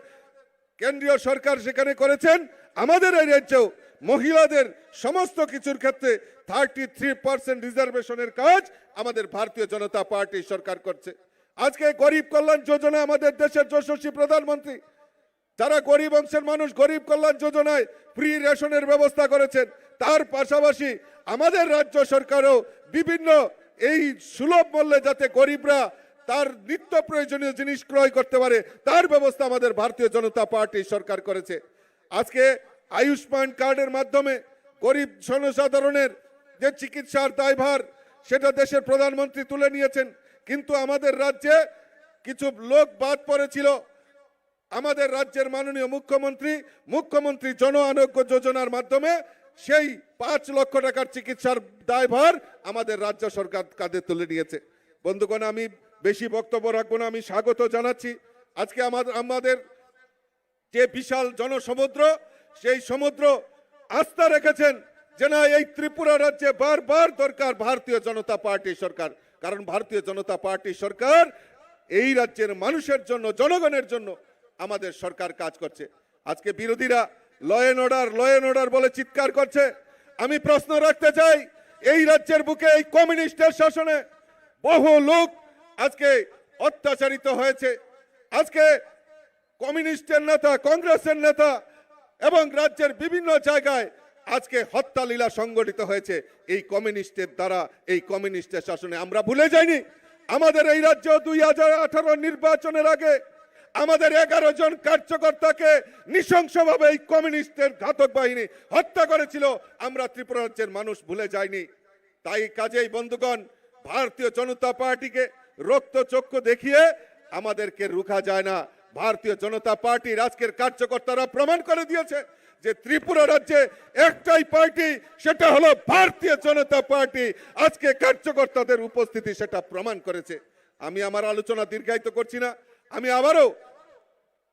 কেন্দ্রীয় সরকার সেখানে করেছেন। আমাদের এই রাজ্যেও মহিলাদের সমস্ত কিছুর ক্ষেত্রে 33% রিজার্ভেশনের কাজ আমাদের ভারতীয় জনতা পার্টি সরকার করছে। আজকে গরিব কল্যাণ যোজনা আমাদের দেশের যশস্বী প্রধানমন্ত্রী, যারা গরিব অংশের মানুষ, গরিব কল্যাণ যোজনায় ফ্রি রেশনের ব্যবস্থা করেছেন। তার পাশাপাশি আমাদের রাজ্য সরকারও বিভিন্ন এই সুলভ মূল্যে যাতে গরিবরা তার নিত্য প্রয়োজনীয় জিনিস ক্রয় করতে পারে তার ব্যবস্থা আমাদের ভারতীয় জনতা পার্টি সরকার করেছে। আজকে আয়ুষ্মান কার্ডের মাধ্যমে গরিব জনসাধারণের যে চিকিৎসার দায়ভার সেটা দেশের প্রধানমন্ত্রী তুলে নিয়েছেন, কিন্তু আমাদের রাজ্যে কিছু লোক বাদ পড়েছিল। আমাদের রাজ্যের মাননীয় মুখ্যমন্ত্রী জন আরোগ্য যোজনার মাধ্যমে সেই 5 লক্ষ টাকার চিকিৎসার দায়ভার আমাদের রাজ্য সরকার কাঁধে তুলে নিয়েছে। বন্ধুগণ, আমি বেশি বক্তব্য রাখবো না, আমি স্বাগত জানাচ্ছি। আজকে আমাদের যে বিশাল জনসমুদ্র, সেই সমুদ্র আস্থা রেখেছেন যে না, এই ত্রিপুরা রাজ্যে বারবার দরকার ভারতীয় জনতা পার্টি সরকার, কারণ ভারতীয় জনতা পার্টি সরকার এই রাজ্যের মানুষের জন্য, জনগণের জন্য আমাদের সরকার কাজ করছে। আজকে বিরোধীরা ল অ্যান্ড অর্ডার বলে চিৎকার করছে। আমি প্রশ্ন রাখতে চাই, এই রাজ্যের বুকে এই কমিউনিস্টের শাসনে বহু লোক আজকে অত্যাচারিত হয়েছে। আজকে কমিউনিস্টের নেতা, কংগ্রেসের নেতা এবং রাজ্যের বিভিন্ন জায়গায় আজকে হত্যা লীলা সংগঠিত হয়েছে এই কমিউনিস্টের দ্বারা, এই কমিউনিস্টের শাসনে। আমরা ভুলে যাইনি, আমাদের এই রাজ্য 2018 নির্বাচনের আগে আমাদের 11 জন কার্যকর্তাকে নৃশংসভাবে এই কমিউনিস্টের ঘাতক বাহিনী হত্যা করেছিল। আমরা ত্রিপুরা রাজ্যের মানুষ ভুলে যাইনি। তাই কাজেই বন্ধুগণ, ভারতীয় জনতা পার্টিকে রক্তচক্ষু দেখিয়ে আমাদেরকে রুখা যায় না। ভারতীয় জনতা পার্টির আজকের কার্যকর্তারা প্রমাণ করে দিয়েছে যে ত্রিপুরা রাজ্যে একটাই পার্টি, সেটা হলো ভারতীয় জনতা পার্টি। আজকে কার্যকর্তাদের উপস্থিতি সেটা প্রমাণ করেছে। আমি আমার আলোচনা দীর্ঘায়িত করছি না, আমি আবারও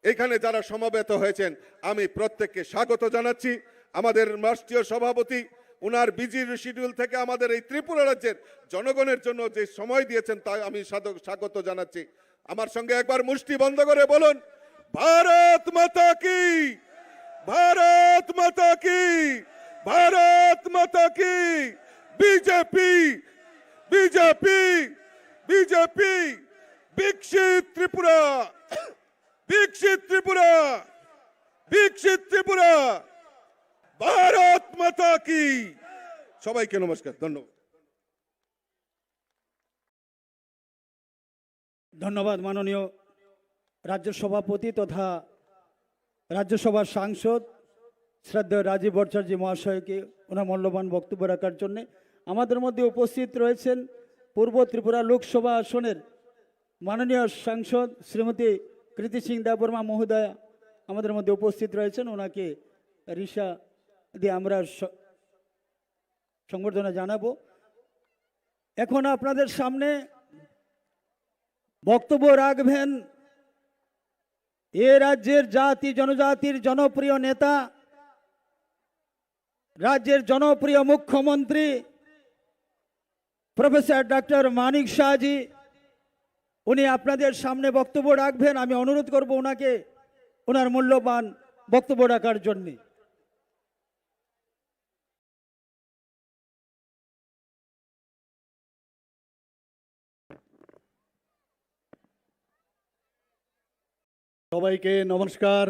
এখানে যারা সমবেত হয়েছেন আমি প্রত্যেককে স্বাগত জানাচ্ছি। আমাদের রাষ্ট্রীয় সভাপতি উনার বিজি শিডিউল থেকে আমাদের এই ত্রিপুরা রাজ্যের জনগণের জন্য যে সময় দিয়েছেন তাই আমি স্বাগত জানাচ্ছি। আমার সঙ্গে একবার মুষ্টি বন্ধ করে বলুন, ভারত মাতা কি, ভারত মাতা কি, ভারত মাতা কি। BJP, BJP, BJP. বিকশিত ত্রিপুরা, বিকশিত ত্রিপুরা, বিকশিত ত্রিপুরা। ভারত মাতা কি। সবাইকে নমস্কার, ধন্যবাদ। ধন্যবাদ মাননীয় রাজ্য সভাপতি তথা রাজ্যসভার সাংসদ শ্রদ্ধেয় রাজীব ভট্টাচার্য মহাশয়কে ওনার মূল্যবান বক্তব্য রাখার জন্য। আমাদের মধ্যে উপস্থিত রয়েছেন পূর্ব ত্রিপুরা লোকসভা আসনের মাননীয় সাংসদ শ্রীমতী কৃতি সিং দেববর্মা মহোদয়া আমাদের মধ্যে উপস্থিত রয়েছেন। ওনাকে রিসা দিয়ে আমরা সংবর্ধনা জানাবো। এখন আপনাদের সামনে বক্তব্য রাখবেন এ রাজ্যের জাতি জনজাতির জনপ্রিয় নেতা, রাজ্যের জনপ্রিয় মুখ্যমন্ত্রী প্রফেসর ডক্টর মানিক শাহজি। উনি আপনাদের সামনে বক্তব্য রাখবেন। আমি অনুরোধ করব ওনাকে ওনার মূল্যবান বক্তব্য রাখার জন্য। সবাইকে নমস্কার।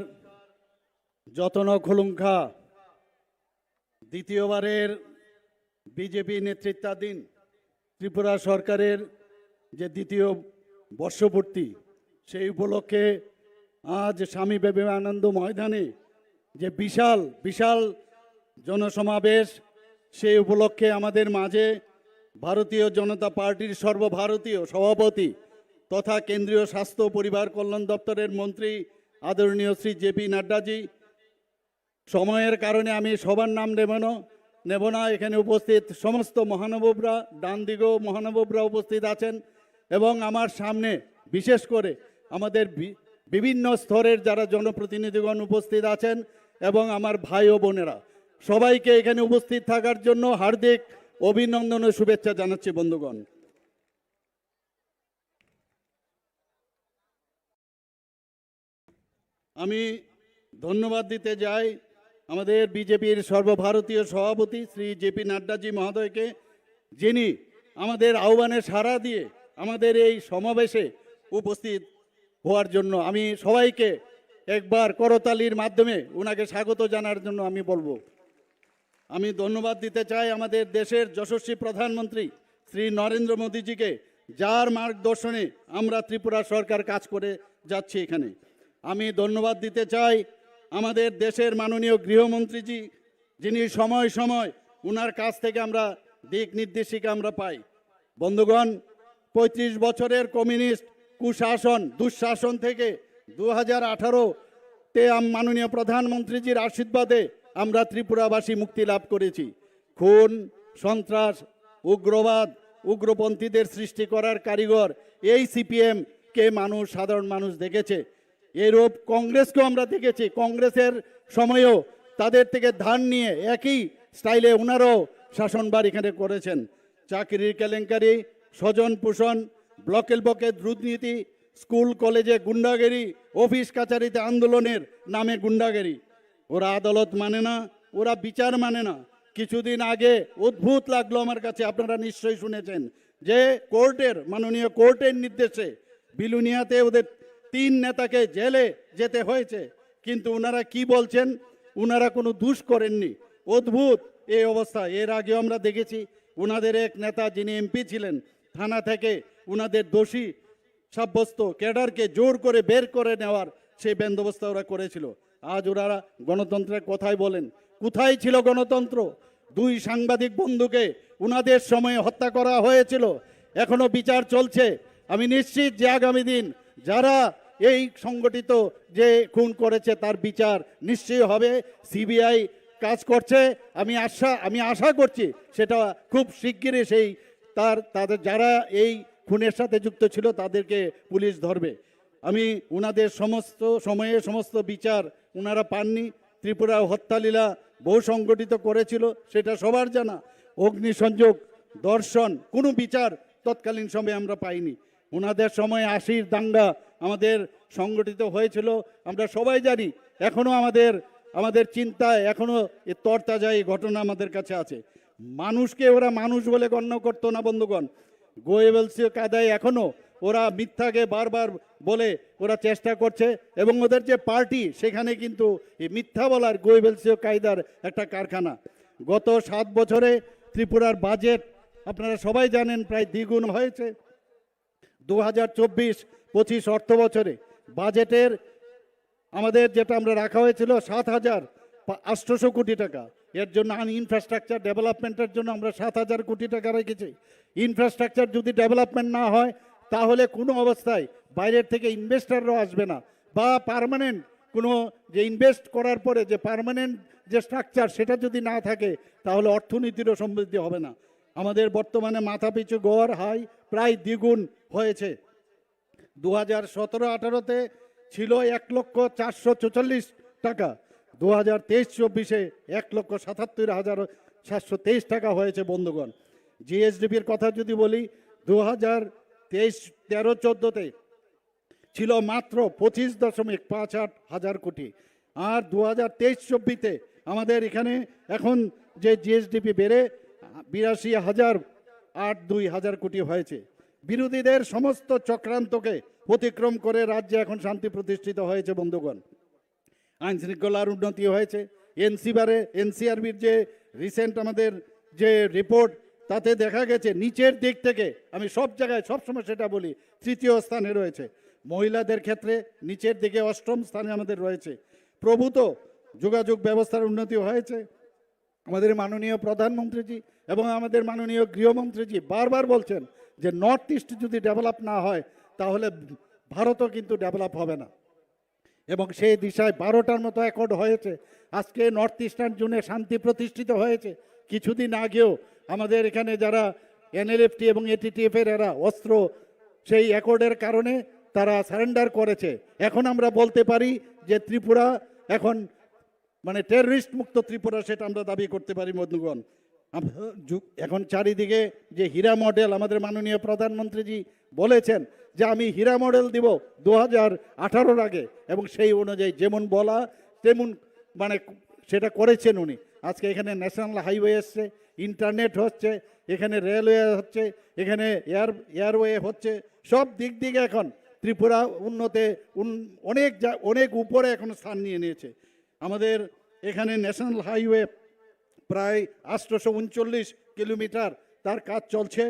যতন খুলুঙ্খা দ্বিতীয়বারের বিজেপি নেতৃত্বাধীন ত্রিপুরা সরকারের যে দ্বিতীয় বর্ষপূর্তি, সেই উপলক্ষে আজ স্বামী বিবেকানন্দ ময়দানে যে বিশাল বিশাল জনসমাবেশ, সেই উপলক্ষে আমাদের মাঝে ভারতীয় জনতা পার্টির সর্বভারতীয় সভাপতি তথা কেন্দ্রীয় স্বাস্থ্য পরিবার কল্যাণ দপ্তরের মন্ত্রী আদরণীয় শ্রী জেপি নাড্ডাজি, সময়ের কারণে আমি সবার নাম নেব না। এখানে উপস্থিত সমস্ত মহানুভবরা, ডান দিকেও মহানুভবরা উপস্থিত আছেন এবং আমার সামনে বিশেষ করে আমাদের বিভিন্ন স্তরের যারা জনপ্রতিনিধিগণ উপস্থিত আছেন এবং আমার ভাই ও বোনেরা, সবাইকে এখানে উপস্থিত থাকার জন্য হার্দিক অভিনন্দন ও শুভেচ্ছা জানাচ্ছি বন্ধুগণ। আমি ধন্যবাদ দিতে যাই আমাদের বিজেপির সর্বভারতীয় সভাপতি শ্রী জেপি নাড্ডাজি মহোদয়কে, যিনি আমাদের আহ্বানে সাড়া দিয়ে আমাদের এই সমাবেশে উপস্থিত হওয়ার জন্য আমি সবাইকে একবার করতালির মাধ্যমে ওনাকে স্বাগত জানার জন্য আমি বলবো। আমি ধন্যবাদ দিতে চাই আমাদের দেশের যশস্বী প্রধানমন্ত্রী শ্রী নরেন্দ্র মোদীজিকে, যার মার্গদর্শনে আমরা ত্রিপুরা সরকার কাজ করে যাচ্ছি এখানে। আমি ধন্যবাদ দিতে চাই আমাদের দেশের মাননীয় গৃহমন্ত্রীজি, যিনি সময় সময় ওনার কাছ থেকে আমরা দিক নির্দেশিকা আমরা পাই। বন্ধুগণ, ৩৫ বছরের কমিউনিস্ট কুশাসন দুঃশাসন থেকে 2018-তে মাননীয় প্রধানমন্ত্রীজির আশীর্বাদে আমরা ত্রিপুরাবাসী মুক্তি লাভ করেছি। খুন, সন্ত্রাস, উগ্রবাদ, উগ্রপন্থীদের সৃষ্টি করার কারিগর এই সিপিএম কে সাধারণ মানুষ দেখেছে। এরূপ কংগ্রেসকেও আমরা দেখেছি। কংগ্রেসের সময়ও তাদের থেকে ধার নিয়ে একই স্টাইলে ওনারাও শাসনভার এখানে করেছেন। চাকরির কেলেঙ্কারি, স্বজন পোষণ, ব্লকের বকে দুর্নীতি, স্কুল কলেজে গুন্ডাগিরি, অফিস কাছারিতে আন্দোলনের নামে গুন্ডাগিরি। ওরা আদালত মানে না, ওরা বিচার মানে না। কিছুদিন আগে অদ্ভুত লাগলো আমার কাছে, আপনারা নিশ্চয়ই শুনেছেন যে মাননীয় কোর্টের নির্দেশে বিলুনিয়াতে ওদের 3 নেতাকে জেলে যেতে হয়েছে। কিন্তু ওনারা কি বলছেন, ওনারা কোনো দোষ করেননি। অদ্ভুত এই অবস্থা। এর আগেও আমরা দেখেছি ওনাদের এক নেতা যিনি এমপি ছিলেন, থানা থেকে ওনাদের দোষী সাব্যস্ত ক্যাডারকে জোর করে বের করে নেওয়ার সেই বন্দোবস্ত ওরা করেছিল। আজ ওরা গণতন্ত্রের কথাই বলেন। কোথায় ছিল গণতন্ত্র? 2 সাংবাদিক বন্ধুকে ওনাদের সময়ে হত্যা করা হয়েছিল, এখনো বিচার চলছে। আমি নিশ্চিত যে আগামী দিন যারা এই সংগঠিত যে খুন করেছে তার বিচার নিশ্চয়ই হবে। সিবিআই কাজ করছে, আমি আশা করছি সেটা খুব শিগগিরই তাদের যারা এই খুনের সাথে যুক্ত ছিল তাদেরকে পুলিশ ধরবে। আমি ওনাদের সমস্ত সময়ে সমস্ত বিচার ওনারা পাননি। ত্রিপুরা হত্যালীলা বহু সংগঠিত করেছিল, সেটা সবার জানা। অগ্নিসংযোগ, দর্শন, কোনো বিচার তৎকালীন সময়ে আমরা পাইনি। ওনাদের সময় 80-র দাঙ্গা আমাদের সংগঠিত হয়েছিল, আমরা সবাই জানি। এখনো আমাদের চিন্তায় এখনো এ তরতাজা এই ঘটনা আমাদের কাছে আছে। মানুষকে ওরা মানুষ বলে গণ্য করতো না বন্ধুগণ। গোয়েবলসীয় কায়দায় এখনো ওরা মিথ্যাকে বারবার বলে ওরা চেষ্টা করছে, এবং ওদের যে পার্টি সেখানে কিন্তু এই মিথ্যা বলার গোয়েবলসীয় কায়দার একটা কারখানা। গত 7 বছরে ত্রিপুরার বাজেট আপনারা সবাই জানেন প্রায় দ্বিগুণ হয়েছে। 2024-25 অর্থ বছরে বাজেটের আমাদের যেটা আমরা রাখা হয়েছিল 7,800 কোটি টাকা, এর জন্য ইনফ্রাস্ট্রাকচার ডেভেলপমেন্টের জন্য আমরা 7,000 কোটি টাকা রেখেছি। ইনফ্রাস্ট্রাকচার যদি ডেভেলপমেন্ট না হয় তাহলে কোনো অবস্থায় বাইরের থেকে ইনভেস্টাররাও আসবে না, বা পার্মানেন্ট কোনো যে ইনভেস্ট করার পরে যে পার্মানেন্ট যে স্ট্রাকচার সেটা যদি না থাকে তাহলে অর্থনীতিরও সমৃদ্ধি হবে না। আমাদের বর্তমানে মাথাপিছু গড় হাই প্রায় দ্বিগুণ হয়েছে। 2017-18-তে ছিল 1,444 টাকা, 2023-24-এ 1,77,723 টাকা হয়েছে বন্ধুগণ। জিএসডিপির কথা যদি বলি 2023-13-14-তে ছিল মাত্র 25.58 হাজার কোটি, আর 2023-24-তে আমাদের এখানে এখন যে জিএসডিপি বেড়ে 82,082 কোটি হয়েছে। বিরোধীদের সমস্ত চক্রান্তকে অতিক্রম করে রাজ্যে এখন শান্তি প্রতিষ্ঠিত হয়েছে বন্ধুগণ। আইন শৃঙ্খলার উন্নতি হয়েছে। এনসিআরবির যে রিসেন্ট আমাদের যে রিপোর্ট তাতে দেখা গেছে নিচের দিক থেকে, আমি সব জায়গায় সবসময় সেটা বলি, 3য় স্থানে রয়েছে। মহিলাদের ক্ষেত্রে নিচের দিকে 8ম স্থানে আমাদের রয়েছে। প্রভূত যোগাযোগ ব্যবস্থার উন্নতি হয়েছে। আমাদের মাননীয় প্রধানমন্ত্রীজি এবং আমাদের মাননীয় গৃহমন্ত্রীজি বারবার বলছেন যে নর্থ ইস্ট যদি ডেভেলপ না হয় তাহলে ভারতও কিন্তু ডেভেলপ হবে না, এবং সেই দিশায় 12টার মতো অ্যাকর্ড হয়েছে। আজকে নর্থ ইস্টার্ন জোনে শান্তি প্রতিষ্ঠিত হয়েছে। কিছুদিন আগেও আমাদের এখানে যারা এনএলএফটি এবং এটিটিএফের এরা অস্ত্র সেই অ্যাকর্ডের কারণে তারা সারেন্ডার করেছে। এখন আমরা বলতে পারি যে ত্রিপুরা এখন মানে টেররিস্ট মুক্ত ত্রিপুরা, সেটা আমরা দাবি করতে পারি বন্ধুগণ। এখন চারিদিকে যে হীরা মডেল আমাদের মাননীয় প্রধানমন্ত্রীজি বলেছেন যে আমি হীরা মডেল দিব 2018-র আগে, এবং সেই অনুযায়ী যেমন বলা তেমন মানে সেটা করেছেন উনি। আজকে এখানে ন্যাশনাল হাইওয়ে এসছে, ইন্টারনেট হচ্ছে, এখানে রেলওয়ে হচ্ছে, এখানে এয়ারওয়ে হচ্ছে, সব দিক দিকে এখন ত্রিপুরা অনেক উপরে এখন স্থান নিয়ে নিয়েছে। আমাদের এখানে ন্যাশনাল হাইওয়ে প্রায় 839 কিলোমিটার তার কাজ চলছে।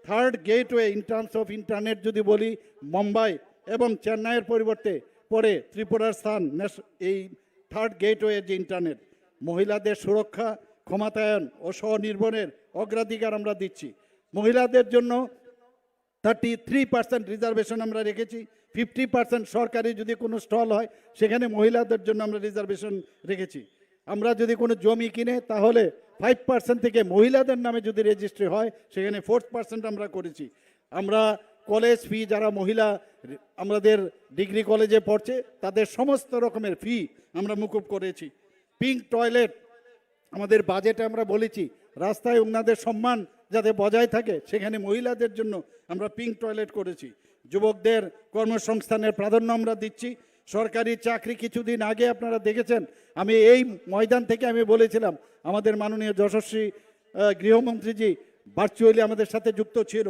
3rd gateway in terms of internet যদি বলি, মুম্বাই এবং চেন্নাইয়ের পরিবর্তে পরে ত্রিপুরার স্থান এই 3rd গেটওয়ে যে ইন্টারনেট। মহিলাদের সুরক্ষা, ক্ষমতায়ন ও স্বনির্ভরের অগ্রাধিকার আমরা দিচ্ছি। মহিলাদের জন্য 33% রিজার্ভেশন আমরা রেখেছি। 50% সরকারি যদি কোনো স্টল হয় সেখানে মহিলাদের জন্য আমরা রিজার্ভেশন রেখেছি। আমরা যদি কোনো জমি কিনে তাহলে 5% থেকে মহিলাদের নামে যদি রেজিস্ট্রি হয় সেখানে 4% আমরা করেছি। আমরা কলেজ ফি, যারা মহিলা আমাদের ডিগ্রি কলেজে পড়ছে তাদের সমস্ত রকমের ফি আমরা মুকুব করেছি। পিঙ্ক টয়লেট আমাদের বাজেটে আমরা বলেছি, রাস্তায় ওনাদের সম্মান যাতে বজায় থাকে সেখানে মহিলাদের জন্য আমরা পিঙ্ক টয়লেট করেছি। যুবকদের কর্মসংস্থানের প্রাধান্য আমরা দিচ্ছি। সরকারি চাকরি কিছুদিন আগে আপনারা দেখেছেন, আমি এই ময়দান থেকে আমি বলেছিলাম, আমাদের মাননীয় যশস্বী গৃহমন্ত্রীজি ভার্চুয়ালি আমাদের সাথে যুক্ত ছিল।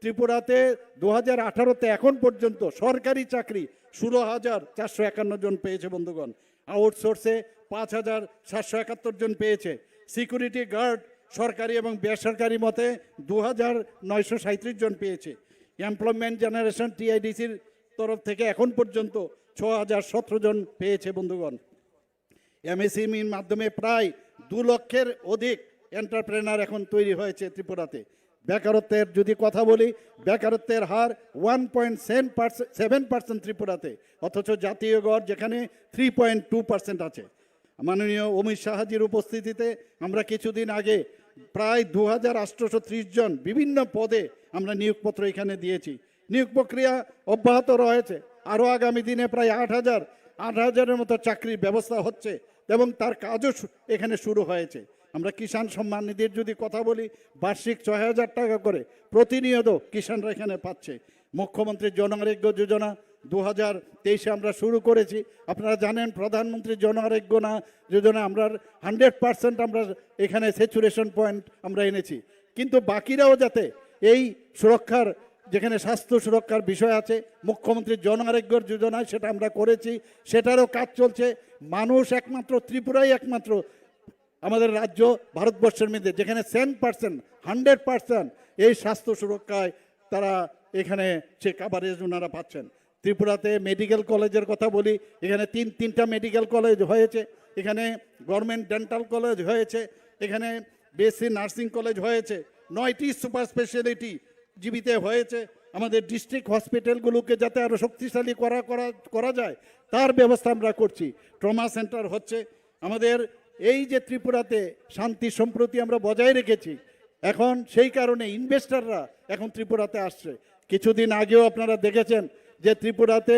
ত্রিপুরাতে 2018-তে এখন পর্যন্ত সরকারি চাকরি 16,451 জন পেয়েছে বন্ধুগণ। আউটসোর্সে 5,771 জন পেয়েছে। সিকিউরিটি গার্ড সরকারি এবং বেসরকারি মতে 2,937 জন পেয়েছে। এমপ্লয়মেন্ট জেনারেশন টিআইডিসির তরফ থেকে এখন পর্যন্ত 6,017 জন পেয়েছে বন্ধুগণ। এমএসএমইর মাধ্যমে প্রায় 2 লক্ষের অধিক এন্টারপ্রেনার এখন তৈরি হয়েছে ত্রিপুরাতে। বেকারত্বের যদি কথা বলি, বেকারত্বের হার 1.7% ত্রিপুরাতে, অথচ জাতীয় গড় যেখানে 3.2% আছে। মাননীয় অমিত শাহজির উপস্থিতিতে আমরা কিছুদিন আগে প্রায় 2,830 জন বিভিন্ন পদে আমরা নিয়োগপত্র এখানে দিয়েছি। নিয়োগ প্রক্রিয়া অব্যাহত রয়েছে। আরও আগামী দিনে প্রায় 8,000-এর মতো চাকরির ব্যবস্থা হচ্ছে এবং তার কাজও এখানে শুরু হয়েছে। আমরা কিষাণ সম্মান নিধির যদি কথা বলি, বার্ষিক 6,000 টাকা করে প্রতিনিয়ত কিষাণরা এখানে পাচ্ছে। মুখ্যমন্ত্রীর জন আরোগ্য যোজনা 2023-এ আমরা শুরু করেছি। আপনারা জানেন প্রধানমন্ত্রী জন আরোগ্য যোজনা আমরা 100% আমরা এখানে স্যাচুরেশন পয়েন্ট আমরা এনেছি, কিন্তু বাকিরাও যাতে এই সুরক্ষার, যেখানে স্বাস্থ্য সুরক্ষার বিষয় আছে, মুখ্যমন্ত্রীর জন আরোগ্য যোজনায় সেটা আমরা করেছি, সেটারও কাজ চলছে। মানুষ একমাত্র ত্রিপুরাই একমাত্র আমাদের রাজ্য ভারতবর্ষের মধ্যে যেখানে 100% এই স্বাস্থ্য সুরক্ষায় তারা এখানে সে কাভারেজ ওনারা পাচ্ছেন। ত্রিপুরাতে মেডিকেল কলেজের কথা বলি, এখানে তিনটা মেডিকেল কলেজ হয়েছে, এখানে গভর্নমেন্ট ডেন্টাল কলেজ হয়েছে, এখানে বিএসসি নার্সিং কলেজ হয়েছে, 9টি সুপার স্পেশালিটি জীবিতে হয়েছে। আমাদের ডিস্ট্রিক্ট হসপিটালগুলোকে যাতে আরও শক্তিশালী করা যায় তার ব্যবস্থা আমরা করছি। ট্রমা সেন্টার হচ্ছে আমাদের। এই যে ত্রিপুরাতে শান্তি সম্প্রতি আমরা বজায় রেখেছি, এখন সেই কারণে ইনভেস্টররা এখন ত্রিপুরাতে আসছে। কিছুদিন আগেও আপনারা দেখেছেন যে ত্রিপুরাতে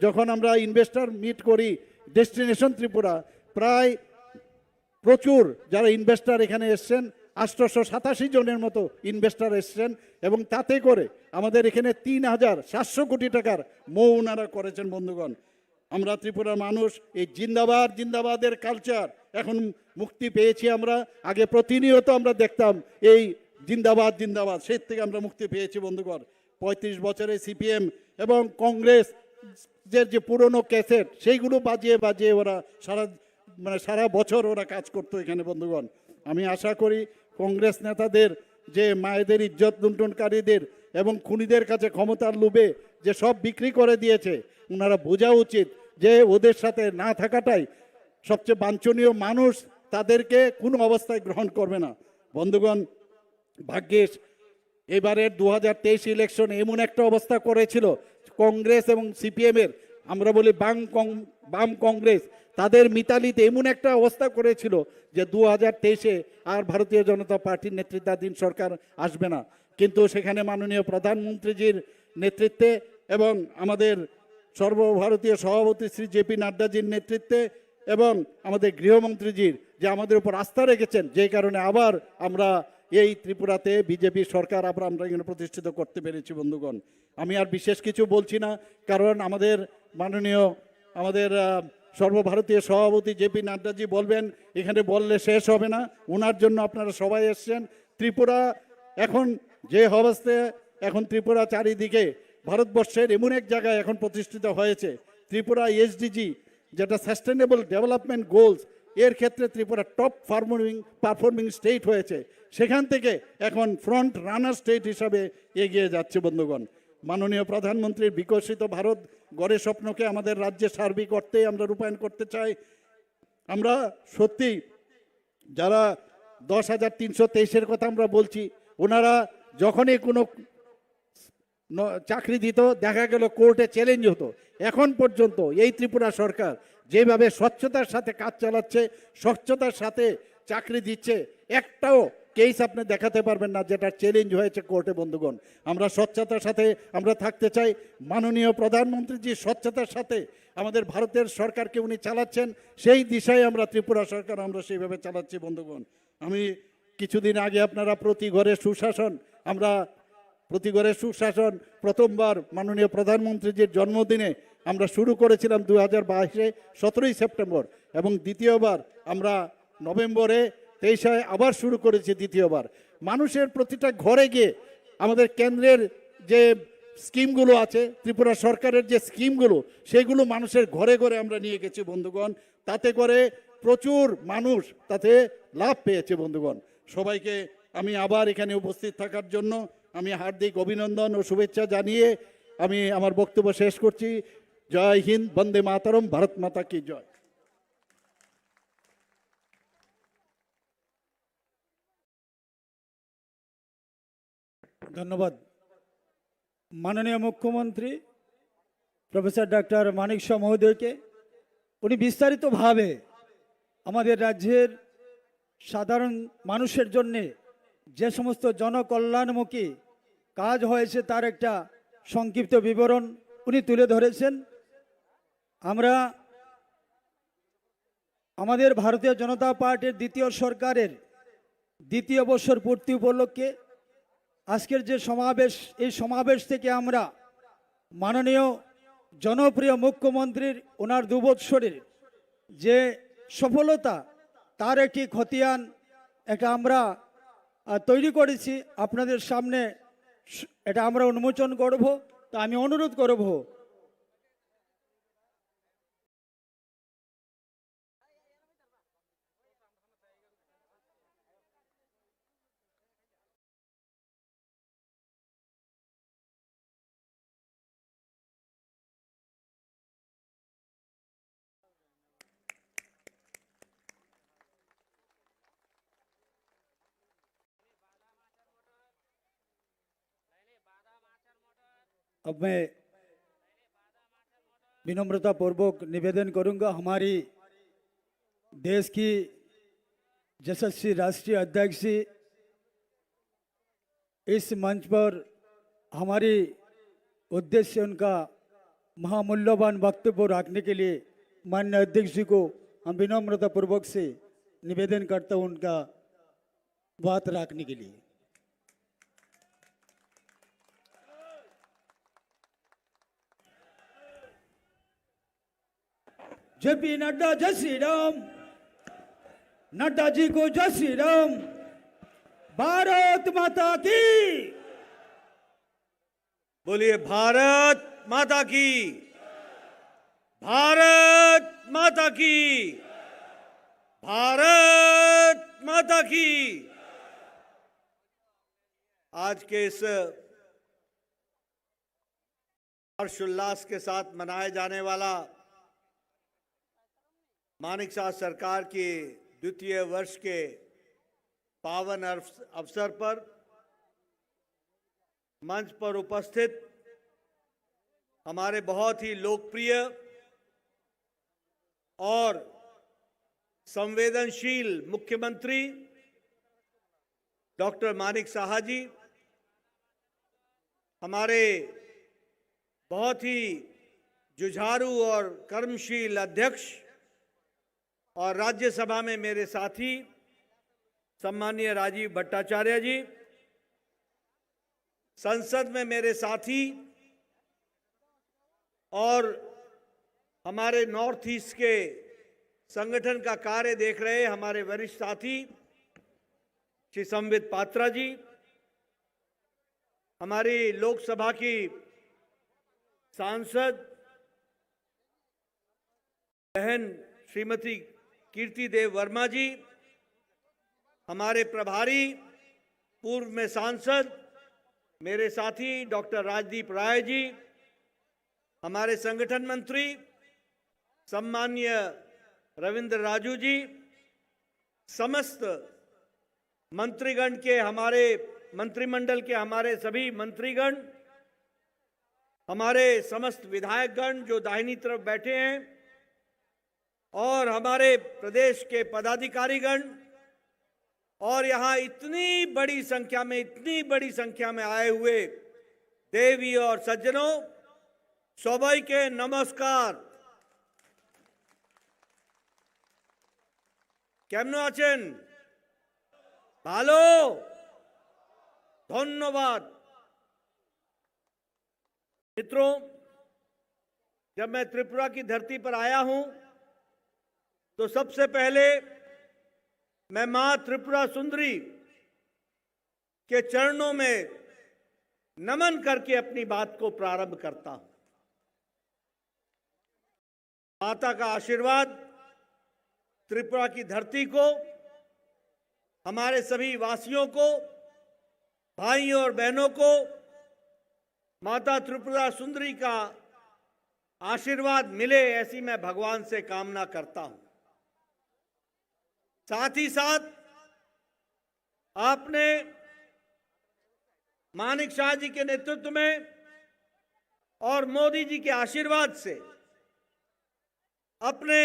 যখন আমরা ইনভেস্টর মিট করি, ডেস্টিনেশন ত্রিপুরা, প্রায় প্রচুর যারা ইনভেস্টর এখানে এসছেন, 887 জনের মতো ইনভেস্টর এসছেন, এবং তাতে করে আমাদের এখানে 3,700 কোটি টাকার মৌ ওনারা করেছেন। বন্ধুগণ, আমরা ত্রিপুরার মানুষ এই জিন্দাবাদ জিন্দাবাদের কালচার এখন মুক্তি পেয়েছি। আমরা আগে প্রতিনিয়ত আমরা দেখতাম এই জিন্দাবাদ জিন্দাবাদ, সেই থেকে আমরা মুক্তি পেয়েছি। বন্ধুগণ, 35 বছরে সিপিএম এবং কংগ্রেস যে পুরনো ক্যাসেট সেইগুলো বাজিয়ে বাজিয়ে ওরা সারা বছর ওরা কাজ করতো এখানে। বন্ধুগণ, আমি আশা করি কংগ্রেস নেতাদের যে মায়েদের ইজ্জত লুণ্ঠনকারীদের এবং খুনিদের কাছে ক্ষমতার লোভে যে সব বিক্রি করে দিয়েছে, ওনারা বোঝা উচিত যে ওদের সাথে না থাকাটাই সবচেয়ে বাঞ্ছনীয়। মানুষ তাদেরকে কোনো অবস্থায় গ্রহণ করবে না। বন্ধুগণ, ভাগ্যিস এবারের 2023 ইলেকশন এমন একটা অবস্থা করেছিল কংগ্রেস এবং সিপিএমের, আমরা বলি বাম কংগ্রেস, তাদের মিতালিতে এমন একটা অবস্থা করেছিল যে 2023-এ আর ভারতীয় জনতা পার্টির নেতৃত্বাধীন সরকার আসবে না। কিন্তু সেখানে মাননীয় প্রধানমন্ত্রীজির নেতৃত্বে এবং আমাদের সর্বভারতীয় সভাপতি শ্রী জেপি নাড্ডাজির নেতৃত্বে এবং আমাদের গৃহমন্ত্রীজির যে আমাদের উপর আস্থা রেখেছেন, যে কারণে আবার আমরা এই ত্রিপুরাতে বিজেপি সরকার আমরা এখানে প্রতিষ্ঠিত করতে পেরেছি। বন্ধুগণ, আমি আর বিশেষ কিছু বলছি না, কারণ আমাদের মাননীয় সর্বভারতীয় সভাপতি জেপি নাড্ডাজি বলবেন, এখানে বললে শেষ হবে না। ওনার জন্য আপনারা সবাই এসছেন। ত্রিপুরা এখন যে অবস্থায়, এখন ত্রিপুরা চারিদিকে ভারতবর্ষের এমন এক জায়গায় এখন প্রতিষ্ঠিত হয়েছে। ত্রিপুরা এসডিজি যেটা সাস্টেনেবল ডেভেলপমেন্ট গোলস, এর ক্ষেত্রে ত্রিপুরা টপ পারফর্মিং স্টেট হয়েছে। সেখান থেকে এখন ফ্রন্ট রানার স্টেট হিসাবে এগিয়ে যাচ্ছে। বন্ধুগণ, মাননীয় প্রধানমন্ত্রীর বিকশিত ভারত গড়ে স্বপ্নকে আমাদের রাজ্যে সার্বিক অর্থে আমরা রূপায়ণ করতে চাই। আমরা সত্যি যারা 10,323-এর কথা আমরা বলছি, ওনারা যখনই কোনো চাকরি দিত দেখা গেল কোর্টে চ্যালেঞ্জ হতো। এখন পর্যন্ত এই ত্রিপুরা সরকার যেভাবে স্বচ্ছতার সাথে কাজ চালাচ্ছে, স্বচ্ছতার সাথে চাকরি দিচ্ছে, একটাও কেস আপনি দেখাতে পারবেন না যেটা চ্যালেঞ্জ হয়েছে কোর্টে। বন্ধুগণ, আমরা স্বচ্ছতার সাথে আমরা থাকতে চাই। মাননীয় প্রধানমন্ত্রীজি স্বচ্ছতার সাথে আমাদের ভারতের সরকারকে উনি চালাচ্ছেন, সেই দিশায় আমরা ত্রিপুরা সরকার আমরা সেইভাবে চালাচ্ছি। বন্ধুগণ, আমি কিছুদিন আগে আপনারা প্রতি ঘরে সুশাসন প্রথমবার মাননীয় প্রধানমন্ত্রীজির জন্মদিনে আমরা শুরু করেছিলাম 2022-এ 17ই সেপ্টেম্বর, এবং দ্বিতীয়বার আমরা নভেম্বরে 23-এ আবার শুরু করেছি দ্বিতীয়বার। মানুষের প্রতিটা ঘরে গিয়ে আমাদের কেন্দ্রের যে স্কিমগুলো আছে, ত্রিপুরা সরকারের যে স্কিমগুলো, সেগুলো মানুষের ঘরে ঘরে আমরা নিয়ে গেছি। বন্ধুগণ, তাতে করে প্রচুর মানুষ তাতে লাভ পেয়েছে। বন্ধুগণ, সবাইকে আমি আবার এখানে উপস্থিত থাকার জন্য আমি হার্দিক অভিনন্দন ও শুভেচ্ছা জানিয়ে আমি আমার বক্তব্য শেষ করছি। জয় হিন্দ, বন্দে মাতরম, ভারত মাতা কি জয়। ধন্যবাদ। মাননীয় মুখ্যমন্ত্রী প্রফেসর ডক্টর মানিক শাহ মহোদয়কে, উনি বিস্তারিতভাবে আমাদের রাজ্যের সাধারণ মানুষের জন্যে যে সমস্ত জনকল্যাণমুখী কাজ হয়েছে তার একটা সংক্ষিপ্ত বিবরণ উনি তুলে ধরেছেন। আমরা আমাদের ভারতীয় জনতা পার্টির দ্বিতীয় সরকারের দ্বিতীয় বর্ষর পূর্তি উপলক্ষে আজকের যে সমাবেশ, এই সমাবেশ থেকে আমরা মাননীয় জনপ্রিয় মুখ্যমন্ত্রীর ওনার 2 বৎসরের যে সফলতা তার একটি খতিয়ান এটা আমরা তৈরি করেছি আপনাদের সামনে এটা আমরা উন্মোচন করব। তা আমি অনুরোধ করব अब मैं विनम्रता पूर्वक निवेदन करूंगा हमारी देश की यशस्वी राष्ट्रीय अध्यक्ष इस मंच पर हमारी उद्देश्य उनका महामूल्यवान वक्तव्य रखने के लिए माननीय अध्यक्ष जी को हम विनम्रता पूर्वक से निवेदन करता हूं उनका बात रखने के लिए। जेपी नड्डा जय श्री राम। नड्डा जी को जय श्री राम। भारत माता की बोलिए, भारत माता की, भारत माता की, भारत माता की। आज के इस हर्षोल्लास के साथ मनाए जाने वाला मानिक शाह सरकार के 2य वर्ष के पावन अवसर पर मंच पर उपस्थित हमारे बहुत ही लोकप्रिय और संवेदनशील मुख्यमंत्री डॉक्टर मानिक शाह जी, हमारे बहुत ही जुझारू और कर्मशील अध्यक्ष और राज्यसभा में मेरे साथी सम्माननीय राजीव भट्टाचार्य जी, संसद में मेरे साथी और हमारे नॉर्थ ईस्ट के संगठन का कार्य देख रहे हमारे वरिष्ठ साथी श्री संबित पात्रा जी, हमारी लोकसभा की सांसद बहन श्रीमती कीर्ति देव वर्मा जी, हमारे प्रभारी पूर्व में सांसद मेरे साथी डॉक्टर राजदीप राय जी, हमारे संगठन मंत्री सम्माननीय रविंद्र राजू जी, समस्त मंत्रीगण के हमारे मंत्रिमंडल के हमारे सभी मंत्रीगण, हमारे समस्त विधायकगण जो दाहिनी तरफ बैठे हैं और हमारे प्रदेश के पदाधिकारीगण और यहाँ इतनी बड़ी संख्या में आए हुए देवी और सज्जनों, सबाई के नमस्कार। केमन आছেন? ভালো, धन्यवाद। मित्रों, जब मैं त्रिपुरा की धरती पर आया हूं तो सबसे पहले मैं मां त्रिपुरा सुंदरी के चरणों में नमन करके अपनी बात को प्रारंभ करता हूं। माता का आशीर्वाद त्रिपुरा की धरती को, हमारे सभी वासियों को, भाइयों और बहनों को माता त्रिपुरा सुंदरी का आशीर्वाद मिले, ऐसी मैं भगवान से कामना करता हूं। साथ ही साथ आपने मानिक शाह जी के नेतृत्व में और मोदी जी के आशीर्वाद से अपने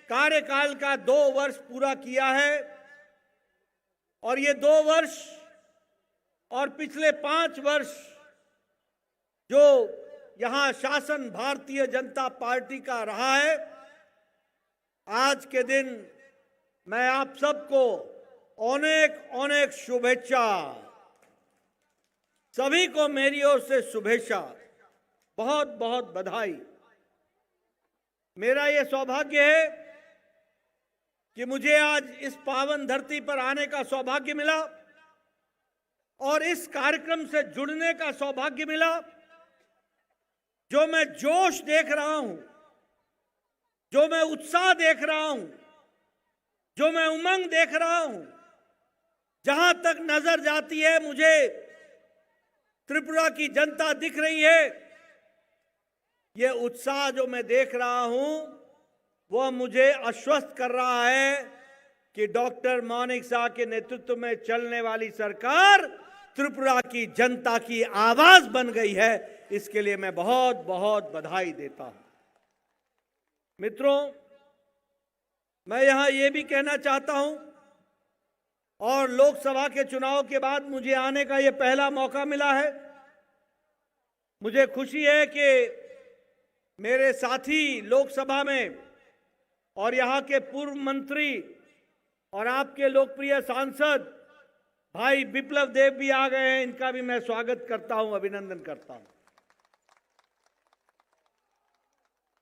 कार्यकाल का 2 वर्ष पूरा किया है और ये 2 वर्ष और पिछले 5 वर्ष जो यहां शासन भारतीय जनता पार्टी का रहा है, आज के दिन मैं आप सबको अनेक अनेक शुभेच्छा, सभी को मेरी ओर से शुभेच्छा बहुत बहुत बधाई। मेरा ये सौभाग्य है कि मुझे आज इस पावन धरती पर आने का सौभाग्य मिला और इस कार्यक्रम से जुड़ने का सौभाग्य मिला। जो मैं जोश देख रहा हूं, जो मैं उत्साह देख रहा हूं, जो मैं उमंग देख रहा हूं, जहां तक नजर जाती है मुझे त्रिपुरा की जनता दिख रही है। ये उत्साह जो मैं देख रहा हूं वह मुझे आश्वस्त कर रहा है कि डॉक्टर मानिक शाह के नेतृत्व में चलने वाली सरकार त्रिपुरा की जनता की आवाज बन गई है। इसके लिए मैं बहुत बहुत बधाई देता हूं। मित्रों, मैं यहां यह भी कहना चाहता हूं, और लोकसभा के चुनाव के बाद मुझे आने का यह पहला मौका मिला है। मुझे खुशी है कि मेरे साथी लोकसभा में और यहां के पूर्व मंत्री और आपके लोकप्रिय सांसद भाई विप्लव देव भी आ गए हैं। इनका भी मैं स्वागत करता हूं, अभिनंदन करता हूं।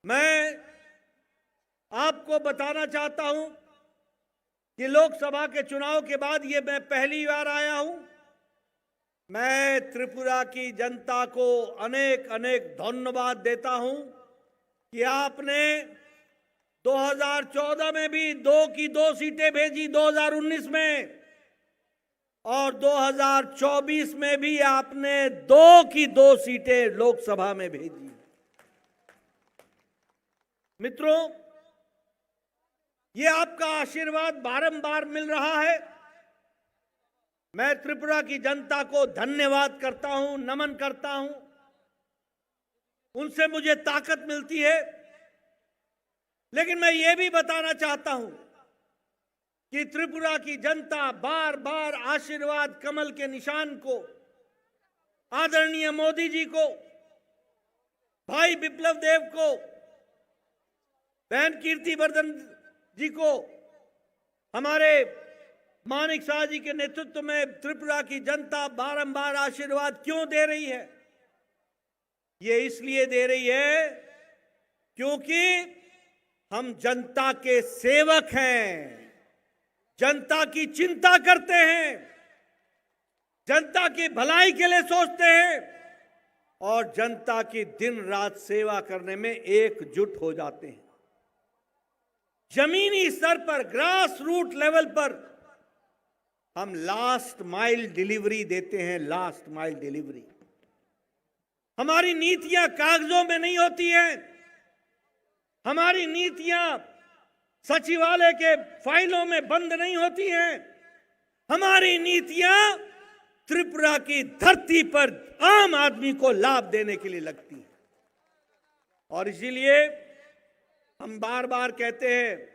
मैं आपको बताना चाहता हूं कि लोकसभा के चुनाव के बाद ये मैं पहली बार आया हूं। मैं त्रिपुरा की जनता को अनेक अनेक धन्यवाद देता हूं कि आपने 2014 में भी 2 की 2 सीटें भेजी, 2019 में, और 2024 में भी आपने 2 की 2 सीटें लोकसभा में भेजी। मित्रों, ये आपका आशीर्वाद बारंबार मिल रहा है। मैं त्रिपुरा की जनता को धन्यवाद करता हूं, नमन करता हूं। उनसे मुझे ताकत मिलती है। लेकिन मैं ये भी बताना चाहता हूं कि त्रिपुरा की जनता बार बार आशीर्वाद कमल के निशान को, आदरणीय मोदी जी को, भाई विप्लव देव को, बहन कीर्तिवर्धन जी को, हमारे मानिक शाह जी के नेतृत्व में त्रिपुरा की जनता बारंबार आशीर्वाद क्यों दे रही है? ये इसलिए दे रही है क्योंकि हम जनता के सेवक हैं, जनता की चिंता करते हैं, जनता की भलाई के लिए सोचते हैं और जनता की दिन रात सेवा करने में एकजुट हो जाते हैं। जमीनी स्तर पर, ग्रास रूट लेवल पर हम लास्ट माइल डिलीवरी देते हैं, लास्ट माइल डिलीवरी। हमारी नीतियां कागजों में नहीं होती हैं, हमारी नीतियां सचिवालय के फाइलों में बंद नहीं होती हैं। हमारी नीतियां त्रिपुरा की धरती पर आम आदमी को लाभ देने के लिए लगती हैं। और इसीलिए हम बार बार कहते हैं,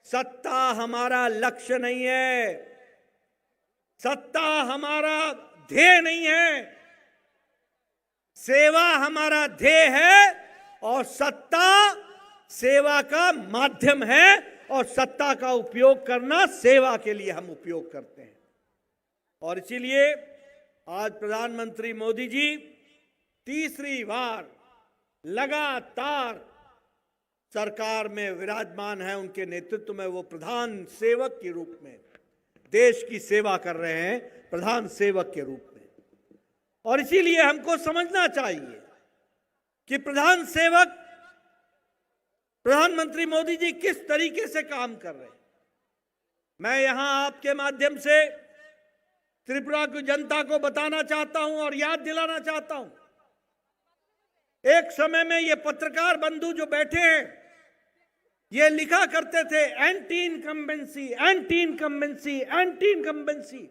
सत्ता हमारा लक्ष्य नहीं है, सत्ता हमारा ध्येय नहीं है, सेवा हमारा ध्येय है और सत्ता सेवा का माध्यम है, और सत्ता का उपयोग करना सेवा के लिए हम उपयोग करते हैं। और इसीलिए आज प्रधानमंत्री मोदी जी तीसरी बार लगातार सरकार में विराजमान है। उनके नेतृत्व में वो प्रधान सेवक के रूप में देश की सेवा कर रहे हैं, प्रधान सेवक के रूप में। और इसीलिए हमको समझना चाहिए कि प्रधान सेवक प्रधानमंत्री मोदी जी किस तरीके से काम कर रहे हैं। मैं यहां आपके माध्यम से त्रिपुरा की जनता को बताना चाहता हूं और याद दिलाना चाहता हूं, एक समय में ये पत्रकार बंधु जो बैठे हैं, ये लिखा करते थे anti incumbency, anti incumbency, anti incumbency,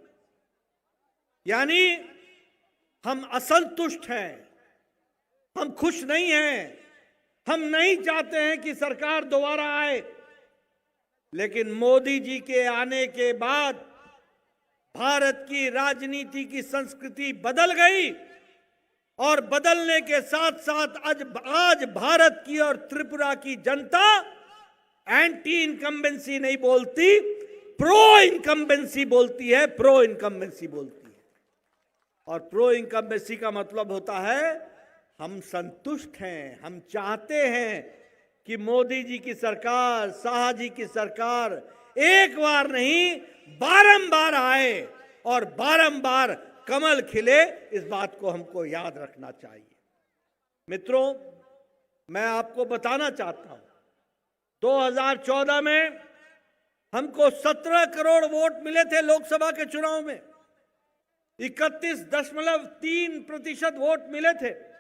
यानी हम असंतुष्ट हैं, हम खुश नहीं हैं, हम नहीं चाहते हैं कि सरकार दोबारा आए। लेकिन मोदी जी के आने के बाद भारत की राजनीति की संस्कृति बदल गई, और बदलने के साथ साथ आज भारत की और त्रिपुरा की जनता एंटी इनकम्बेंसी नहीं बोलती, प्रो इनकम्बेंसी बोलती है, प्रो इनकम्बेंसी बोलती है। और प्रो इनकम्बेंसी का मतलब होता है हम संतुष्ट हैं, हम चाहते हैं कि मोदी जी की सरकार, शाह जी की सरकार एक बार नहीं बारंबार आए और बारंबार कमल खिले। इस बात को हमको याद रखना चाहिए। मित्रों, मैं आपको बताना चाहता हूं, 2014 में हमको 17 करोड़ वोट मिले थे लोकसभा के चुनाव में, 31.3% वोट मिले थे।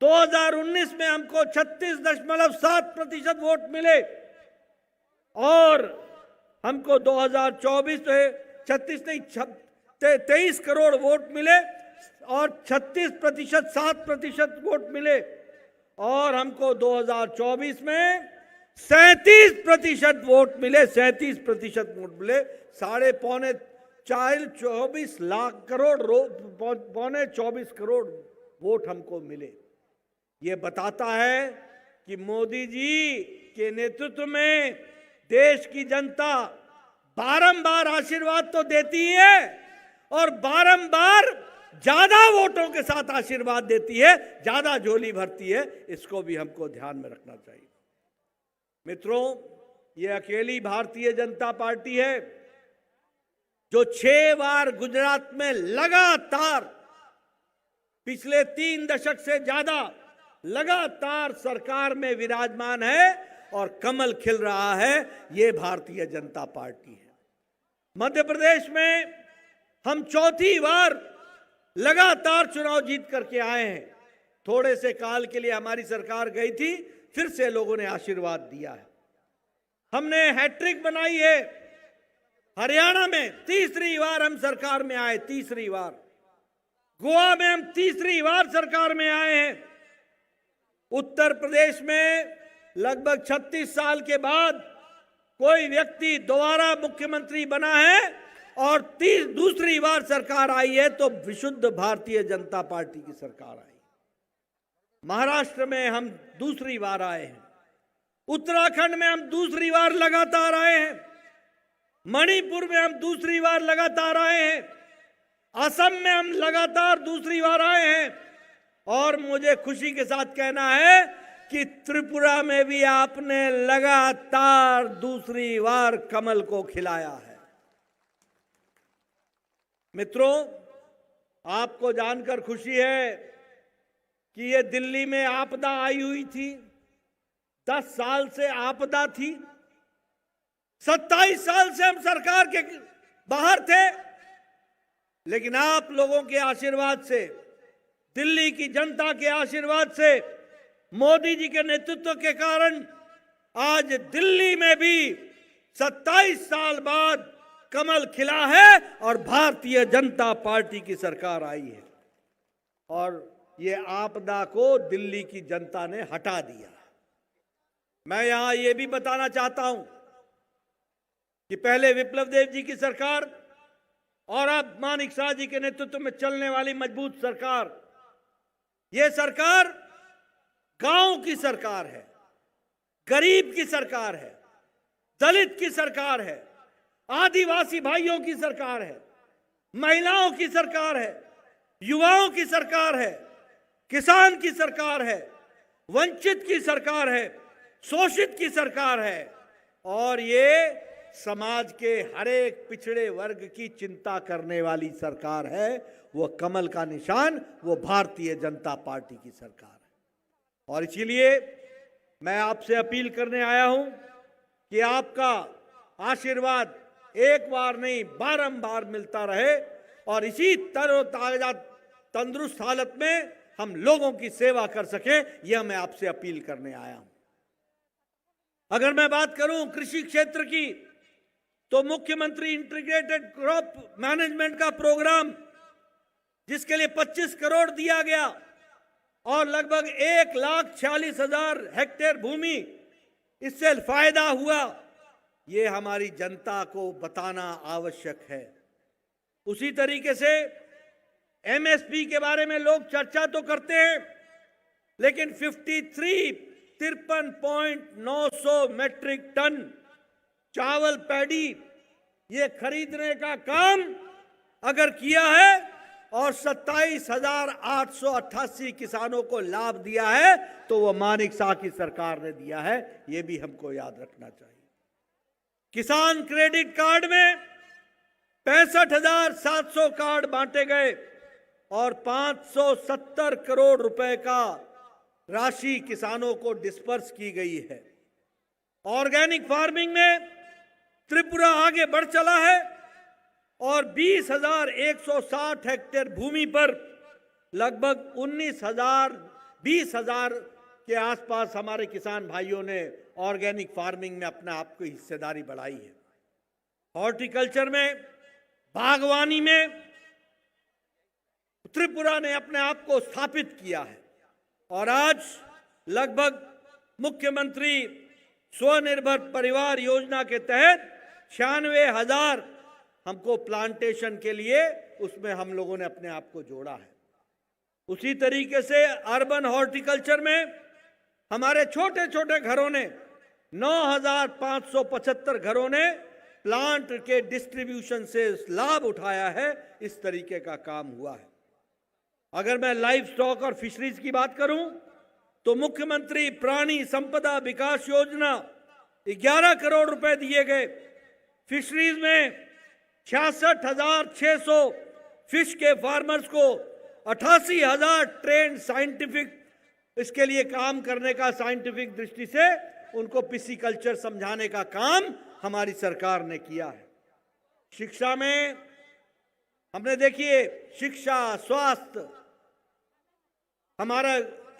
2019 में हमको 36.7% वोट मिले और हमको 2024 में 23 करोड़ वोट मिले और 36%, 7% वोट मिले और हमको 2024 में 37% वोट मिले, 37% वोट मिले। 24.5 लाख करोड़, पौने 24 करोड़ वोट हमको मिले। ये बताता है कि मोदी जी के नेतृत्व में देश की जनता बारंबार आशीर्वाद तो देती है और बारंबार ज्यादा वोटों के साथ आशीर्वाद देती है, ज्यादा झोली भरती है। इसको भी हमको ध्यान में रखना चाहिए। मित्रों, ये अकेली भारतीय जनता पार्टी है जो 6 बार गुजरात में लगातार पिछले 3 दशक से ज्यादा लगातार सरकार में विराजमान है और कमल खिल रहा है। ये भारतीय जनता पार्टी है। मध्य प्रदेश में हम 4थी बार लगातार चुनाव जीत करके आए हैं। थोड़े से काल के लिए हमारी सरकार गई थी, फिर से लोगों ने आशीर्वाद दिया है। हमने हैट्रिक बनाई है। हरियाणा में तीसरी बार हम सरकार में आए, तीसरी बार। गोवा में हम तीसरी बार सरकार में आए हैं। उत्तर प्रदेश में लगभग 36 साल के बाद कोई व्यक्ति दोबारा मुख्यमंत्री बना है और दूसरी बार सरकार आई है तो विशुद्ध भारतीय जनता पार्टी की सरकार आई। महाराष्ट्र में हम दूसरी बार आए हैं। उत्तराखंड में हम दूसरी बार लगातार आए हैं। मणिपुर में हम दूसरी बार लगातार आए हैं। असम में हम लगातार दूसरी बार आए हैं और मुझे खुशी के साथ कहना है कि त्रिपुरा में भी आपने लगातार दूसरी बार कमल को खिलाया है। मित्रों, आपको जानकर खुशी है कि ये दिल्ली में आपदा आई हुई थी। 10 साल से आपदा थी। 27 साल से हम सरकार के बाहर थे, लेकिन आप लोगों के आशीर्वाद से, दिल्ली की जनता के आशीर्वाद से, मोदी जी के नेतृत्व के कारण आज दिल्ली में भी 27 साल बाद कमल खिला है और भारतीय जनता पार्टी की सरकार आई है और ये आपदा को दिल्ली की जनता ने हटा दिया। मैं यहां ये भी बताना चाहता हूं कि पहले विप्लव देव जी की सरकार और अब मानिक शाह जी के नेतृत्व में चलने वाली मजबूत सरकार, ये सरकार गांव की सरकार है, गरीब की सरकार है, दलित की सरकार है, आदिवासी भाइयों की सरकार है, महिलाओं की सरकार है, युवाओं की सरकार है, किसान की सरकार है, वंचित की सरकार है, शोषित की सरकार है और ये समाज के हर एक पिछड़े वर्ग की चिंता करने वाली सरकार है। वो कमल का निशान, वो भारतीय जनता पार्टी की सरकार है। और इसीलिए मैं आपसे अपील करने आया हूं कि आपका आशीर्वाद एक बार नहीं बारंबार मिलता रहे और इसी तरोताजा तंदुरुस्त हालत में हम लोगों की सेवा कर सके, यह मैं आपसे अपील करने आया हूं। अगर मैं बात करूं कृषि क्षेत्र की, तो मुख्यमंत्री इंटीग्रेटेड क्रॉप मैनेजमेंट का प्रोग्राम, जिसके लिए 25 करोड़ दिया गया और लगभग 1,46,000 हेक्टेयर भूमि इससे फायदा हुआ, ये हमारी जनता को बताना आवश्यक है। उसी तरीके से एमएसपी के बारे में लोग चर्चा तो करते हैं, लेकिन 53.900 मैट्रिक टन चावल पैडी ये खरीदने का काम अगर किया है और 27,888 किसानों को लाभ दिया है तो वो मानिक शाह की सरकार ने दिया है, ये भी हमको याद रखना चाहिए। किसान क्रेडिट कार्ड में 65,700 कार्ड बांटे गए और 570 करोड़ रुपए का राशि किसानों को डिस्पर्स की गई है। ऑर्गेनिक फार्मिंग में त्रिपुरा आगे बढ़ चला है और 20,160 हेक्टेयर भूमि पर लगभग 20,000 के आसपास हमारे किसान भाइयों ने ऑर्गेनिक फार्मिंग में अपने आप की हिस्सेदारी बढ़ाई है। हॉर्टिकल्चर में, बागवानी में त्रिपुरा ने अपने आप को स्थापित किया है और आज लगभग मुख्यमंत्री स्वनिर्भर परिवार योजना के तहत 96,000 हमको प्लांटेशन के लिए उसमें हम लोगों ने अपने आप को जोड़ा है। उसी तरीके से अर्बन हॉर्टिकल्चर में हमारे छोटे छोटे घरों ने 9,575 घरों ने प्लांट के डिस्ट्रीब्यूशन से लाभ उठाया है। इस तरीके का काम हुआ है। अगर मैं लाइव स्टॉक और फिशरीज की बात करूं तो मुख्यमंत्री प्राणी संपदा विकास योजना 11 करोड़ रुपए दिए गए। फिशरीज में 66,600 फिश के फार्मर्स को 88,000 ट्रेंड साइंटिफिक इसके लिए काम करने का, साइंटिफिक दृष्टि से उनको पिसीकल्चर समझाने का काम हमारी सरकार ने किया है। शिक्षा में हमने देखिए शिक्षा, स्वास्थ्य, हमारा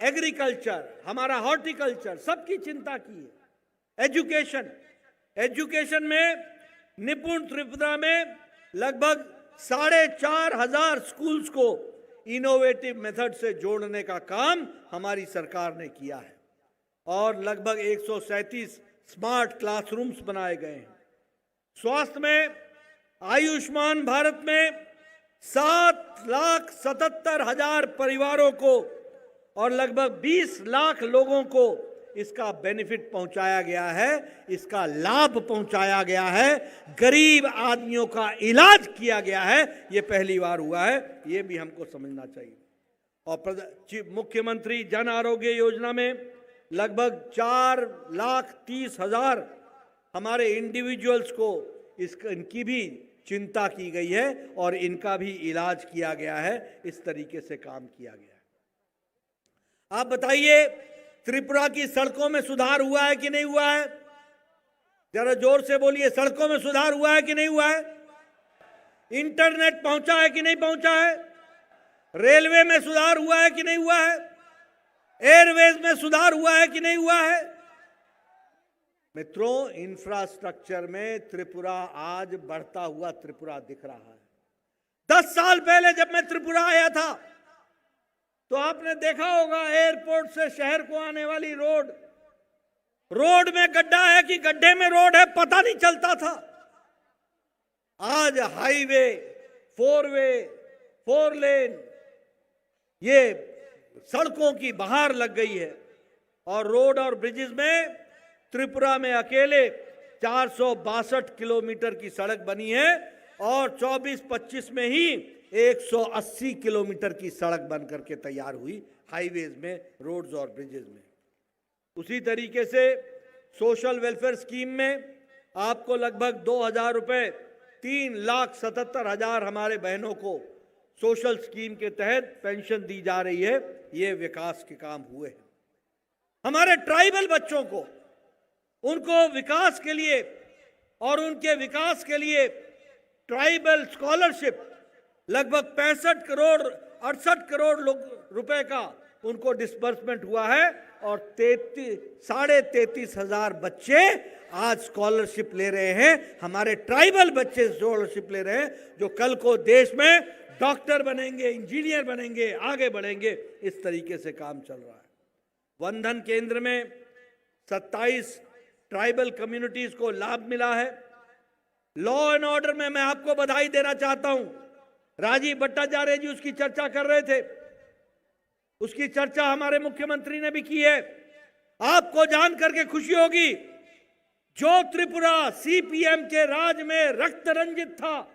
एग्रीकल्चर, हमारा हॉर्टिकल्चर, सबकी चिंता की है। एजुकेशन में निपुण त्रिपुरा में लगभग 4,500 स्कूल्स को इनोवेटिव मेथड से जोड़ने का काम हमारी सरकार ने किया है और लगभग 137 स्मार्ट क्लासरूम्स बनाए गए हैं। स्वास्थ्य में आयुष्मान भारत में 7,77,000 परिवारों को और लगभग 20 लाख लोगों को इसका बेनिफिट पहुंचाया गया है, इसका लाभ पहुंचाया गया है। गरीब आदमियों का इलाज किया गया है, ये पहली बार हुआ है, ये भी हमको समझना चाहिए। और मुख्यमंत्री जन आरोग्य योजना में लगभग 4,30,000 हमारे इंडिविजुअल्स को इनकी भी चिंता की गई है और इनका भी इलाज किया गया है। इस तरीके से काम किया गया है। आप बताइए त्रिपुरा की सड़कों में सुधार हुआ है कि नहीं हुआ है? जरा जोर से बोलिए, सड़कों में सुधार हुआ है कि नहीं हुआ है? इंटरनेट पहुंचा है कि नहीं पहुंचा है? रेलवे में सुधार हुआ है कि नहीं हुआ है? एयरवेज में सुधार हुआ है कि नहीं हुआ है? मित्रों, इंफ्रास्ट्रक्चर में त्रिपुरा आज बढ़ता हुआ त्रिपुरा दिख रहा है। 10 साल पहले जब मैं त्रिपुरा आया था तो आपने देखा होगा एयरपोर्ट से शहर को आने वाली रोड में गड्ढा है कि गड्ढे में रोड है पता नहीं चलता था। आज हाईवे, 4 लेन, ये सड़कों की बहार लग गई है और रोड और ब्रिजेस में त्रिपुरा में अकेले 462 किलोमीटर की सड़क बनी है और 24-25 में ही 180 किलोमीटर की सड़क बन करके तैयार हुई हाईवेज में, रोड्स और ब्रिजेस में। उसी तरीके से सोशल वेलफेयर स्कीम में आपको लगभग 2,000 रुपए, 3,77,000 हमारे बहनों को सोशल स्कीम के तहत पेंशन दी जा रही है। ये विकास के काम हुए हैं। हमारे ट्राइबल बच्चों को, उनको विकास के लिए और उनके विकास के लिए ट्राइबल स्कॉलरशिप लगभग 68 करोड़ रुपए का उनको डिस्बर्समेंट हुआ है और 33,500 बच्चे आज स्कॉलरशिप ले रहे हैं। हमारे ट्राइबल बच्चे स्कॉलरशिप ले रहे हैं जो कल को देश में डॉक्टर बनेंगे, इंजीनियर बनेंगे, आगे बढ़ेंगे। इस तरीके से काम चल रहा है। वंदन केंद्र में 27 ट्राइबल कम्युनिटीज को लाभ मिला है। लॉ एंड ऑर्डर में मैं आपको बधाई देना चाहता हूं। राजीव भट्टाचार्य जी उसकी चर्चा कर रहे थे, उसकी चर्चा हमारे मुख्यमंत्री ने भी की है। आपको जान करके खुशी होगी, जो त्रिपुरा सीपीएम के राज में रक्त रंजित था,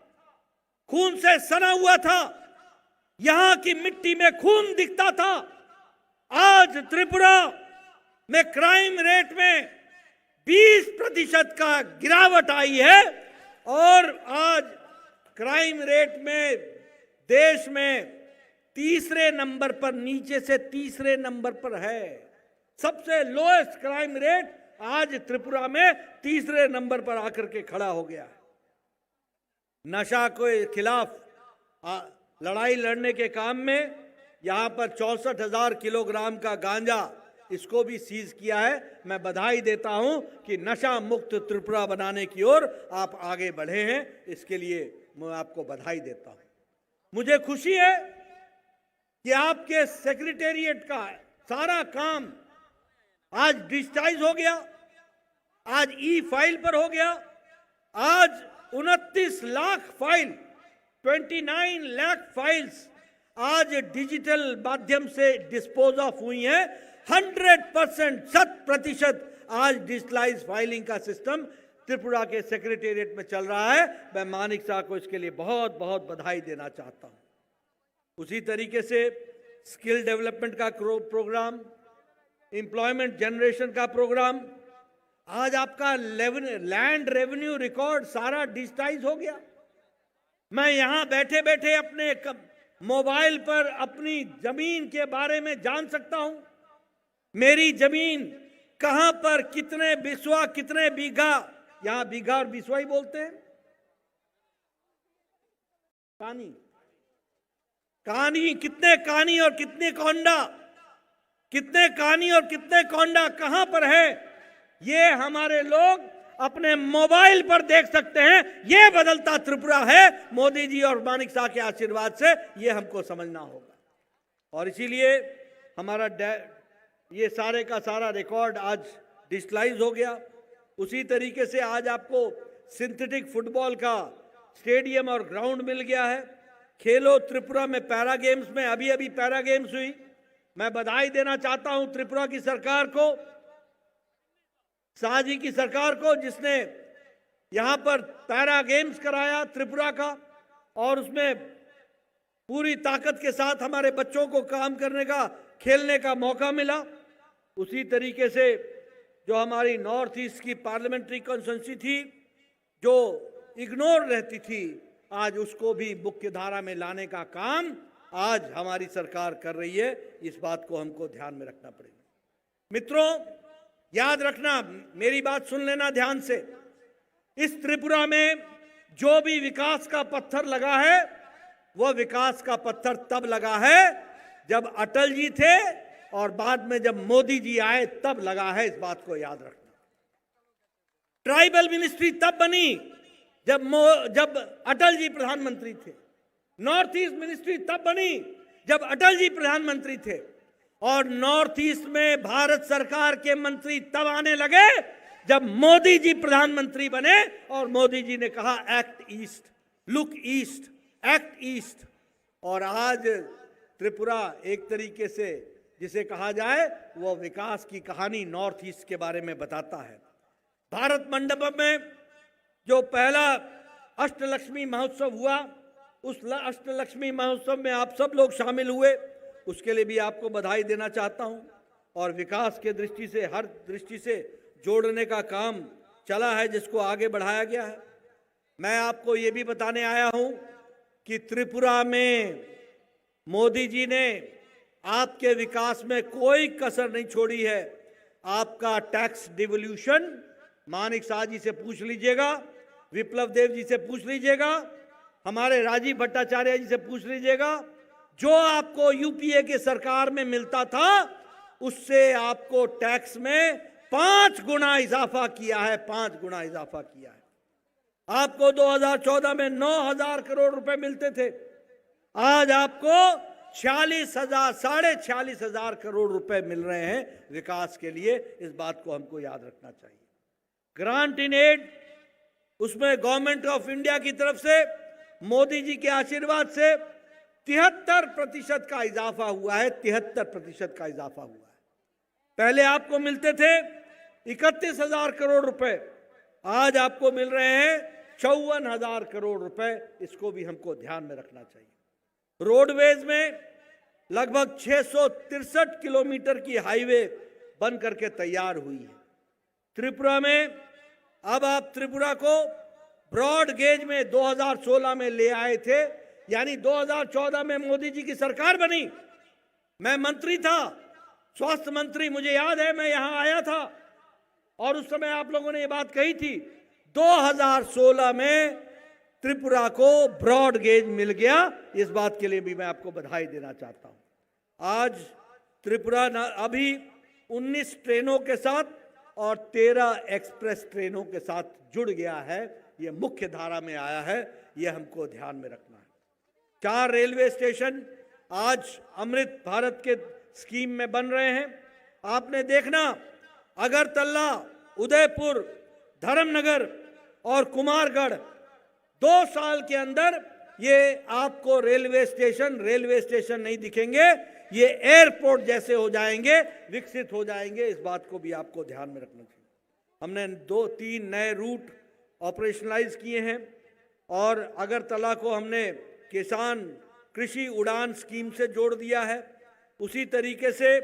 खून से सना हुआ था, यहां की मिट्टी में खून दिखता था, आज त्रिपुरा में क्राइम रेट में 20% का गिरावट आई है और आज क्राइम रेट में देश में तीसरे नंबर पर, नीचे से तीसरे नंबर पर है। सबसे लोएस्ट क्राइम रेट आज त्रिपुरा में तीसरे नंबर पर आकर के खड़ा हो गया है। नशा के खिलाफ लड़ाई लड़ने के काम में यहां पर 64,000 किलोग्राम का गांजा, इसको भी सीज किया है। मैं बधाई देता हूं कि नशा मुक्त त्रिपुरा बनाने की ओर आप आगे बढ़े हैं, इसके लिए मैं आपको बधाई देता हूं। मुझे खुशी है कि आपके सेक्रेटेरिएट का सारा काम आज डिजिटाइज हो गया, आज ई फाइल पर हो गया। आज 29 लाख फाइल, 29 लाख फाइल्स आज डिजिटल माध्यम से डिस्पोज ऑफ हुई हैं। 100%, 100% आज डिजिटलाइज फाइलिंग का सिस्टम त्रिपुरा के सेक्रेटेरिएट में चल रहा है। मैं मानिक शाह को इसके लिए बहुत बहुत बधाई देना चाहता हूं। उसी तरीके से स्किल डेवलपमेंट का प्रोग्राम, एम्प्लॉयमेंट जनरेशन का प्रोग्राम, आज आपका लैंड रेवेन्यू रिकॉर्ड सारा डिजिटाइज हो गया। मैं यहां बैठे बैठे अपने मोबाइल पर अपनी जमीन के बारे में जान सकता हूं। मेरी जमीन कहां पर, कितने बिस्वा, कितने बीघा, यहां बीघा और बिस्वा ही बोलते हैं, कहानी कितने कहानी और कितने कोंडा, कितने कहानी और कितने कोंडा कहां पर है, ये हमारे लोग अपने मोबाइल पर देख सकते हैं। ये बदलता त्रिपुरा है मोदी जी और मानिक शाह के आशीर्वाद से, ये हमको समझना होगा। और इसीलिए हमारा ये सारे का सारा रिकॉर्ड आज डिजिटलाइज हो गया। उसी तरीके से आज आपको सिंथेटिक फुटबॉल का स्टेडियम और ग्राउंड मिल गया है। खेलो त्रिपुरा में पैरा गेम्स में अभी पैरा गेम्स हुई। मैं बधाई देना चाहता हूं त्रिपुरा की सरकार को, शाह जी की सरकार को, जिसने यहां पर पैरा गेम्स कराया त्रिपुरा का, और उसमें पूरी ताकत के साथ हमारे बच्चों को काम करने का, खेलने का मौका मिला। उसी तरीके से जो हमारी नॉर्थ ईस्ट की पार्लियामेंट्री कॉन्स्टिट्यूंसी थी, जो इग्नोर रहती थी, आज उसको भी मुख्य धारा में लाने का काम आज हमारी सरकार कर रही है। इस बात को हमको ध्यान में रखना पड़ेगा। मित्रों, याद रखना, मेरी बात सुन लेना ध्यान से। इस त्रिपुरा में जो भी विकास का पत्थर लगा है, वह विकास का पत्थर तब लगा है जब अटल जी थे और बाद में जब मोदी जी आए तब लगा है। इस बात को याद रखना। ट्राइबल मिनिस्ट्री तब बनी जब अटल जी प्रधानमंत्री थे। नॉर्थ ईस्ट मिनिस्ट्री तब बनी जब अटल जी प्रधानमंत्री थे। और नॉर्थ ईस्ट में भारत सरकार के मंत्री तब आने लगे जब मोदी जी प्रधानमंत्री बने और मोदी जी ने कहा act east, look east, act east. और आज त्रिपुरा एक तरीके से जिसे कहा जाए वो विकास की कहानी नॉर्थ ईस्ट के बारे में बताता है। भारत मंडपम में जो पहला अष्टलक्ष्मी महोत्सव हुआ, उस अष्टलक्ष्मी महोत्सव में आप सब लोग शामिल हुए, उसके लिए भी आपको बधाई देना चाहता हूं। और विकास के दृष्टि से, हर दृष्टि से जोड़ने का काम चला है, जिसको आगे बढ़ाया गया है। मैं आपको ये भी बताने आया हूं कि त्रिपुरा में मोदी जी ने आपके विकास में कोई कसर नहीं छोड़ी है। आपका टैक्स डिवोल्यूशन मानिक शाह जी से पूछ लीजिएगा, विप्लव देव जी से पूछ लीजिएगा, हमारे राजीव भट्टाचार्य जी से पूछ लीजिएगा। जो आपको यूपीए के सरकार में मिलता था, उससे आपको टैक्स में 5 गुना इजाफा किया है, 5 गुना इजाफा किया है। आपको 2014 में 9,000 करोड़ रुपए मिलते थे, आज आपको 46,000, 46,500 करोड़ रुपए मिल रहे हैं विकास के लिए। इस बात को हमको याद रखना चाहिए। ग्रांट इन एड, उसमें गवर्नमेंट ऑफ इंडिया की तरफ से मोदी जी के आशीर्वाद से 73% का इजाफा हुआ है, 73% का इजाफा हुआ है। पहले आपको मिलते थे 31,000 करोड़ रुपए, आज आपको मिल रहे हैं 54,000 करोड़ रुपए। इसको भी हमको ध्यान में रखना चाहिए। रोडवेज में लगभग 663 किलोमीटर की हाईवे बन करके तैयार हुई है। त्रिपुरा में अब आप त्रिपुरा को ब्रॉड गेज में 2016 में ले आए थे, यानी 2014 में मोदी जी की सरकार बनी। मैं मंत्री था, स्वास्थ्य मंत्री, मुझे याद है मैं यहां आया था और उस समय आप लोगों ने ये बात कही थी। 2016 में त्रिपुरा को ब्रॉड गेज मिल गया। इस बात के लिए भी मैं आपको बधाई देना चाहता हूं। आज त्रिपुरा अभी 19 ट्रेनों के साथ और 13 एक्सप्रेस ट्रेनों के साथ जुड़ गया है। ये मुख्य धारा में आया है, ये हमको ध्यान में रखना है। 4 रेलवे स्टेशन आज अमृत भारत के स्कीम में बन रहे हैं। आपने देखना, अगरतला, उदयपुर, धर्मनगर और कुमारगढ़ 2 साल के अंदर ये आपको रेलवे स्टेशन नहीं दिखेंगे, ये एयरपोर्ट जैसे हो जाएंगे, विकसित हो जाएंगे। इस बात को भी आपको ध्यान में रखना चाहिए। हमने 2-3 नए रूट ऑपरेशनलाइज किए हैं और अगरतला को हमने किसान कृषि उड़ान स्कीम से जोड़ दिया है। उसी तरीके से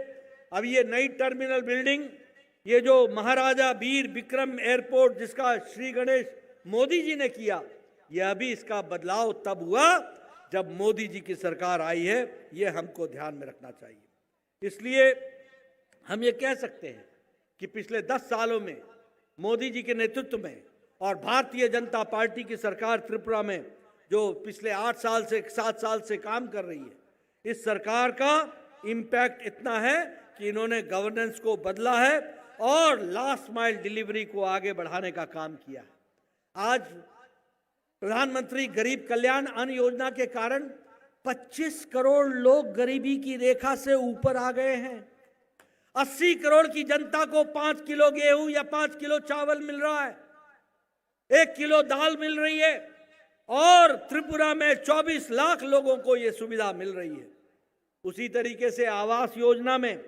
अब ये नई टर्मिनल बिल्डिंग, ये जो महाराजा वीर विक्रम एयरपोर्ट जिसका श्री गणेश मोदी जी ने किया, यह अभी इसका बदलाव तब हुआ जब मोदी जी की सरकार आई है। ये हमको ध्यान में रखना चाहिए। इसलिए हम ये कह सकते हैं कि पिछले 10 सालों में मोदी जी के नेतृत्व में और भारतीय जनता पार्टी की सरकार त्रिपुरा में जो पिछले 7 साल से काम कर रही है, इस सरकार का इम्पैक्ट इतना है कि इन्होंने गवर्नेंस को बदला है और लास्ट माइल डिलीवरी को आगे बढ़ाने का काम किया है। आज प्रधानमंत्री गरीब कल्याण अन्न योजना के कारण 25 करोड़ लोग गरीबी की रेखा से ऊपर आ गए हैं। 80 करोड़ की जनता को 5 किलो गेहूं या 5 किलो चावल मिल रहा है, 1 किलो दाल मिल रही है और त्रिपुरा में 24 लाख लोगों को यह सुविधा मिल रही है। उसी तरीके से आवास योजना में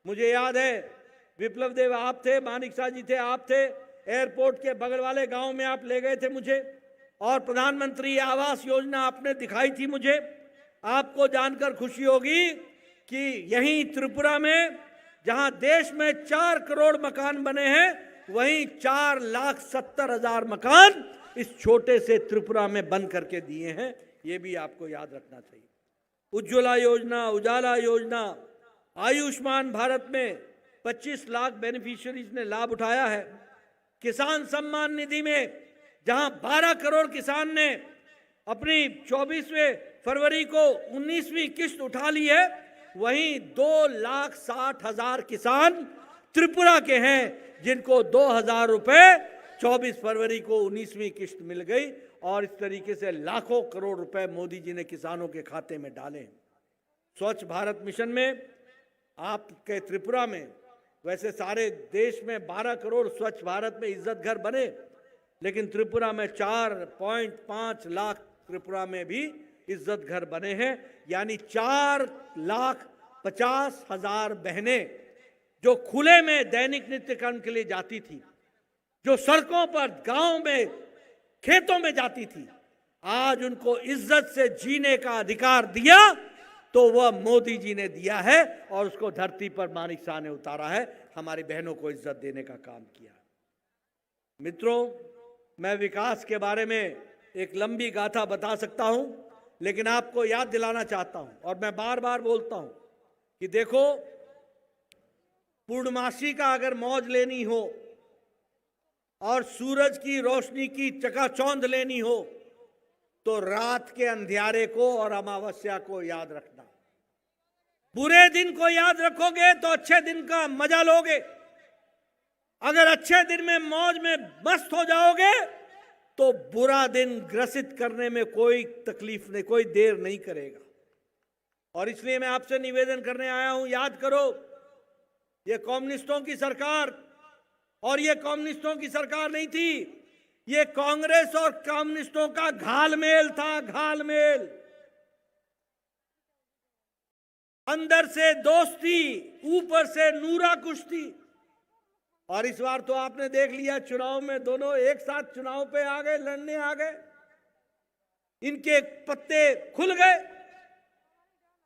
मुझे याद है, विप्लव देव आप थे, मानिक शाह जी थे, आप थे, एयरपोर्ट के बगल वाले गांव में आप ले गए थे मुझे और प्रधानमंत्री आवास योजना आपने दिखाई थी मुझे। आपको जानकर खुशी होगी कि यहीं त्रिपुरा में जहां देश में 4 करोड़ मकान बने हैं, वहीं 4,70,000 मकान इस छोटे से त्रिपुरा में बन करके दिए हैं। ये भी आपको याद रखना चाहिए। उज्ज्वला योजना, उजाला योजना, आयुष्मान भारत में 25 लाख बेनिफिशियरीज ने लाभ उठाया है। किसान सम्मान निधि में जहां 12 करोड़ किसान ने अपनी 24वें फरवरी को 19वीं किस्त उठा ली है, वहीं 2,60,000 किसान त्रिपुरा के हैं जिनको 2,000 रुपए 24 फरवरी को 19वीं किस्त मिल गई और इस तरीके से लाखों करोड़ रुपए मोदी जी ने किसानों के खाते में डाले। स्वच्छ भारत मिशन में आपके त्रिपुरा में, वैसे सारे देश में 12 करोड़ स्वच्छ भारत में इज्जत घर बने, लेकिन त्रिपुरा में 4.5 लाख त्रिपुरा में भी इज्जत घर बने हैं। यानी 4,50,000 बहनें जो खुले में दैनिक नित्य कर्म के लिए जाती थी, जो सड़कों पर, गांव में, खेतों में जाती थी, आज उनको इज्जत से जीने का अधिकार दिया तो वह मोदी जी ने दिया है और उसको धरती पर मानिक शाह ने उतारा है। हमारी बहनों को इज्जत देने का काम किया। मित्रों, मैं विकास के बारे में एक लंबी गाथा बता सकता हूं, लेकिन आपको याद दिलाना चाहता हूं और मैं बार बार बोलता हूं कि देखो, पूर्णमासी का अगर मौज लेनी हो और सूरज की रोशनी की चकाचौंध लेनी हो तो रात के अंधियारे को और अमावस्या को याद रखना। बुरे दिन को याद रखोगे तो अच्छे दिन का मजा लोगे। अगर अच्छे दिन में मौज में मस्त हो जाओगे तो बुरा दिन ग्रसित करने में कोई तकलीफ नहीं, कोई देर नहीं करेगा। और इसलिए मैं आपसे निवेदन करने आया हूं, याद करो, ये कम्युनिस्टों की सरकार, और ये कम्युनिस्टों की सरकार नहीं थी, ये कांग्रेस और कम्युनिस्टों का घालमेल था, घालमेल। अंदर से दोस्ती, ऊपर से नूरा कुश्ती। और इस बार तो आपने देख लिया, चुनाव में दोनों एक साथ चुनाव पे आ गए, लड़ने आ गए, इनके पत्ते खुल गए।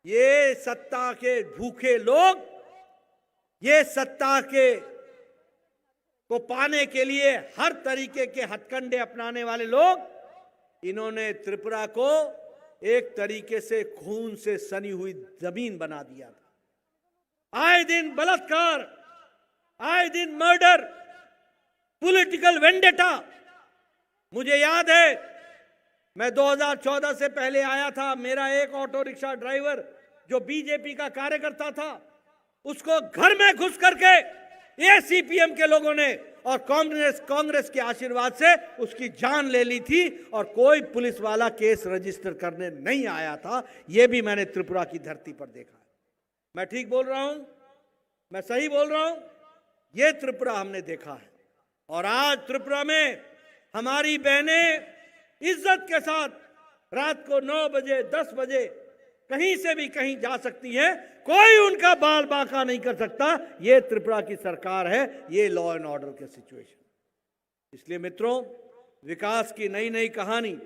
ये सत्ता के भूखे लोग, ये सत्ता के को पाने के लिए हर तरीके के हथकंडे अपनाने वाले लोग, इन्होंने त्रिपुरा को एक तरीके से खून से सनी हुई जमीन बना दिया था। आए दिन बलात्कार, आए दिन मर्डर, पॉलिटिकल वेंडेटा। मुझे याद है, मैं 2014 से पहले आया था, मेरा एक ऑटो रिक्शा ड्राइवर जो बीजेपी का कार्यकर्ता था, उसको घर में घुस करके ये सीपीएम के लोगों ने और कांग्रेस के आशीर्वाद से उसकी जान ले ली थी, और कोई पुलिस वाला केस रजिस्टर करने नहीं आया था। यह भी मैंने त्रिपुरा की धरती पर देखा है। मैं ठीक बोल रहा हूं? मैं सही बोल रहा हूं? यह त्रिपुरा हमने देखा है। और आज त्रिपुरा में हमारी बहनें इज्जत के साथ रात को 9 बजे 10 बजे कहीं से भी कहीं जा सकती हैं, कोई उनका बाल बांका नहीं कर सकता। ये त्रिपुरा की सरकार है, ये लॉ एंड ऑर्डर के सिचुएशन। इसलिए मित्रों, विकास की नई नई कहानी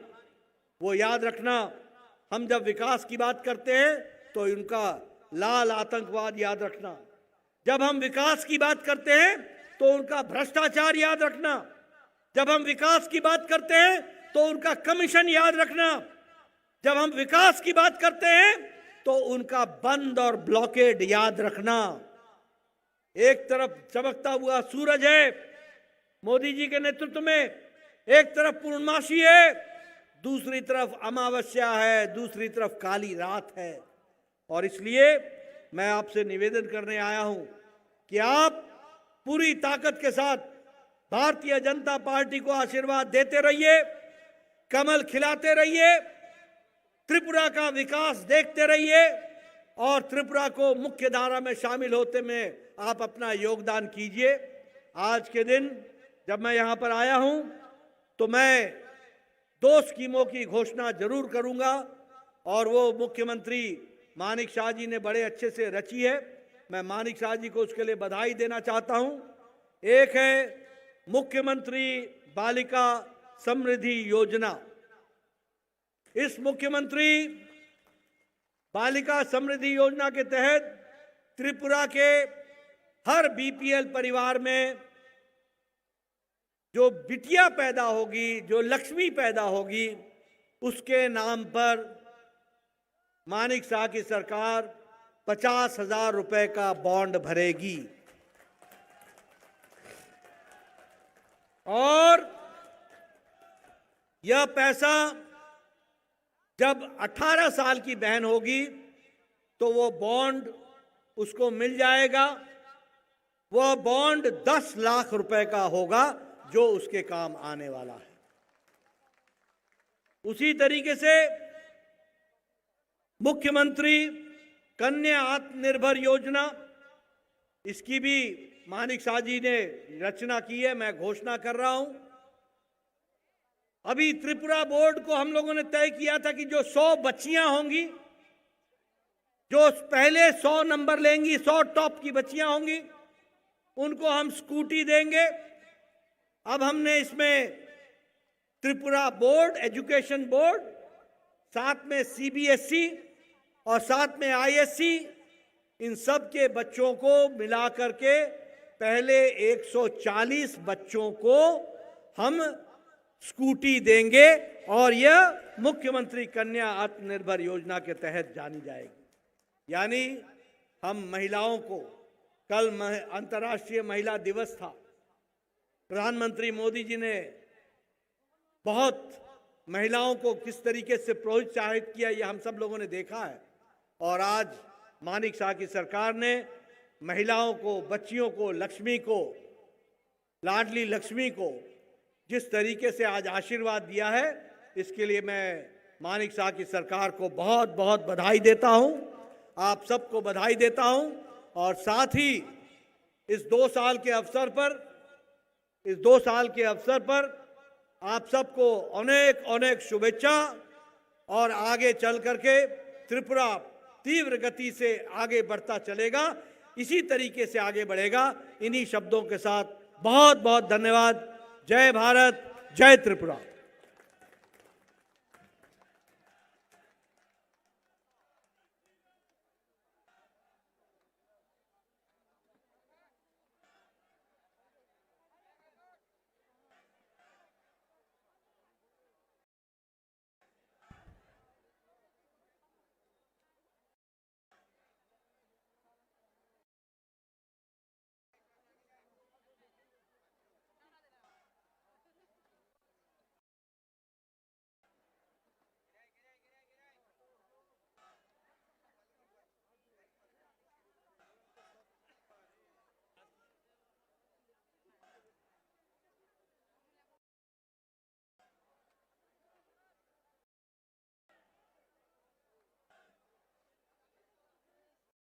वो याद रखना। हम जब विकास की बात करते हैं तो उनका लाल आतंकवाद याद रखना, जब हम विकास की बात करते हैं तो उनका भ्रष्टाचार याद रखना, जब हम विकास की बात करते हैं तो उनका कमीशन याद रखना, जब हम विकास की बात करते हैं तो उनका बंद और ब्लॉकेड याद रखना। एक तरफ चमकता हुआ सूरज है मोदी जी के नेतृत्व में, एक तरफ पूर्णमासी है, दूसरी तरफ अमावस्या है, दूसरी तरफ काली रात है। और इसलिए मैं आपसे निवेदन करने आया हूं कि आप पूरी ताकत के साथ भारतीय जनता पार्टी को आशीर्वाद देते रहिए, कमल खिलाते रहिए, त्रिपुरा का विकास देखते रहिए, और त्रिपुरा को मुख्य धारा में शामिल होते में आप अपना योगदान कीजिए। आज के दिन जब मैं यहां पर आया हूं तो मैं 2 स्कीमों की घोषणा जरूर करूंगा, और वो मुख्यमंत्री मानिक शाह जी ने बड़े अच्छे से रची है। मैं मानिक शाह जी को उसके लिए बधाई देना चाहता हूं। एक है मुख्यमंत्री बालिका समृद्धि योजना। इस मुख्यमंत्री बालिका समृद्धि योजना के तहत त्रिपुरा के हर बीपीएल परिवार में जो बिटिया पैदा होगी, जो लक्ष्मी पैदा होगी, उसके नाम पर मानिक शाह की सरकार 50,000 रुपए का बॉन्ड भरेगी। और यह पैसा जब 18 साल की बहन होगी तो वो बॉन्ड उसको मिल जाएगा। वह बॉन्ड 10 लाख रुपए का होगा जो उसके काम आने वाला है। उसी तरीके से मुख्यमंत्री कन्या आत्मनिर्भर योजना, इसकी भी मानिक शाह जी ने रचना की है, मैं घोषणा कर रहा हूं। अभी त्रिपुरा बोर्ड को हम लोगों ने तय किया था कि जो 100 बच्चियां होंगी, जो पहले 100 नंबर लेंगी, 100 टॉप की बच्चियां होंगी, उनको हम स्कूटी देंगे। अब हमने इसमें त्रिपुरा बोर्ड, एजुकेशन बोर्ड, साथ में सीबीएसई और साथ में आईएससी, इन सब के बच्चों को मिलाकर के पहले 140 बच्चों को हम स्कूटी देंगे, और यह मुख्यमंत्री कन्या आत्मनिर्भर योजना के तहत जानी जाएगी। यानी हम महिलाओं को, कल अंतर्राष्ट्रीय महिला दिवस था, प्रधानमंत्री मोदी जी ने बहुत महिलाओं को किस तरीके से प्रोत्साहित किया, यह हम सब लोगों ने देखा है। और आज मानिक शाह की सरकार ने महिलाओं को, बच्चियों को, लक्ष्मी को, लाडली लक्ष्मी को जिस तरीके से आज आशीर्वाद दिया है, इसके लिए मैं मानिक शाह की सरकार को बहुत बहुत बधाई देता हूं, आप सबको बधाई देता हूं। और साथ ही इस 2 साल के अवसर पर आप सबको अनेक अनेक शुभेच्छा, और आगे चल करके त्रिपुरा तीव्र गति से आगे बढ़ता चलेगा, इसी तरीके से आगे बढ़ेगा। इन्हीं शब्दों के साथ बहुत बहुत धन्यवाद। जय भारत, जय त्रिपुरा।